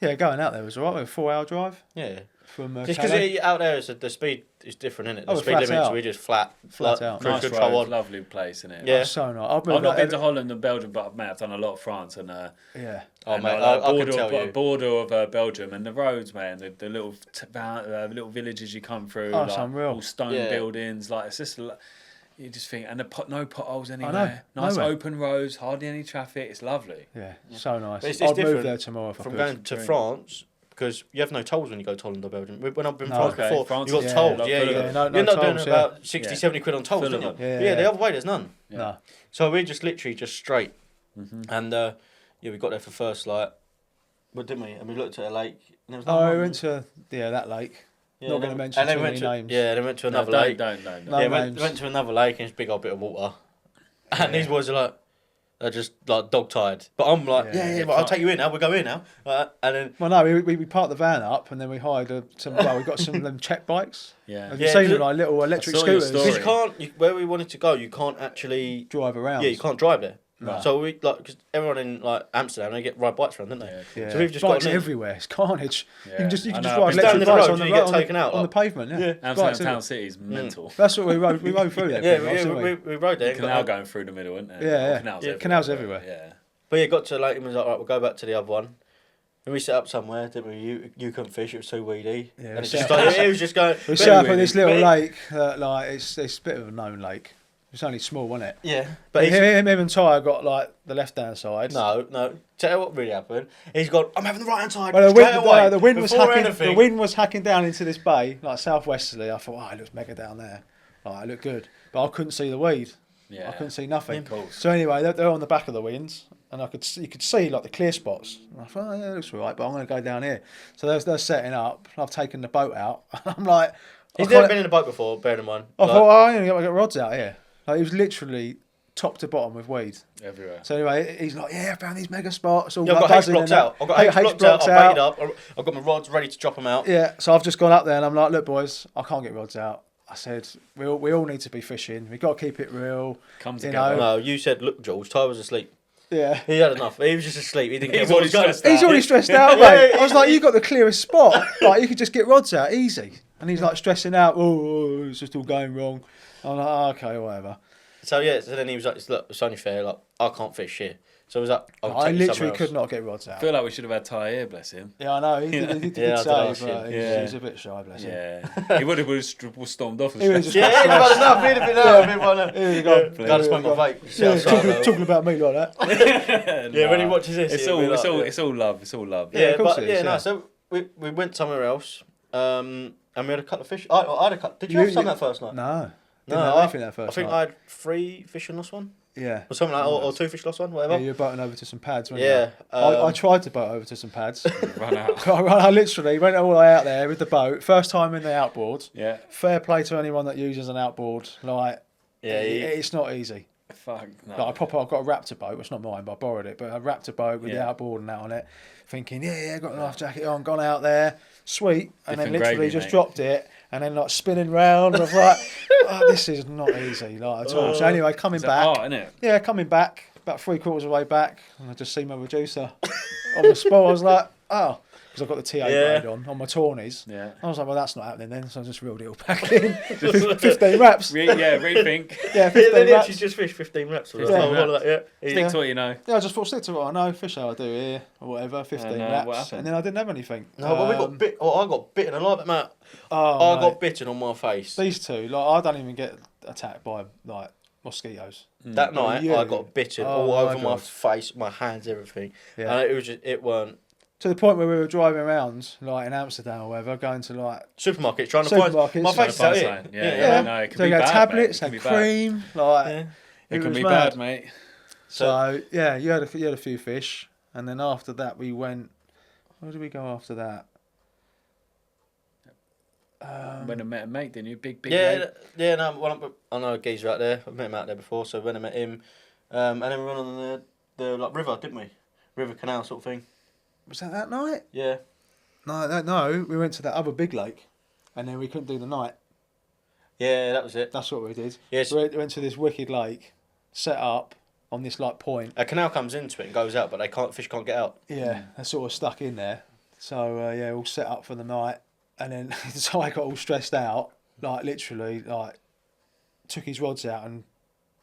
yeah, going out there was alright. A 4-hour drive. Yeah. From just because out there the speed is different, isn't it? The speed limits we just flat out. Nice road, lovely place, isn't it? Yeah, so nice. I've not been to Holland and Belgium, but mate, I've done a lot of France and yeah. Oh mate, I can tell you. Border of Belgium and the roads, man, the little little villages you come through, like, unreal. All stone buildings, like it's just. You just think, and no potholes anywhere. Nice open roads, hardly any traffic. It's lovely. Yeah, so nice. It's I'd move there tomorrow if I could. From going to France, because you have no tolls when you go to Holland or Belgium. When I've been in France before, France, you got tolls. You end up doing about 60, 70 quid on tolls, don't you? Yeah, the other way there's none. No. So we're just literally just straight, and we got there for first light, but didn't we? And we looked at a lake. And there was we went to that lake. Yeah, not going to mention too many names. Yeah, they went to another lake. Don't. Yeah, went to another lake and it's a big old bit of water. And these boys are like, they're just like dog tired. But I'm like, but I'll take you in now. We'll go in now. And then. Well, no, we parked the van up and then we hired we got some of them check bikes. Yeah. Have you seen them, like little electric scooters? Because where we wanted to go, you can't actually drive around. Yeah, you can't drive there. No. So we because everyone in like Amsterdam, they get ride bikes around, don't they? Yeah. So we've just bikes got them in. everywhere. It's carnage. Yeah. You can just I ride know. Just electric down the bikes road, on the you get road, taken out, on the like. pavement. Yeah. Bikes Amsterdam everywhere. town city is mental. That's what we rode. We rode through there. Yeah, pretty much, didn't we rode there. Canal going through the middle, isn't there? Yeah, Canals yeah. everywhere. Canals everywhere. Yeah. But yeah, got to like, and was like, right, we'll go back to the other one. And we set up somewhere, didn't we? You couldn't fish; it was too weedy. Yeah, and we it was just going. We set up in weedy. this little But lake. Like it's a bit of a known lake. It's only small, wasn't it? Yeah, But but he's, him and Ty got like the left-hand side. no. Tell you what really happened. He's gone. I'm having the right hand side. Well, straight away. the wind was before hacking. anything. The wind was hacking down into this bay, like southwesterly. I thought, it looks mega down there. Like, it looked good, but I couldn't see the weed. Yeah. I couldn't see nothing. Of course. So anyway, they're on the back of the winds, and you could see like the clear spots. And I thought, yeah, it looks all right, but I'm going to go down here. So they're setting up. I've taken the boat out. I'm like, He's never been in a boat before. Bear in mind. I thought, I'm going to get rods out here. Like, it was literally top to bottom with weed Everywhere. So anyway, he's like, I found these mega spots. All Yeah, I've like got H buzzing blocks and that. out. I've got H blocks out. I've baited up. I've got my rods ready to drop them out. Yeah, so I've just gone up there and I'm like, look, boys, I can't get rods out. I said, we all need to be fishing. We've got to keep it real. Come you together. know. No, you said, look, George, Ty was asleep. Yeah. He had enough. He was just asleep. He didn't He's get what already was going. stressed out. He's already stressed out, Yeah, mate. yeah, I was like, you got the clearest spot. Like, you could just get rods out easy. And he's like stressing out, it's just all going wrong. I'm like, okay, whatever. So yeah, so then he was like, look, it's only fair. Like, I can't fish here. So I was like, I'll I take you literally somewhere could else. not get rods I out. feel like we should have had Ty here, bless him. Yeah, I know. He did Yeah, I say, did ask but him. he's a bit shy, bless him. Yeah. He would have stormed off. He would've just Yeah, got yeah, smashed. enough. He'd have been out. He'd have Here you go. been Gotta smoke my vape. Yeah, talking about me like that. Yeah, when he watches this, it's he'll all, be it's like, all, yeah. it's all love. It's all love. Yeah, Yeah, of course but it is, yeah, no. yeah. So we went somewhere else, and we had a couple of fish. I had a couple. Did you have some that first night? No. No, Didn't have anything that first I think night. I had 3 fish on this one, Yeah. or something like, or 2 fish lost one, Yeah, whatever. you were boating over to some pads, weren't Yeah, you? I tried to boat over to some pads. Run out. I literally went all the way out there with the boat. First time in the outboard. Yeah. Fair play to anyone that uses an outboard. Like, Yeah, it's not easy. Fuck. No. Like, I've got a Raptor boat. It's not mine, but I borrowed it. But a Raptor boat with the Yeah. outboard and that on it. Thinking, got a life jacket on, gone out there. Sweet. And then Different literally gravy, just mate. dropped it. And then like spinning round. I was like, this is not easy, like at all. So anyway, coming It's back. art, isn't it? Yeah, coming back, about 3/4 of the way back, and I just see my reducer on the spot. I was like, because I've got the TA grade on my Tawnies. Yeah. I was like, well, that's not happening then, so I just reeled it all back in. 15 wraps. Rethink. Yeah, 15 then wraps. she's just fished 15 reps. 15 reps. Yeah. Stick to what you know. Yeah, I just thought, stick to what I know, fish how I do here, or whatever, 15 what laps. happened? And then I didn't have anything. No, but we got bit. Oh, I got bitten alive, mate. Oh, I got bitten on my face. These two, like, I don't even get attacked by, like, mosquitoes. That night, you? I got bitten Oh, all my over my God. face, my hands, everything. Yeah. And it was just, it weren't. To the point where we were driving around, like in Amsterdam or whatever, going to like Supermarkets, trying to Supermarkets. find. My Trying face to is find out something. here. Yeah. No, it can so be you go bad, tablets, mate. It had can be bad. cream, like Yeah. It can was be mad. bad, mate. So yeah, you had a few fish, and then after that we went. Where did we go after that? When I met a mate, didn't you? Big Yeah, mate. yeah. No, well, I know a geezer out there. I've met him out there before. So when I met him, and then we went on the like river, didn't we? River canal sort of thing. Was that night? Yeah. No. We went to that other big lake, and then we couldn't do the night. Yeah, that was it. That's what we did. Yes. We went to this wicked lake, set up on this like point. A canal comes into it and goes out, but fish can't get out. Yeah, they're sort of stuck in there. So yeah, all set up for the night, and then so I got all stressed out, like literally, like took his rods out and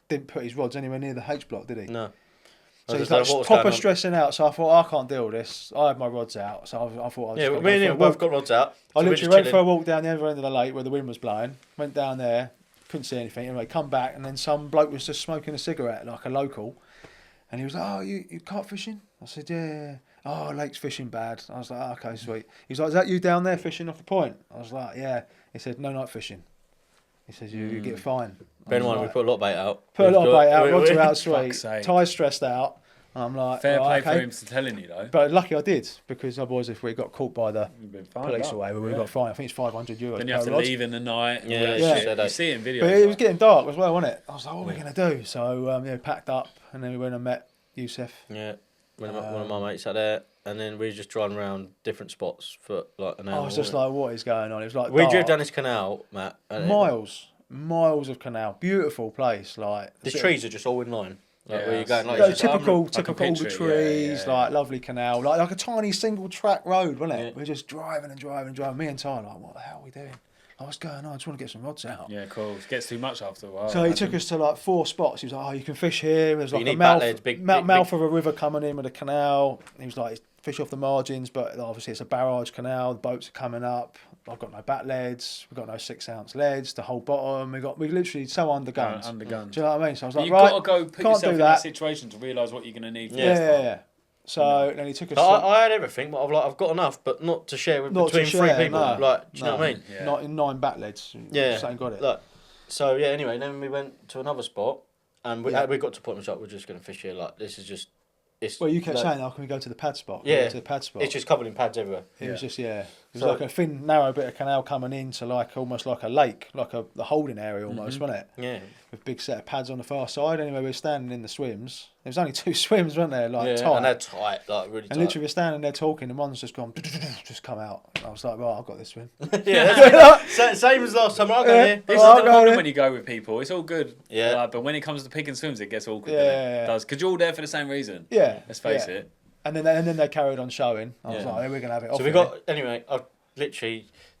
didn't put his rods anywhere near the H block, did he? No. So I he's just don't like know what was proper going on. stressing out. So I thought I can't deal with this. I had my rods out, so I thought I'd Yeah, just me and go him for a both walk. got rods out. I so we're literally just went for a chilling. walk down the other end of the lake where the wind was blowing. Went down there, couldn't see anything. Anyway, come back, and then some bloke was just smoking a cigarette, like a local. And he was like, "Oh, you carp fishing?" I said, "Yeah." "Oh, lake's fishing bad." I was like, "Oh, okay, sweet." He was like, "Is that you down there fishing off the point?" I was like, "Yeah." He said, "No night fishing." He said, "You get fined." Bear in I was mind, we like, put a lot of bait out. put a lot of bait out, rods are out Fuck's sweet, sake. Ty's stressed out. And I'm like, Fair play right, for okay. him for telling you though. But lucky I did, because otherwise if we got caught by the You've been fined police up. away, we would have got fined. I think it's €500. Then you have per to rod. leave in the night. and Yeah, all that yeah. shit. Yeah. You see it in videos. But it was like- getting dark as well, wasn't it? I was like, what are we going to do? So, packed up, and then we went and met Youssef. Yeah. One of my mates out there, and then we were just driving around different spots for like an hour. I was just like, what is going on? It was like we dark. drove down this canal, Matt. And miles of canal. Beautiful place. Like the trees are just all in line. Like where you're going, like, Yeah, it's just typical picture all the it, trees, yeah. like lovely canal, like a tiny single track road, wasn't it? Yeah. We're just driving. Me and Ty like, what the hell are we doing? Like, what's going on? I just want to get some rods out. Yeah, cool. It gets too much after a while. So he took us to like 4 spots. He was like, oh, you can fish here. There's like a mouth of a river coming in with a canal. He was like, fish off the margins, but obviously it's a barrage canal. The boats are coming up. I've got no bat leads. We've got no 6-ounce leads. The whole bottom. We literally so undergunned. Undergunned. Do you know what I mean? So I was like, You've right, got to go put yourself in that situation to realise what you're going to need. Yeah. So then he took us. I had everything, but I've got enough, but not to share between 3 people. No, like, do you know what I mean? Yeah. Not in 9 bat leads. Yeah. Just ain't got it. Look, so yeah. Anyway, then we went to another spot, and we got to the point where we're just going to fish here. Like, this is just. Well, you kept saying, "Oh, can we go to the pad spot?" Yeah, to the pad spot. It's just covered in pads everywhere. It was just It was like a thin, narrow bit of canal coming into like almost like a lake, like the holding area almost, wasn't it? Yeah. With big set of pads on the far side. Anyway, we were standing in the swims. There was only 2 swims, weren't there? Like tight. And they're tight, like really tight. And literally, we're standing there talking, and one's just gone, just come out. And I was like, right, I've got this swim. Same as last time. I'll go here. This is the problem when you go with people. It's all good. Yeah. But when it comes to picking swims, it gets awkward. Yeah. It does. Because you're all there for the same reason. Yeah. Let's face it. And then they carried on showing. I was like, we're going to have it off. So we got, anyway,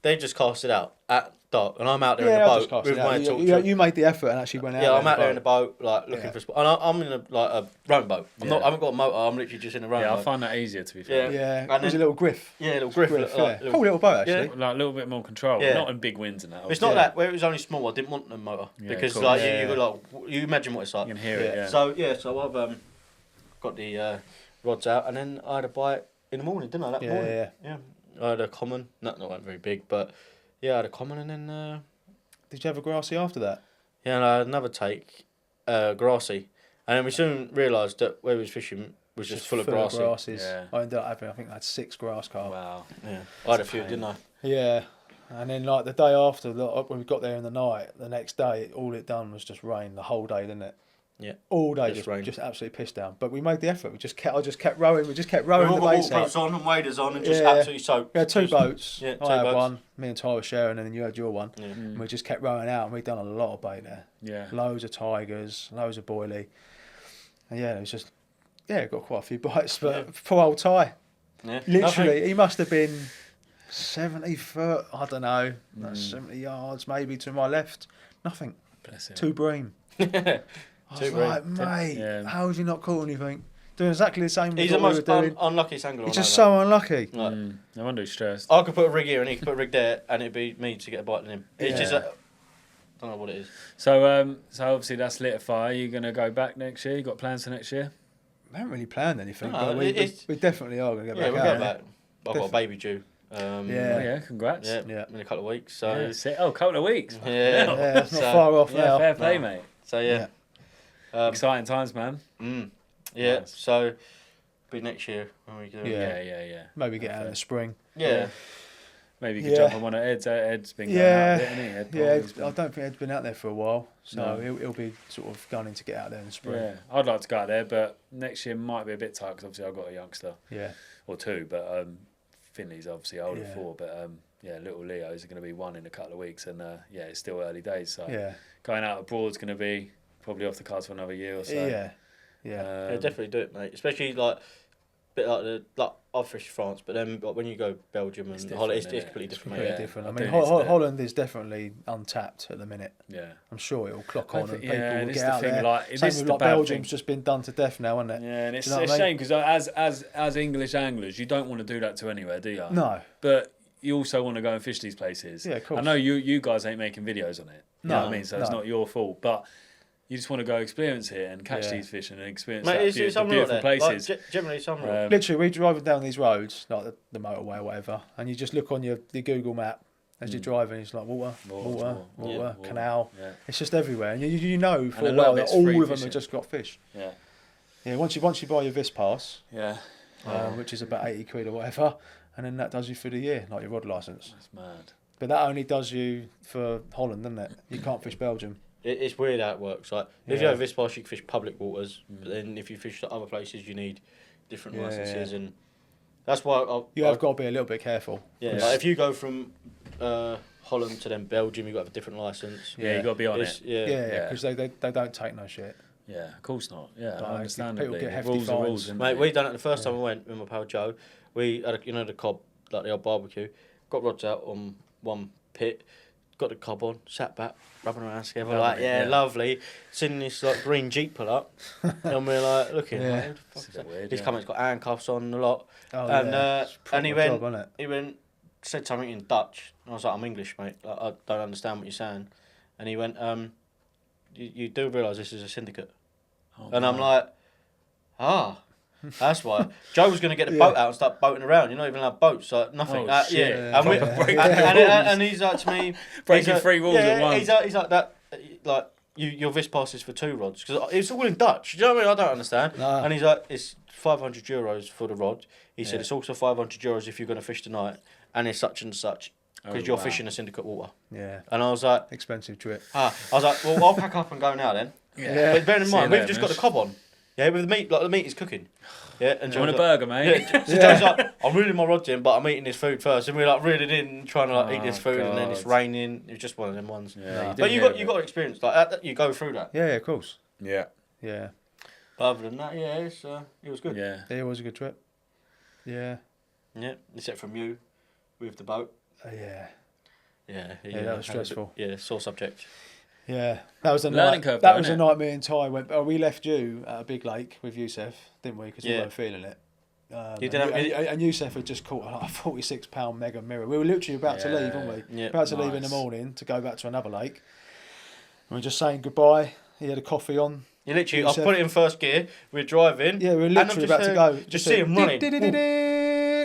they just cast it out at dark, and I'm out there in the boat with my torch. You made the effort and actually went out. Yeah, I'm out there in the boat, like looking for a spot. And I'm in a rowing boat. I haven't got a motor. I'm literally just in a rowing boat. Yeah, I find that easier, to be fair. Yeah. It was a little griff. Yeah, a little griff. Cool little boat, actually. Yeah. Like a little bit more control. Yeah. Not in big winds and that. It's not that where it was only small. I didn't want the motor because cool. like you imagine what it's like. You can hear it. Yeah. So I've got the rods out, and then I had a bite in the morning, didn't I? That morning. Yeah. I had a common. Not very big, but yeah, I had a common, and then. Did you have a grassy after that? Yeah, and I had another take, grassy, and then we soon realised that where we was fishing was just full of grassy. grasses. Yeah. I ended up having, I think I had 6 grass carp. Wow. Yeah, I had a few, didn't I? Yeah. And then like the day after, when we got there in the night, the next day, all it done was just rain the whole day, didn't it? Yeah. All day, just absolutely pissed down. But we made the effort. I just kept rowing. We just kept rowing the baits out. On and waders on and just absolutely soaked. We had 2 boats. Yeah, I had one. Me and Ty were sharing, and then you had your one. Yeah. And we just kept rowing out, and we'd done a lot of bait there. Yeah. Loads of tigers, loads of boilie. And it was just, got quite a few bites. But poor old Ty. Yeah. Literally, he must have been 70 foot, I don't know, 70 yards maybe to my left. Nothing. Bless him. 2 bream. I was like, mate, how have you not caught anything? Doing exactly the same He's as the what we were doing. unluckiest angler. He's just so unlucky. Like, No wonder he's stressed. I could put a rig here and he could put a rig there, and it'd be me to get a bite than him. It's just, I don't know what it is. So, so obviously that's lit a fire. You're gonna go back next year. You got plans for next year? We haven't really planned anything, No, but we definitely are going to go back. We'll go back. I've got a baby due. Congrats. Yeah, in a couple of weeks. So a couple of weeks. Yeah, it's not far off now. Fair play, mate. So exciting times, man. Yeah, Nice. so be next year when we do. Yeah. Maybe get out in the spring. Yeah. Maybe you could jump on one of Ed's. Ed's been going out there, hasn't he? I don't think Ed's been out there for a while, so he'll be sort of gunning to get out there in the spring. Yeah, I'd like to go out there, but next year might be a bit tight because obviously I've got a youngster. Yeah. Or 2, but Finley's obviously older 4, but little Leo's going to be 1 in a couple of weeks, and it's still early days, so going out abroad's going to be probably off the cards for another year or so. Yeah, definitely do it, mate. Especially like bit like I've fished France, but then when you go Belgium and Holland, it's completely different. Completely different. I mean, Holland is definitely untapped at the minute. Yeah, I'm sure it'll clock on and people will get the out thing, there. like, Same with Belgium's just been done to death now, hasn't it? Yeah, and it's a shame because as English anglers, you don't want to do that to anywhere, do you? No. But you also want to go and fish these places. Yeah, of course. I know you guys ain't making videos on it. You know what I mean? So it's not your fault, but you just want to go experience it and catch these fish and experience the beautiful places. Like, generally, some literally, we're driving down these roads, like the motorway or whatever, and you just look on your Google map as you're driving. It's like water, canal. Yeah. It's just everywhere, and you know for a while that all of them have just got fish. Yeah. Yeah. Once you buy your Vis pass, yeah, which is about 80 quid or whatever, and then that does you for the year, like your rod license. That's mad. But that only does you for Holland, doesn't it? You can't fish Belgium. It's weird how it works. Like if you have this pass, you can fish public waters, but then if you fish other places, you need different licenses, and that's why I've got to be a little bit careful. Yeah, like if you go from Holland to then Belgium, you got to have a different license. Yeah, you got to be on it. Yeah, because they don't take no shit. Yeah, of course not. Yeah, Like, understandably. people get hefty Rules are fines. rules, isn't Mate, they? we done it the first time we went with my pal Joe. We had the cob, like the old barbecue. Got rods out on one pit. Got the cob on, sat back, rubbing around together, Lovely, like, yeah, yeah. lovely. Seen this like green Jeep pull up, and we're like looking. Yeah. Like, who the fuck It's is a bit that? weird, He's yeah. come, he's got handcuffs on a lot, Oh, and yeah. It's and he proper went, job, innit? he went, said something in Dutch. And I was like, I'm English, mate. Like, I don't understand what you're saying. And he went, you do realise this is a syndicate? Oh, And I'm no. like, that's why. Joe was going to get the boat out and start boating around. You're not even allowed boats, like nothing. Oh, shit. Yeah. And, Breaking and he's like to me, Breaking he's 3 rules yeah, at once. He's like that, like your vis passes for 2 rods because it's all in Dutch. Do you know what I mean? I don't understand. No. And he's like, it's €500 for the rod. He said Yeah. it's also €500 if you're going to fish tonight, and it's such and such because Oh, you're wow. fishing a syndicate water. Yeah. And I was like, Expensive trip. I was like, well, I'll pack up and go now then. Yeah. But bearing in See you mind, we've later, just got the miss. cob on. Yeah, with the meat, like the meat is cooking. Yeah, and Do you want a Joe's like- burger, mate? Yeah, so Joe's like, I'm reeling my rods in, but I'm eating this food first. And we're like reeling in, trying to like eat this Oh, food, and then it's God. raining. It was just one of them ones. Yeah, No. you But do you hear got of to it. experience like that. You go through that. Yeah, of course. Yeah. Yeah. But other than that, yeah, it was good. Yeah. It was a good trip. Yeah. Yeah, except from you, with the boat. Yeah. Yeah, Yeah, that was had a bit- stressful. Yeah, sore subject. Yeah, that was the Learning night. curve, That though, was the innit? night me and Ty went. Oh, we left you at a big lake with Youssef, didn't we? Because we Yeah. weren't feeling it. You didn't have- and Youssef had just caught like a 46-pound mega mirror. We were literally about to leave, Yeah. weren't we? Yeah. About to leave in the Nice. morning to go back to another lake. And we were just saying goodbye. He had a coffee on. You literally, I Yourself. put it in first gear. We're driving. Yeah, we were and I've literally just about to heard- go. Just see him running.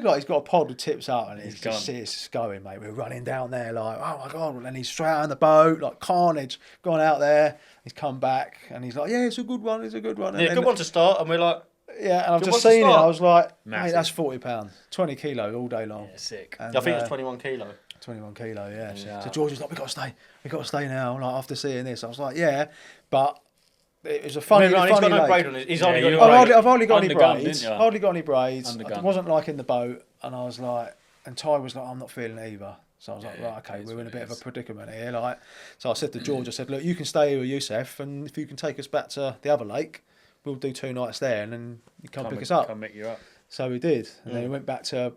Like he's got a pod with tips out, and He's he's gone. just see us going, mate. We're running down there, like, oh my god! And he's straight out on the boat, like carnage, gone out there. He's come back, and he's like, yeah, it's a good one, it's a good one. And Yeah, then- good one to start, and we're like, Yeah, and I've Good just one to seen it. start. I was like, mate, Massive. that's £40, 20 kilo all day long. Yeah, sick. And, I think it was 21 kilo. 21 kilo, yeah. Yeah. So George was like, we got to stay now. Like after seeing this, I was like, yeah, but it was a funny, He's got funny no lake. braid on his. He's Yeah, only got you a were braid. I've hardly got any Undergunned, braids. didn't you? Hardly got any braids. Undergunned. It wasn't like in the boat, and I was like, and Ty was like, I'm not feeling it either. So I was like, Yeah, right, okay, it is we're in a what bit it of a is. predicament here. Like, so I said to George, I said, look, you can stay here with Youssef, and if you can take us back to the other lake, we'll do 2 nights there, and then you come pick us up. Come pick you up. So we did, and then we went back to,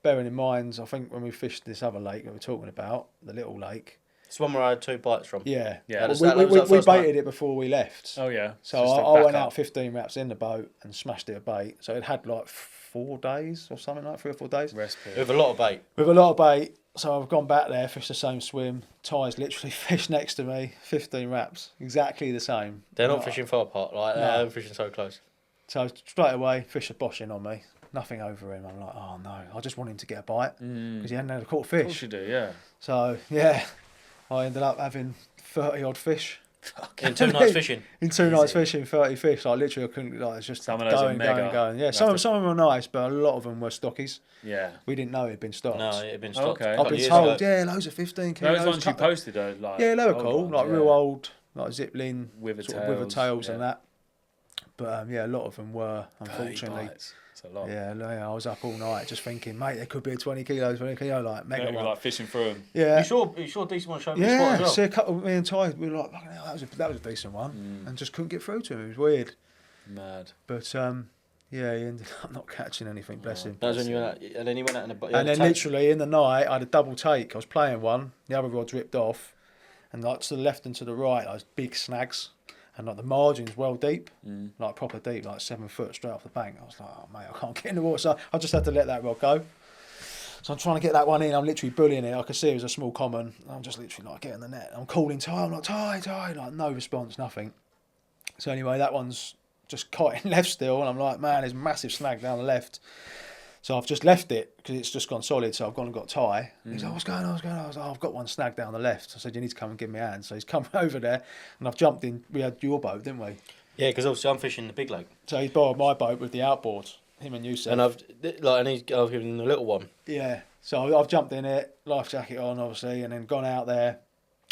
bearing in mind, I think when we fished this other lake that we're talking about, the little lake. It's one where I had 2 bites from. Yeah, Yeah. Well, That was we that first night. baited it before we left. Oh yeah. So Just a I went backup. out 15 wraps in the boat and smashed it a bait. So it had like 4 days or something, like 3 or 4 days. Rest period. With a lot of bait. With a lot of bait. So I've gone back there, fished the same swim. Ty's literally fished next to me, 15 wraps, exactly the same. They're not Like, fishing far apart. Like, No. they're fishing so close. So straight away, fish a boshing on me. Nothing over him. I'm like, oh no. I just want him to get a bite because he hadn't had a caught Of course fish. you do, yeah. So yeah, I ended up having 30 odd fish. In 2 nights fishing. In 2 nights fishing, 30 fish. Like literally, I couldn't. Like it's just Some of those are going, mega. going, going. Yeah, You some have of them were nice, but a lot of them were stockies. Yeah. We didn't know it had been stocked. No, it had been stopped. Okay. a I've couple been of years told, ago. yeah, loads of 15 kilos. Those ones you couple- posted though, like Yeah, they were old cool, ones, like yeah. real old, like zipline, With sort of with the tails and that. But yeah, a lot of them were, 30 unfortunately. bites. It's a lot. Yeah, I was up all night just thinking, mate, there could be a 20 kilos, 20 kilo, like mega Yeah, you're one. like fishing through them. Yeah, You saw a decent one showing me the spot yeah. as well. See a couple, me and Ty, we were like, "Fucking hell, that was a decent one, and just couldn't get through to him. It was weird, Mad. but yeah, he ended up not catching anything. Bless him. That was when you went out, and then he went out in a boat. And then literally in the night, I had a double take. I was playing one, the other rod's ripped off, and like to the left and to the right, I was big snags, and like the margin's well deep, like proper deep, like 7 foot straight off the bank. I was like, oh mate, I can't get in the water, so I just had to let that rod go. So I'm trying to get that one in. I'm literally bullying it. I could see it was a small common. I'm just literally like getting the net. I'm calling Ty. I'm like Ty, like no response, nothing. So anyway, that one's just caught in left still, and I'm like, man, there's a massive snag down the left. So I've just left it because it's just gone solid. So I've gone and got Ty. He's like, what's going on? I was like, I've got one snag down the left. I said, you need to come and give me a hand. So he's come over there, and I've jumped in. We had your boat, didn't we? Yeah, because obviously I'm fishing the big lake. So he's borrowed my boat with the outboard. Him and you said. And I've given the little one. Yeah. So I've jumped in it, life jacket on, obviously, and then gone out there,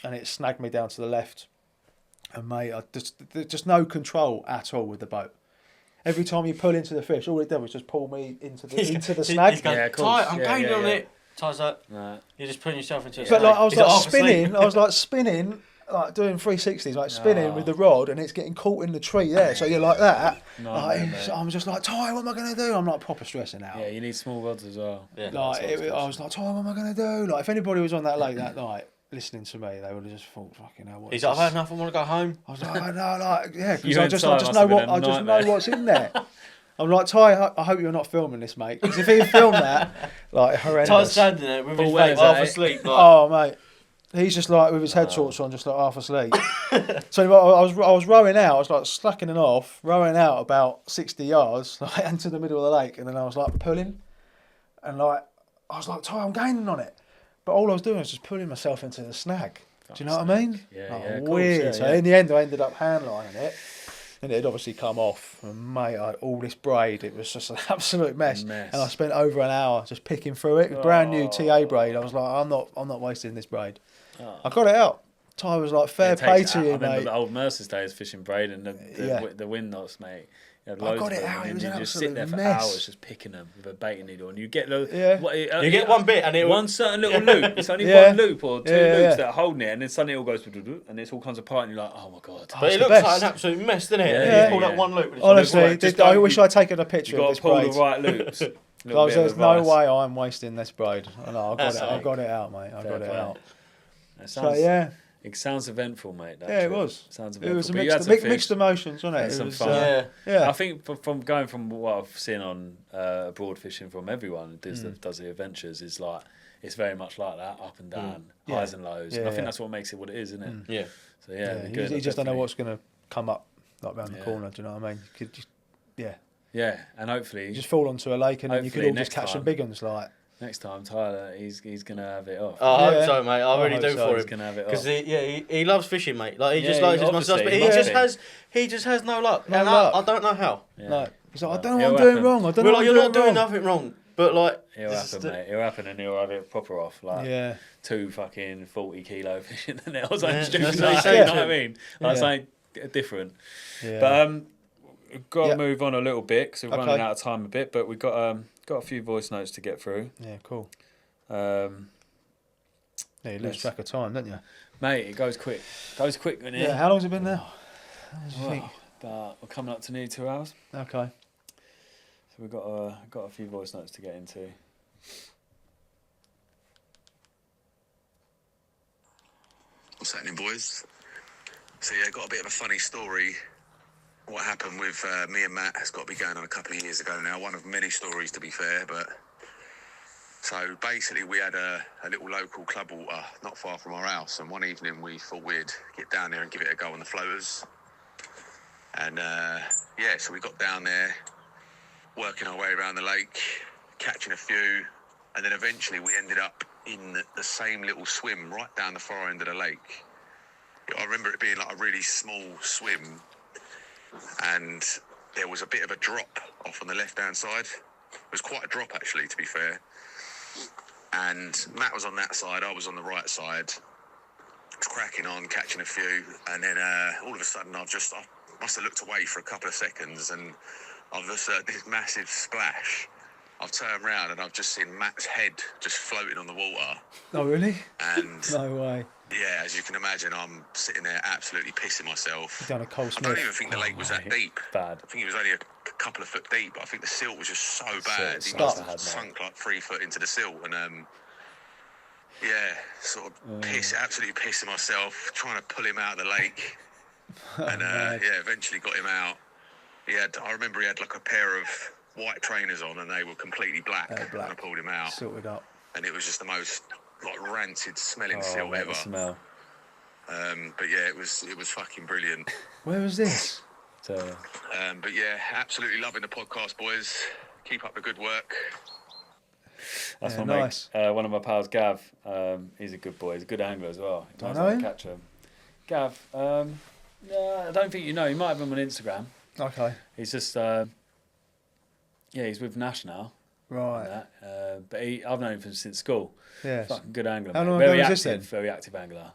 and it snagged me down to the left. And mate, there's just no control at all with the boat. Every time you pull into the fish, all it did was just pull me into the snag. He's going, Yeah, of course. Ty, I'm Yeah, gaining yeah, on yeah. it. Ty's like, Nah. you're just putting yourself into a But snag. like I was He's like half asleep. spinning, I was like spinning, like doing 360s, like spinning with the rod, and it's getting caught in the tree there. So you're like that. I'm just like, Ty, what am I going to do? I'm like proper stressing out. Yeah, you need small rods as well. Yeah, Like I was like, Ty, what am I going to do? Like if anybody was on that lake that night listening to me, they would have just thought, fucking hell. He's like, I've had enough. I want to go home. I was like, no, like yeah, because You I and just Ty know must have been a nightmare. what's in there. I'm like, Ty, I hope you're not filming this, mate. Because if he filmed that, like horrendous. Ty's standing there with his face half asleep. Like, Oh mate, he's just like with his head shorts on, just like half asleep. So I was rowing out. I was like slackening off, rowing out about 60 yards, like into the middle of the lake, and then I was like pulling, and like I was like, Ty, I'm gaining on it, but all I was doing was just pulling myself into the snag. Do you know what I mean? Yeah, like, yeah, weird. course, So in the end, I ended up handlining it. And it had obviously come off, and mate, I had all this braid. It was just an absolute mess. And I spent over an hour just picking through it. Brand new TA braid. I was like, I'm not wasting this braid. I got it out. Ty was like, fair play to you, I remember mate. the old Mercer's days fishing braid and the wind knots, mate. You had I loads got of it them, out. It and was you an just sit there for absolute hours mess. just picking them with a baiting needle, and you get the you get one bit and it one certain little loop. It's only Yeah. one loop or two Yeah, loops yeah. that are holding it, and then suddenly it all goes and it all comes apart, and you're like, oh my god. But it's it the looks best. like an absolute mess, doesn't it? Yeah, You pull yeah. that one loop. Honestly, I wish you- I'd taken a You picture of got this to pull braid. the right loops. There's no way I'm wasting this braid. I know, I got it out, mate. I got it play. out. It So sounds, yeah, it sounds eventful, mate. That yeah, it trip. was. Sounds It eventful. was a But you had mixed, some mixed fish. emotions, wasn't it? Had It some was, fun. yeah. I think from going from what I've seen on abroad fishing from everyone who does the adventures is like it's very much like that, up and down, highs and lows. And I think that's what makes it what it is, isn't it? Yeah. So yeah, You just don't know what's going to come up like round the corner. Do you know what I mean? You could just, Yeah, and hopefully you just fall onto a lake and then you could Hopefully all just next catch some time. big ones. Like, next time Tyler, he's gonna have it off. I Yeah. hope so, mate. I really hope do so. for He's him. gonna have it Because off. he loves fishing, mate. Like he Yeah, just likes his obviously, mustache, but he he must just has no luck. No and luck. I don't know how. Yeah. no, he's like, I don't know It'll what I'm doing happen. wrong. I don't know We're what like, I'm you're not doing wrong. nothing wrong, but like It'll happen, mate. It'll happen, and he'll have it proper off. Like Yeah. 2 fucking 40-kilo fish in the net or something Yeah, stupid that's like what that. he You said. know what I mean? Like Yeah. something different. Yeah. But we've got to Yeah. move on a little bit because we're Okay. running out of time a bit. But we've got a few voice notes to get through. Yeah, cool. Yeah, Yeah, you lose track of time, don't you? mate, it goes quick. Goes quick, doesn't it? Yeah. How long's it been now? How long do you think? But we're coming up to nearly 2 hours. Okay. So we've got a few voice notes to get into. What's happening, boys? So yeah, got a bit of a funny story. What happened with me and Matt has got to be going on a couple of years ago now. One of many stories, to be fair. But so basically, we had a little local club water not far from our house, and one evening we thought we'd get down there and give it a go on the floaters. And yeah, so we got down there, working our way around the lake, catching a few, and then eventually we ended up in the same little swim right down the far end of the lake. I remember it being like a really small swim, and there was a bit of a drop off on the left-hand side. It was quite a drop, actually, to be fair. And Matt was on that side, I was on the right side. I was cracking on, catching a few, and then all of a sudden I must have looked away for a couple of seconds, and I've just heard this massive splash. I've turned around and I've just seen Matt's head just floating on the water. Oh, really? And No way. yeah, as you can imagine, I'm sitting there absolutely pissing myself. You've done a Cole I don't Smith. even think the lake was that mate. deep. Bad. I think it was only a couple of foot deep, but I think the silt was just so bad. He so must bad, have mate. sunk like 3 foot into the silt, and yeah, sort of absolutely pissing myself, trying to pull him out of the lake, and yeah, eventually got him out. I remember he had like a pair of white trainers on, and they were completely black. black. When I pulled him out, Silted up. and it was just the most like rancid smelling silt mate, ever. the smell. But yeah, it was fucking brilliant. Where was this? So But yeah, absolutely loving the podcast, boys. Keep up the good work. that's Yeah, my nice. mate. One of my pals, Gav. He's a good boy. He's a good angler as well. He Do I knows know how to him? catch 'em. Gav. No, I don't think you know. You might have him on Instagram. Okay. He's just he's with Nash now. Right. And that. But I've known him since school. Yes. Fucking good angler. How mate. long Very ago was active, this then? very active angler.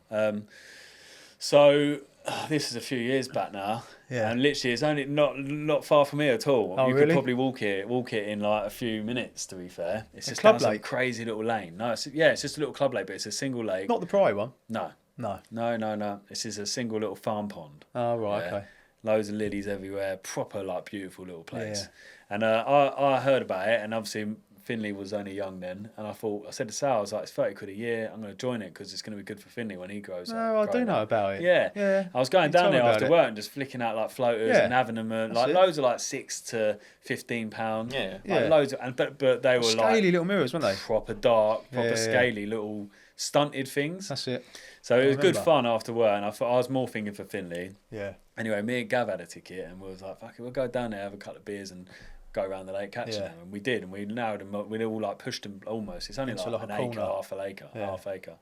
So this is a few years back now. Yeah. And literally, it's only not far from here at all. Oh, you really? could probably walk it in like a few minutes. To be fair, it's A just club down some lake? crazy little lane. No, it's just a little club lake, but it's a single lake. Not the Pry one. No, No. No. This is a single little farm pond. Oh, right, Yeah. okay. Loads of lilies everywhere. Proper, like, beautiful little place. Yeah. And I heard about it, and obviously Finley was only young then, and I said to Sal, I was like, it's 30 quid a year, I'm going to join it because it's going to be good for Finley when he grows up. No, I do know about it. Yeah. I was going down there after work and just flicking out like floaters and having them loads of like £6 to £15. Yeah. Loads of, but they were scaly like little mirrors, weren't they? proper dark, scaly little stunted things. That's it. So it was good fun after work, and I was more thinking for Finley. Yeah. Anyway, me and Gav had a ticket, and we was like, fuck it, we'll go down there, have a couple of beers, and go around the lake catching them. And we did, and we narrowed them up. We all like pushed them almost. It's only into like an acre, half acre.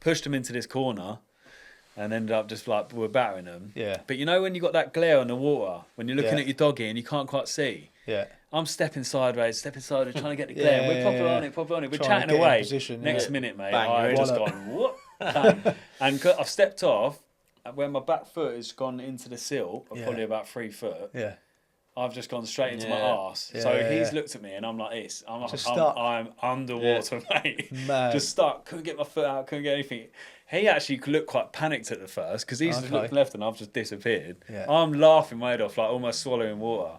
Pushed them into this corner, and ended up just like we were battering them. Yeah. But you know when you got that glare on the water, when you're looking at your doggy and you can't quite see. Yeah. I'm stepping sideways, trying to get the glare. And we're proper on it. We're Trying chatting away. Position, Next minute, mate, Bang, I've just gone whoop, bang. And I've stepped off, and when my back foot has gone into the sill, probably about 3 foot. Yeah. I've just gone straight into my arse. So he's looked at me, and I'm like this. I'm underwater, mate. Mad. Just stuck. Couldn't get my foot out. Couldn't get anything. He actually looked quite panicked at the first because he's just looked left and I've just disappeared. Yeah. I'm laughing my head off, like almost swallowing water.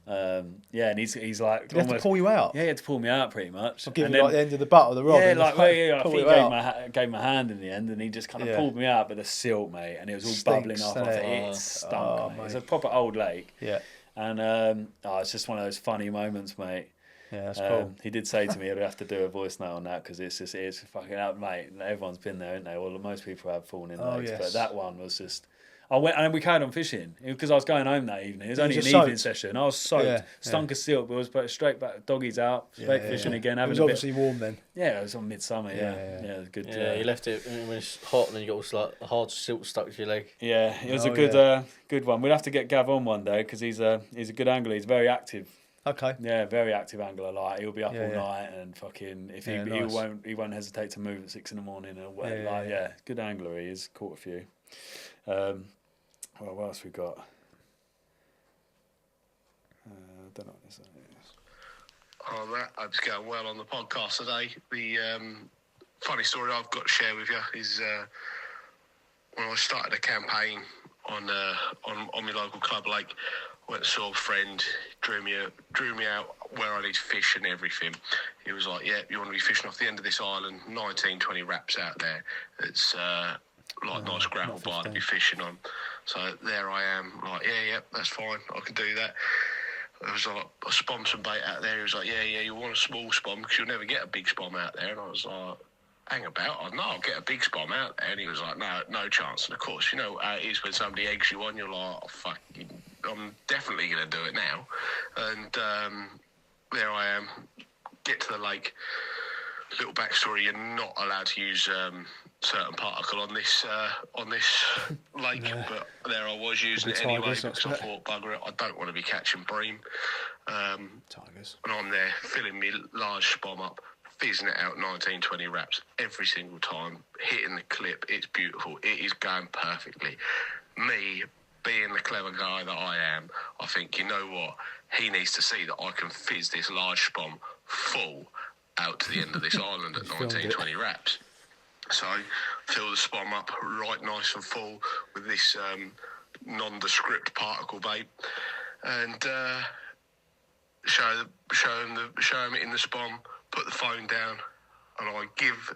And he's like, Did he have to pull you out? Yeah, he had to pull me out pretty much. I'll give you like the end of the butt of the rod. Yeah, and like I pull think you he out. gave my hand in the end, and he just kind of pulled me out, but the silt, mate, and it was all bubbling Stinks, off. doesn't It stunk, mate. It's a proper old lake. Yeah. And it's just one of those funny moments, mate. Yeah, that's cool. He did say to me, I'd have to do a voice note on that because it's fucking out, mate. Everyone's been there, haven't they? Well, most people have fallen in lakes, but that one was just. I went and we carried on fishing because I was going home that evening. It was only an evening session. I was soaked, stunk of silt, but I was straight back, doggies out, straight fishing again. It was obviously warm then. Yeah, it was on midsummer. Yeah, it was good. Yeah, you left it when it's hot, and then you got all like hard silt stuck to your leg. Yeah, it was a good one. We'll have to get Gav on one day because he's a good angler. He's very active. Okay. Yeah, very active angler. Like he'll be up all night and fucking if he won't hesitate to move at 6 a.m. and good angler. He is. Caught a few. Well, what else we got? I don't know what this is. Oh, Matt, I'm just going well on the podcast today. The funny story I've got to share with you is when I started a campaign on my local club lake, went and saw a friend, drew me out where I need to fish and everything. He was like, yeah, you want to be fishing off the end of this island, 19, 20 wraps out there. It's nice gravel bar to be fishing on. So there I am, like, yeah, that's fine, I can do that. There was like a spom some bait out there. He was like, yeah, you want a small spom because you'll never get a big spom out there. And I was like, hang about, I know I'll get a big spom out there. And he was like, no chance. And of course, you know how it is when somebody eggs you on, you're like, oh, fuck, I'm definitely going to do it now. And there I am, get to the lake. Little backstory: you're not allowed to use certain particle on this lake, but there I was using it anyway because I thought, bugger it, I don't want to be catching bream. Tigers. And I'm there filling me large spom up, fizzing it out 19, 20 wraps every single time, hitting the clip. It's beautiful. It is going perfectly. Me, being the clever guy that I am, I think, you know what? He needs to see that I can fizz this large spom full out to the end of this island at 19, 20 wraps. So fill the spom up right nice and full with this nondescript particle bait, and show him it in the spom, put the phone down, and I give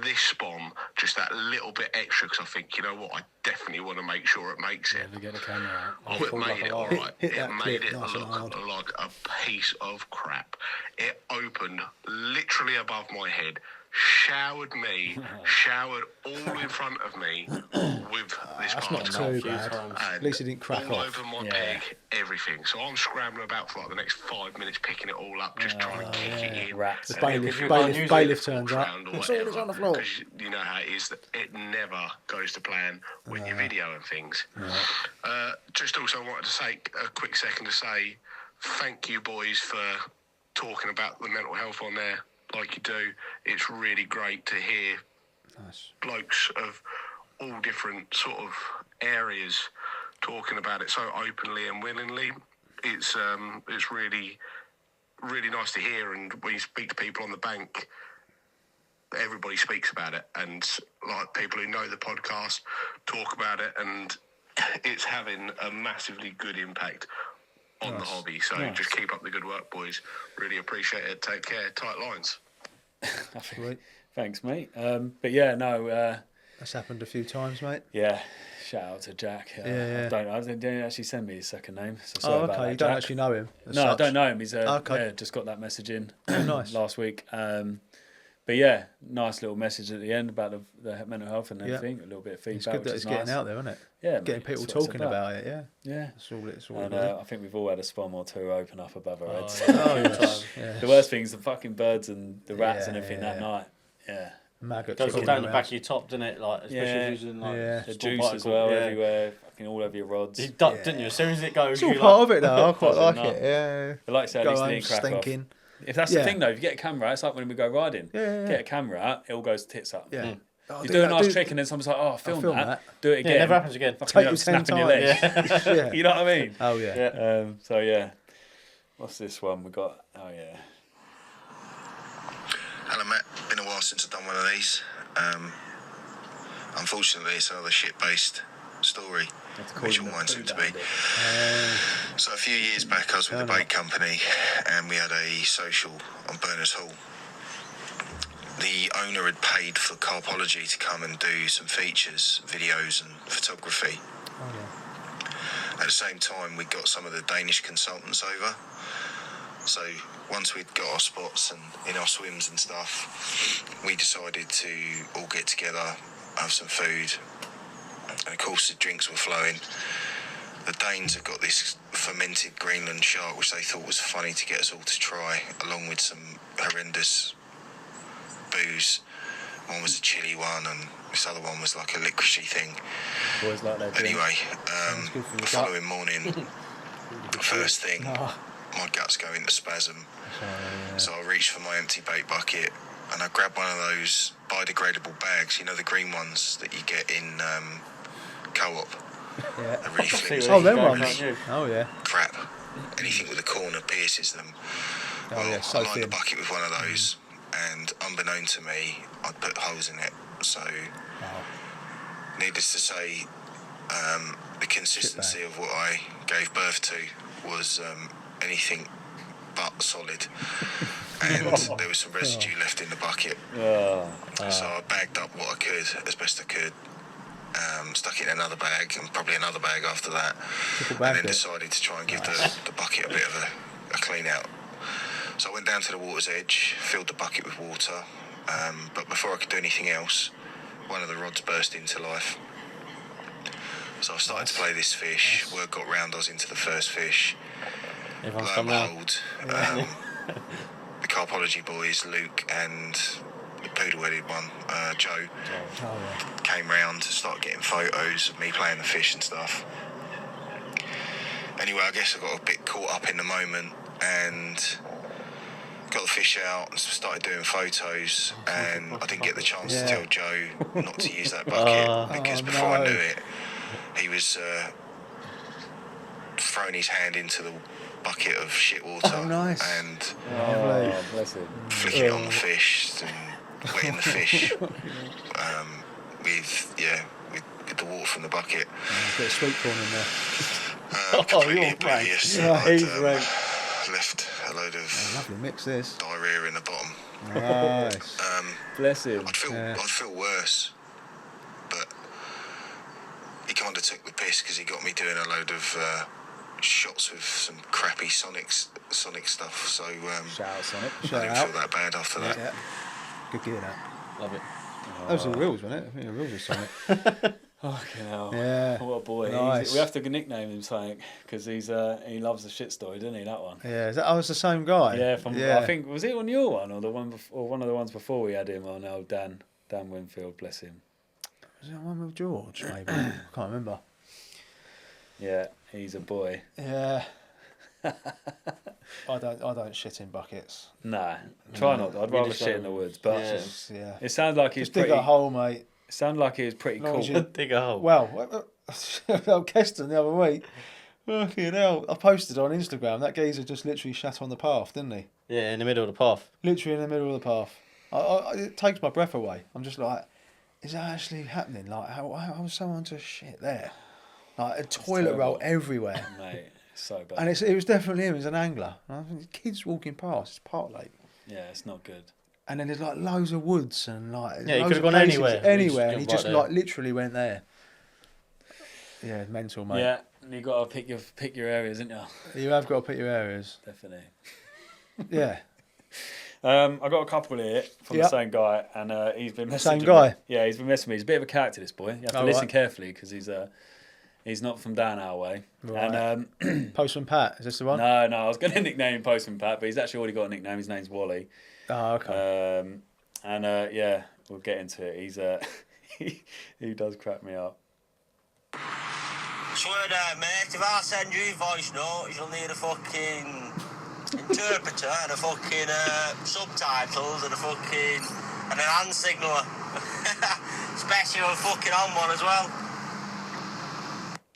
this spom just that little bit extra because I think, you know what, I definitely want to make sure it makes it. Get the camera out. Oh, it made it all right. It made it look like a piece of crap. It opened literally above my head, showered all in front of me with this That's not particle. too bad. At least it didn't crack all off. over my peg, everything. So I'm scrambling about for like the next 5 minutes, picking it all up, just trying to kick it in. Rats. The bailiff turns up. It's always on the floor. Because you know how it is, that it never goes to plan with your video and things. Just also wanted to take a quick second to say thank you boys for talking about the mental health on there like you do. It's really great to hear blokes of all different sort of areas talking about it so openly and willingly. It's really, really nice to hear, and when you speak to people on the bank, everybody speaks about it, and like people who know the podcast talk about it, and it's having a massively good impact on the hobby. So just keep up the good work, boys. Really appreciate it. Take care. Tight lines. Thanks, mate. But yeah, no. That's happened a few times, mate. Yeah. Shout out to Jack. Yeah. I didn't actually send me his second name. So sorry about that, You don't Jack. actually know him? No, I don't know him. He's just got that message in last week. But yeah, nice little message at the end about the mental health and everything. A little bit of feedback. It's good that it's getting out there, isn't it? Yeah, getting people talking about it. Yeah. It's all and I think we've all had a spom or two open up above our heads. The worst thing is the fucking birds and the rats and everything that night. Yeah. Maggots goes all down the back of your top, doesn't it? Like, especially using the juice as well everywhere, fucking all over your rods. You duck, didn't you? As soon as it goes, it's all part of it though. I quite like it. Yeah. But like I said, at least it didn't crack stinking. Off. If that's the thing though, if you get a camera, it's like when we go riding. Get a camera, it all goes tits up. Yeah. You do a nice trick and then someone's like, "Oh, film that. Do it again." Yeah, it never happens again. Take you snapping your leg. You know what I mean? Oh yeah. So yeah, what's this one we got? Oh yeah. Hello, Matt. Been a while since I've done one of these. Unfortunately, it's another shit-based story, which all mine seem to be. So a few years back, I was with a bait company, and we had a social on Berners Hall. The owner had paid for Carpology to come and do some features, videos, and photography. At the same time, we got some of the Danish consultants over. So once we'd got our spots and in our swims and stuff, we decided to all get together, have some food, and of course the drinks were flowing. The Danes have got this fermented Greenland shark, which they thought was funny to get us all to try, along with some horrendous booze. One was a chili one, and this other one was like a licoricey thing. Boys like that. Anyway, the following morning, first thing, my guts go into spasm. So I reached for my empty bait bucket and I grabbed one of those biodegradable bags, you know, the green ones that you get in Co-op. Yeah. The really flimsy, them ones. Oh yeah. Crap. Anything with a corner pierces them. So I lined the bucket with one of those, and unbeknown to me, I'd put holes in it. So, needless to say, the consistency of what I gave birth to was anything but solid, and there was some residue left in the bucket. So I bagged up what I could as best I could, stuck it in another bag and probably another bag after that, and then decided to try and give the bucket a bit of a clean out. So I went down to the water's edge, filled the bucket with water, but before I could do anything else, one of the rods burst into life. So I started to play this fish. Word got round I was into the first fish. Everyone's Lo and come behold, the Carpology boys, Luke and the poodle-headed one, Joe, came round to start getting photos of me playing the fish and stuff. Anyway, I guess I got a bit caught up in the moment and got the fish out and started doing photos, and I didn't get the chance to tell Joe not to use that bucket because before I knew it, he was throwing his hand into the bucket of shit water and flicking it on the fish and wetting the fish with the water from the bucket. Bit of sweet corn in there. Completely oblivious. Left a load of lovely mix this. diarrhea in the bottom. Nice. Bless him. I'd feel worse, but he kind of took the piss because he got me doing a load of shots with some crappy Sonic stuff. So Shout out, Sonic. I didn't feel that bad after that. Yeah. Good gear that. Love it. That was the reels, wasn't it? I think the reels were Sonic. Fucking hell. Yeah. What a boy. Nice. We have to nickname him something because he loves the shit story, doesn't he? That one. Yeah. I was the same guy. Yeah. I think was it on your one or the one or one of the ones before we had him on? Old Dan Winfield, bless him. Was it one with George? Maybe. I can't remember. Yeah, he's a boy. Yeah. I don't shit in buckets. Nah, try not. I'd rather shit in the woods, but it sounds like he's just dig a hole, mate. It sounded like he was pretty cool. Dig a hole. Well, Keston the other week. Fucking hell! I posted on Instagram that geezer just literally shat on the path, didn't he? Yeah, in the middle of the path. Literally in the middle of the path. it takes my breath away. I'm just like, is that actually happening? Like, how was someone to shit there? Like a toilet roll everywhere. Mate, it's so bad. And it was definitely him as an angler. And I think kids walking past, it's Park Lake. Yeah, it's not good. And then there's like loads of woods and like Yeah, you loads could have of gone places, anywhere. and he just like literally went there. Yeah, mental, mate. Yeah, you got to pick your areas, haven't you? You have got to pick your areas. Definitely. Yeah. I got a couple here from the same guy, and he's been messaging Same guy? me. Yeah, he's been messaging me. He's a bit of a character, this boy. You have to listen carefully because he's not from down our way. Right. And Postman Pat, is this the one? No, I was going to nickname him Postman Pat, but he's actually already got a nickname. His name's Wally. Oh, okay. Yeah, we'll get into it. He's he does crack me up. Swear down, mate, if I send you a voice note, you'll need a fucking interpreter and a fucking subtitles and an hand signaler. Especially if I'm fucking on one as well.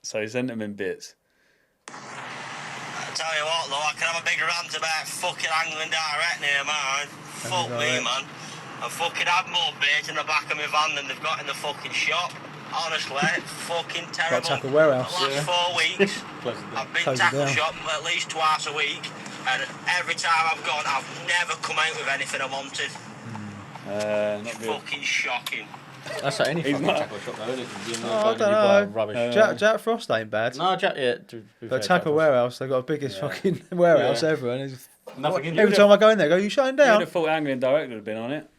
So he sent him in bits. I tell you what though, I can have a big rant about fucking angling direct near mine. Fuck me, man. I fucking have more bait in the back of my van than they've got in the fucking shop. Honestly, it's fucking terrible. Got Tackle Warehouse. The last 4 weeks, I've been tackle shop at least twice a week, and every time I've gone, I've never come out with anything I wanted. Not good. Fucking shocking. That's like any fucking tackle shop though, isn't it? I don't know. Rubbish. Jack Frost ain't bad. No, Jack, yeah. But Tackle Warehouse, they've got the biggest fucking warehouse ever. And Nothing every time I go in there, I go, you shutting You'd down? have thought Angling Direct would have been on it,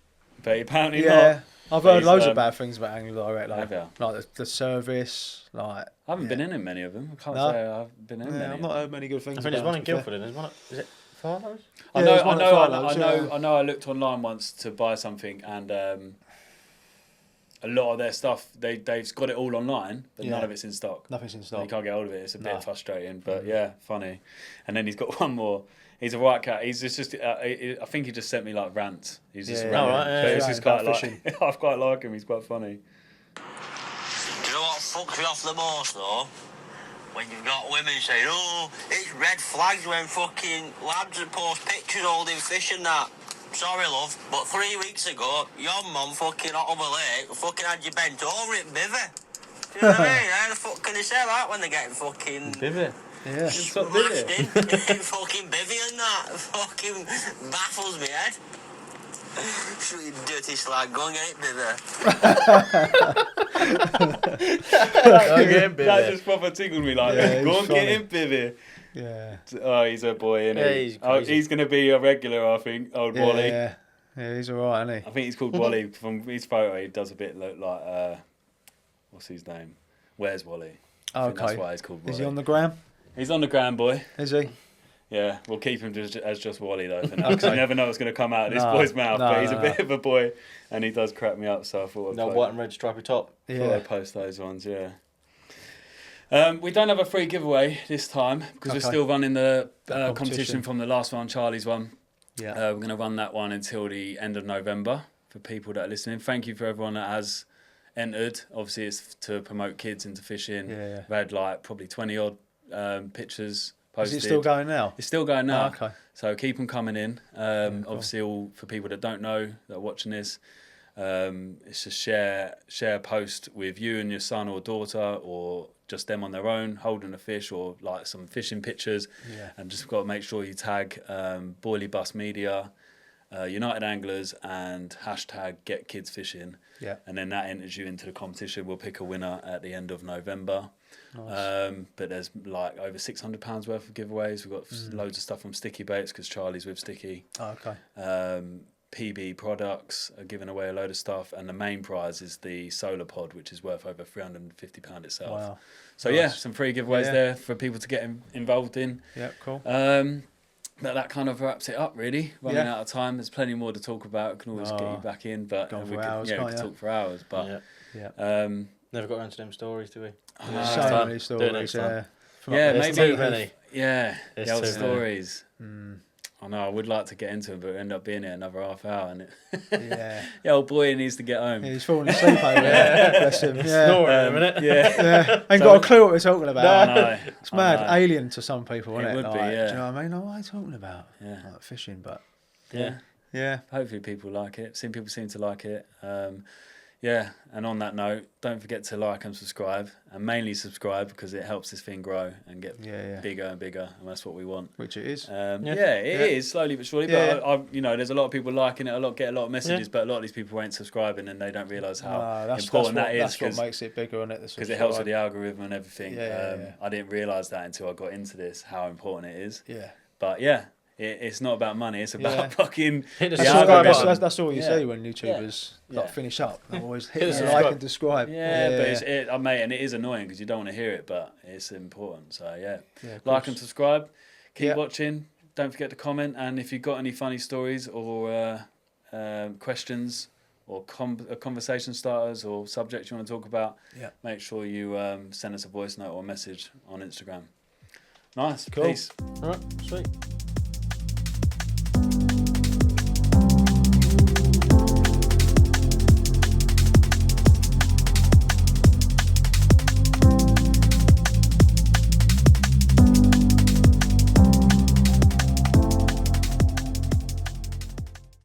but apparently Yeah. not. I've heard loads of bad things about Angling Direct, Have you? like the service, like. I haven't been in many of them. I can't No. say I've been in many. I've not heard many good things. I think there's about one in them, to be Guildford and there's one. Is it Farlows? I Yeah, know. there's I one at know. Farlows, I know. I looked online once to buy something, and a lot of their stuff they've got it all online, but none of it's in stock. Nothing's in stock. You can't get hold of it. It's a bit frustrating, but yeah, funny. And then he's got one more. He's a white cat. He's just I think he just sent me like rants. He's just ranting. right, But it's just quite fishing. like I quite like him. He's quite funny. Do you know what fucks me off the most though? When you've got women saying, oh, it's red flags when fucking lads post pictures holding fish and that. Sorry, love, but 3 weeks ago, your mum fucking out of a lake fucking had you bent over it, bivvy. Do you know what I mean? How the fuck can they say that when they're getting fucking... Bivvy. Yeah. smashed in fucking bivvy and that? Fucking baffles me head. You dirty slag, go and get it, bivvy. That just proper tickled me like that. Go and get him, Bivvy. Yeah. Oh, he's a boy, isn't he? Yeah, he's crazy. He's going to be a regular, I think, old Wally. Yeah, he's alright, isn't I think he's called Wally. From his photo, he does a bit look like, what's his name? Where's Wally? I think that's why he's called Wally. Is he on the gram? He's on the ground, boy. Is he? Yeah, we'll keep him as just Wally, though, for now. Because you never know what's going to come out of this boy's mouth. But he's a bit of a boy, and he does crack me up, so I thought No white and red stripy top. I'd post those ones, yeah. We don't have a free giveaway this time because we're still running the competition from the last one, Charlie's one. Yeah. We're going to run that one until the end of November for people that are listening. Thank you for everyone that has entered. Obviously, it's to promote kids into fishing. Yeah. We had like probably 20 odd pictures posted. Is it still going now? It's still going now. Oh, okay. So keep them coming in. Cool. Obviously, all for people that don't know that are watching this, it's to share a post with you and your son or daughter, or just them on their own holding a fish, or like some fishing pictures. Yeah. And just got to make sure you tag Boilie Bus Media, United Anglers, and hashtag Get Kids Fishing. Yeah. And then that enters you into the competition. We'll pick a winner at the end of November. Nice. But there's like over £600 worth of giveaways. We've got loads of stuff from Sticky Baits because Charlie's with Sticky. Oh, okay. PB products are giving away a load of stuff, and the main prize is the solar pod, which is worth over £350 itself. Wow. So Nice. yeah, some free giveaways there for people to get involved in. Yeah, cool. But that kind of wraps it up, really. Running out of time. There's plenty more to talk about. I can always get you back in, but Go we for could, hours, we can't could you? talk for hours. But Never got around to them stories, do we? So many stories. next time. yeah, There's maybe. too many. Yeah, There's the old too many. stories. I know. I would like to get into it, but we end up being here another half hour, and Yeah. the old boy needs to get home. Yeah, he's falling asleep over there. Bless him. Yeah. Snoring in a minute. Yeah, Ain't got a clue what we're talking about. I know. It's mad. Alien to some people, isn't it? would be, Like, yeah. Do you know what I mean? Like, what are you talking about? Yeah. Like fishing, but Yeah. Yeah. Hopefully people like it. People seem to like it. Yeah, and on that note, don't forget to like and subscribe, and mainly subscribe because it helps this thing grow and get bigger and bigger, and that's what we want. Which it is. It is slowly but surely. But I, there's a lot of people liking it. Get a lot of messages, but a lot of these people ain't subscribing, and they don't realise how important that is. That's what makes it bigger, isn't it? Because it helps with the algorithm and everything. I didn't realise that until I got into this, how important it is. Yeah. But it's not about money. It's about fucking. That's all you say when YouTubers finish up. They always hit the like and subscribe. But mate, and it is annoying because you don't want to hear it, but it's important. So like and subscribe. Keep watching. Don't forget to comment. And if you've got any funny stories or questions or conversation starters or subjects you want to talk about, make sure you send us a voice note or message on Instagram. Nice. Cool. Peace. All right. Sweet.